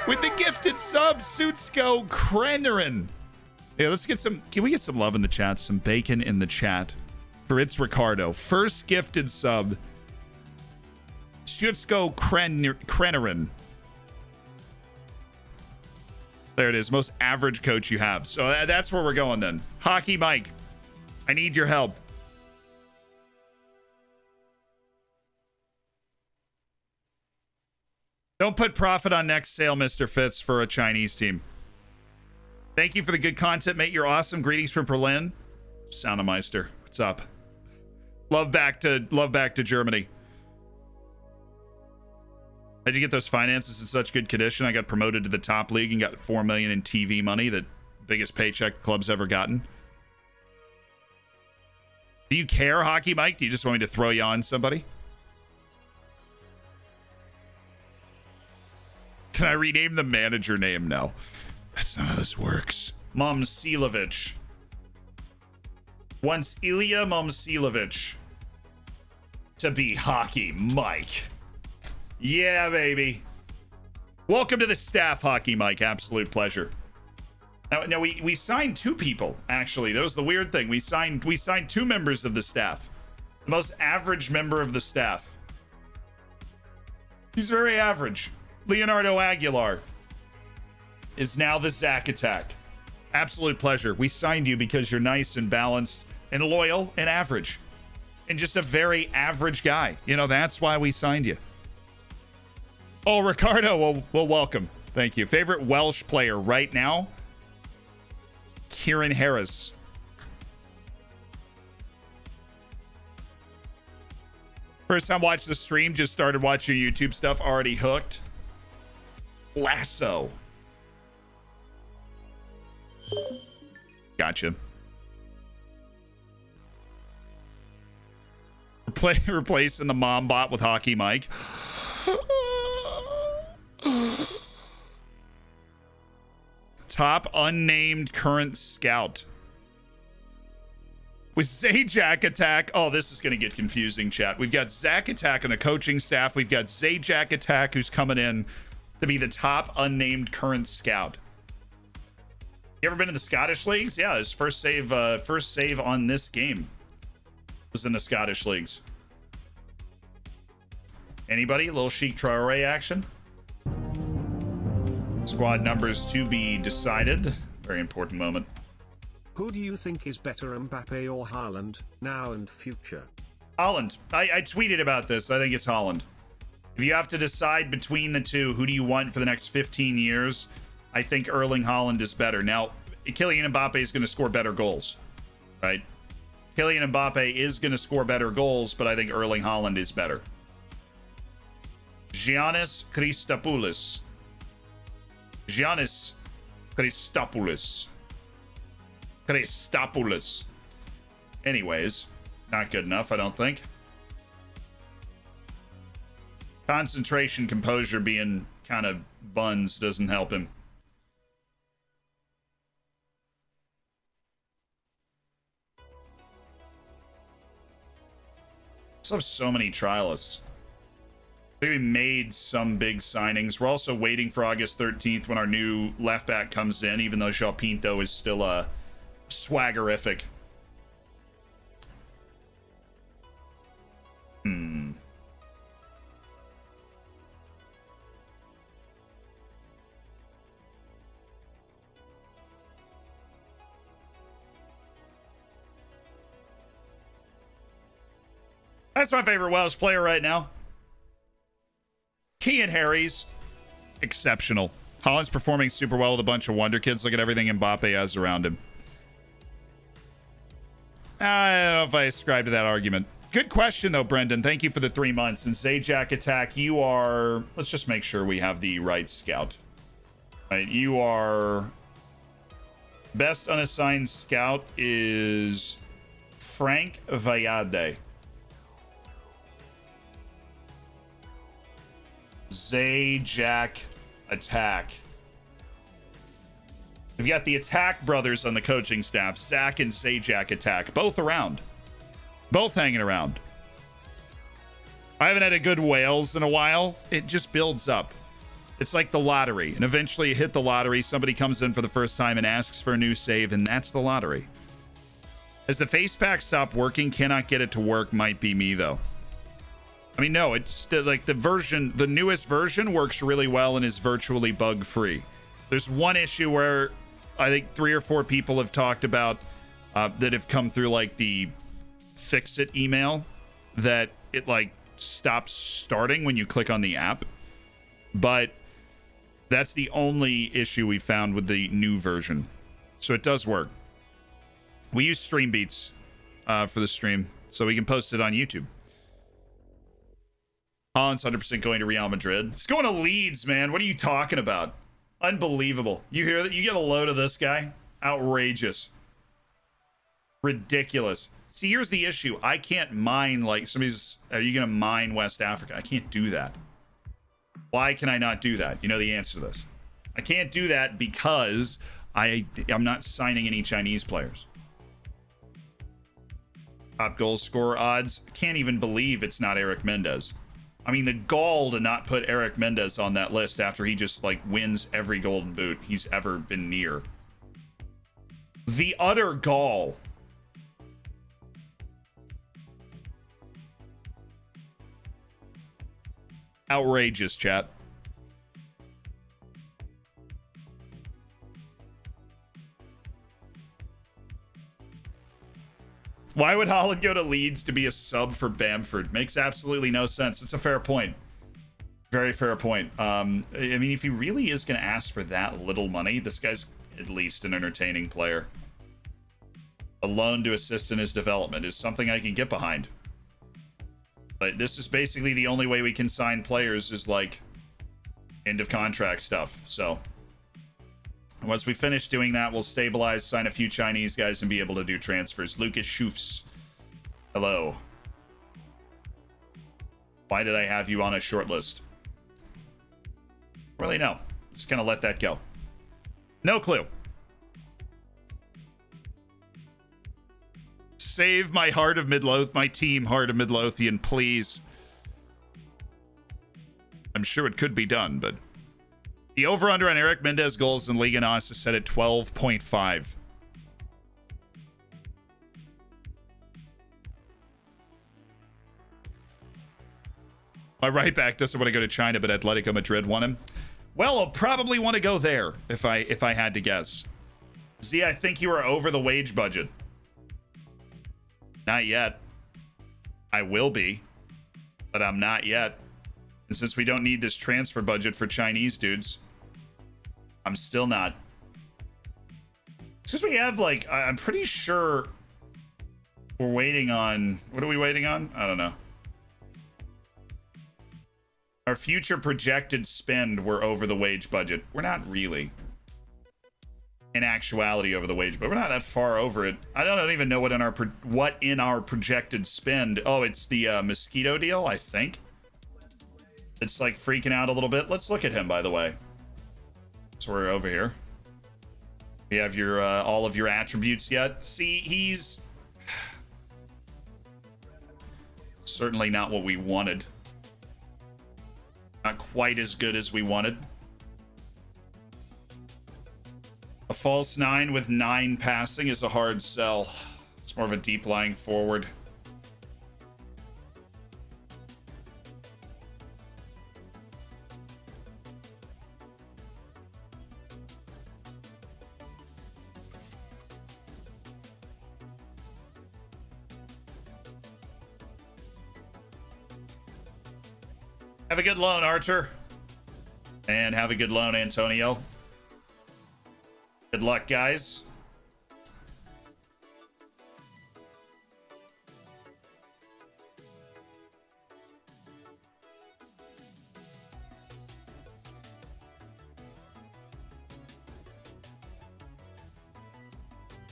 S1: with the gifted sub, Suitsko Krennerin. Yeah, let's get some. Can we get some love in the chat? Some bacon in the chat for It's Ricardo. First gifted sub, Suitsko Krennerin. There it is. Most average coach you have. So that's where we're going then. Hockey Mike, I need your help. Don't put profit on next sale, Mr. Fitz, for a Chinese team. Thank you for the good content, mate. You're awesome. Greetings from Berlin. Soundemeister, what's up? Love back to Germany. How'd you get those finances in such good condition? I got promoted to the top league and got $4 million in TV money, the biggest paycheck the club's ever gotten. Do you care, Hockey Mike? Do you just want me to throw you on somebody? Can I rename the manager name? No. That's not how this works. Momsilovich. Once Ilya Momsilovich to be Hockey Mike. Yeah, baby. Welcome to the staff, Hockey Mike. Absolute pleasure. Now we signed two people, actually. That was the weird thing. We signed two members of the staff. The most average member of the staff. He's very average. Leonardo Aguilar is now the Zack Attack. Absolute pleasure. We signed you because you're nice and balanced and loyal and average. And just a very average guy. You know, that's why we signed you. Oh, Ricardo, well, welcome. Thank you. Favorite Welsh player right now? Kieran Harris. First time watched the stream, just started watching YouTube stuff, already hooked. Lasso. Gotcha. Replacing the mom bot with Hockey Mike. Top unnamed current scout. With Zajac Attack. Oh, this is going to get confusing, chat. We've got Zack Attack on the coaching staff. We've got Zajac Attack, who's coming in to be the top unnamed current scout. You ever been in the Scottish leagues? Yeah, his first save on this game was in the Scottish leagues. Anybody? Little Sheik Traore action? Squad numbers to be decided. Very important moment.
S2: Who do you think is better, Mbappe or Haaland, now and future?
S1: Haaland. I tweeted about this. I think it's Haaland. If you have to decide between the two, who do you want for the next 15 years? I think Erling Haaland is better. Now, Kylian Mbappe is going to score better goals, right? Kylian Mbappe is going to score better goals, but I think Erling Haaland is better. Giannis Christopoulos. Giannis Christopoulos. Christopoulos. Anyways, not good enough, I don't think. Concentration, composure being kind of buns doesn't help him. Still have so many trialists. We made some big signings. We're also waiting for August 13th when our new left back comes in, even though João Pinto is still a swaggerific. That's my favorite Welsh player right now. Kean Harry's exceptional. Haaland's performing super well with a bunch of wonder kids. Look at everything Mbappe has around him. I don't know if I ascribe to that argument. Good question, though, Brendan. Thank you for the 3 months. And Zajac Attack, you are... Let's just make sure we have the right scout. Right, you are... Best unassigned scout is Frank Vallade. Zajac Attack. We've got the Attack brothers on the coaching staff. Zach and Zajac Attack. Both around. Both hanging around. I haven't had a good Wales in a while. It just builds up. It's like the lottery. And eventually you hit the lottery, somebody comes in for the first time and asks for a new save, and that's the lottery. As the face pack stopped working, cannot get it to work, might be me though. I mean, no, it's still like the newest version works really well and is virtually bug free. There's one issue where I think 3 or 4 people have talked about that have come through like the fix it email, that it like stops starting when you click on the app. But that's the only issue we found with the new version. So it does work. We use Stream Beats for the stream, so we can post it on YouTube. Holland's 100% going to Real Madrid. He's going to Leeds, man. What are you talking about? Unbelievable. You hear that? You get a load of this guy? Outrageous. Ridiculous. See, here's the issue. I can't mine like somebody's... Are you going to mine West Africa? I can't do that. Why can I not do that? You know the answer to this. I can't do that because I'm not signing any Chinese players. Top goal scorer odds. I can't even believe it's not Eric Mendez. I mean, the gall to not put Eric Mendez on that list after he just like wins every golden boot he's ever been near. The utter gall. Outrageous, chat. Why would Holland go to Leeds to be a sub for Bamford? Makes absolutely no sense. It's a fair point. Very fair point. I mean, if he really is going to ask for that little money, this guy's at least an entertaining player. A loan to assist in his development is something I can get behind. But this is basically the only way we can sign players is like end of contract stuff. So once we finish doing that, we'll stabilize, sign a few Chinese guys, and be able to do transfers. Lucas Schufs. Hello. Why did I have you on a short list? Really, no. Just gonna let that go. No clue. Save my Heart of Midlothian, my team Heart of Midlothian, please. I'm sure it could be done, but... The over-under on Eric Mendez goals in Liga NOS is set at 12.5. My right back doesn't want to go to China, but Atletico Madrid want him. Well, I'll probably want to go there if I had to guess. Z, I think you are over the wage budget. Not yet. I will be, but I'm not yet. And since we don't need this transfer budget for Chinese dudes, I'm still not. It's because we have, like, I'm pretty sure we're waiting on... What are we waiting on? I don't know. Our future projected spend, we're over the wage budget. We're not really. In actuality, over the wage, but we're not that far over it. I don't even know what in our projected spend. Oh, it's the Mosquito deal, I think. It's like freaking out a little bit. Let's look at him, by the way. So we're over here. We have your all of your attributes yet. See, he's certainly not what we wanted. Not quite as good as we wanted. A false 9 with 9 passing is a hard sell. It's more of a deep lying forward. Have a good loan, Archer. And have a good loan, Antonio. Good luck, guys.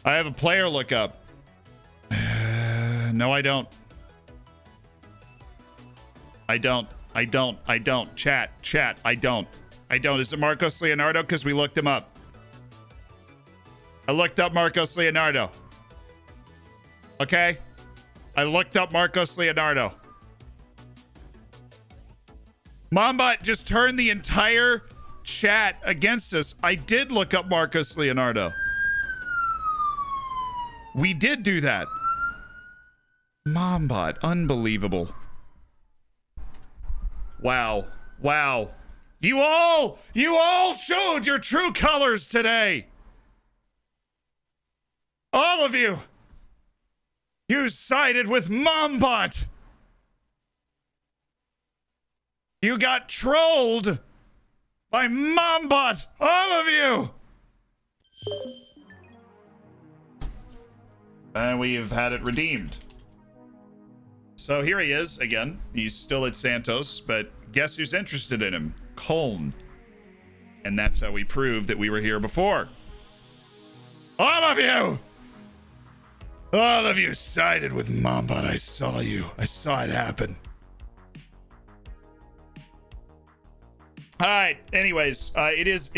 S1: I have a player lookup. No, I don't. I don't. Chat, I don't. Is it Marcos Leonardo? Because we looked him up. I looked up Marcos Leonardo. Okay? I looked up Marcos Leonardo. Mombot just turned the entire chat against us. I did look up Marcos Leonardo. We did do that. Mombot, unbelievable. Wow. Wow. You all showed your true colors today. All of you. You sided with Mombot. You got trolled by Mombot. All of you. And we've had it redeemed. So here he is again. He's still at Santos, but guess who's interested in him? Colm. And that's how we proved that we were here before. All of you! All of you sided with Mombot. I saw you. I saw it happen. All right. Anyways, it is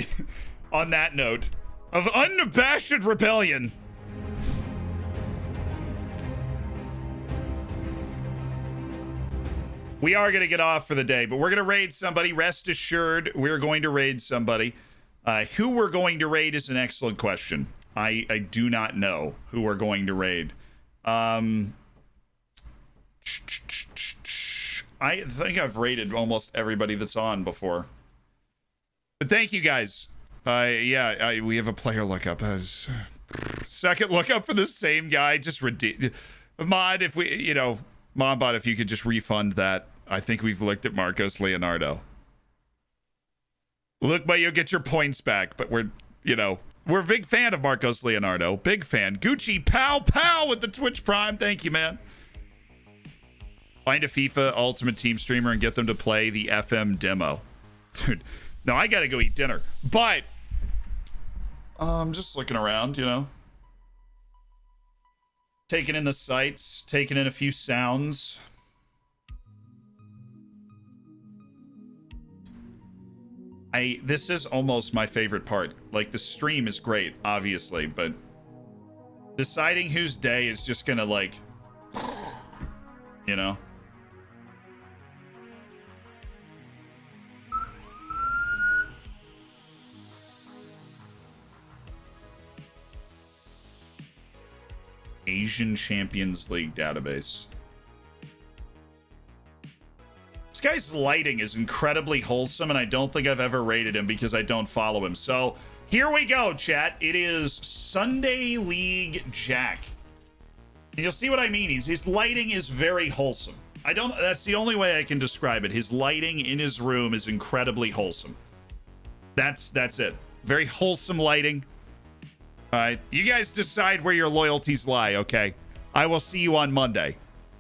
S1: on that note of unabashed rebellion. We are going to get off for the day, but we're going to raid somebody. Rest assured, we're going to raid somebody. Who we're going to raid is an excellent question. I do not know who we're going to raid. I think I've raided almost everybody that's on before. But thank you guys. We have a player lookup. Second lookup for the same guy. Just Mod, if we, Mombot, if you could just refund that. I think we've looked at Marcos Leonardo. Look, but you'll get your points back. But we're a big fan of Marcos Leonardo. Big fan. Gucci Pow with the Twitch Prime. Thank you, man. Find a FIFA Ultimate Team streamer and get them to play the FM demo. Dude, no, I gotta go eat dinner. But I'm just looking around, taking in the sights, taking in a few sounds. This is almost my favorite part. Like, the stream is great, obviously, but deciding whose day is just gonna, Asian Champions League database. This guy's lighting is incredibly wholesome, and I don't think I've ever rated him because I don't follow him. So here we go, chat. It is Sunday League Jack. And you'll see what I mean. His lighting is very wholesome. That's the only way I can describe it. His lighting in his room is incredibly wholesome. That's it. Very wholesome lighting. All right, you guys decide where your loyalties lie, okay? I will see you on Monday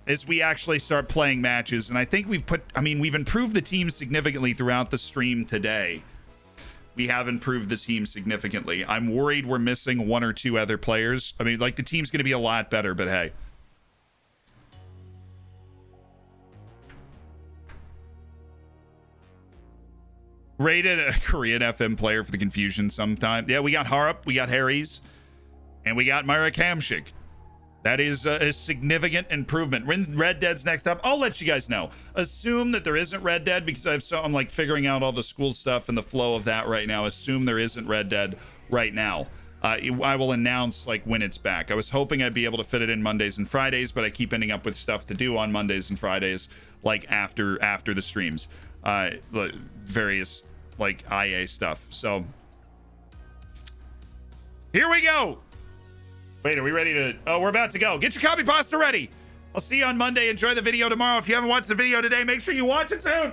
S1: as we actually start playing matches. And I think we've improved the team significantly throughout the stream today. We have improved the team significantly. I'm worried we're missing one or two other players. I mean, the team's going to be a lot better, but hey. Rated a Korean FM player for the confusion sometime. Yeah, we got Harup, we got Harry's, and we got Myra Kamshik. That is a significant improvement. Red Dead's next up. I'll let you guys know. Assume that there isn't Red Dead because I'm figuring out all the school stuff and the flow of that right now. Assume there isn't Red Dead right now. I will announce when it's back. I was hoping I'd be able to fit it in Mondays and Fridays, but I keep ending up with stuff to do on Mondays and Fridays, after the streams. Various IA stuff. So here we go. Wait, are we ready to... Oh, we're about to go. Get your copy pasta ready. I'll see you on Monday. Enjoy the video tomorrow. If you haven't watched the video today, make sure you watch it soon.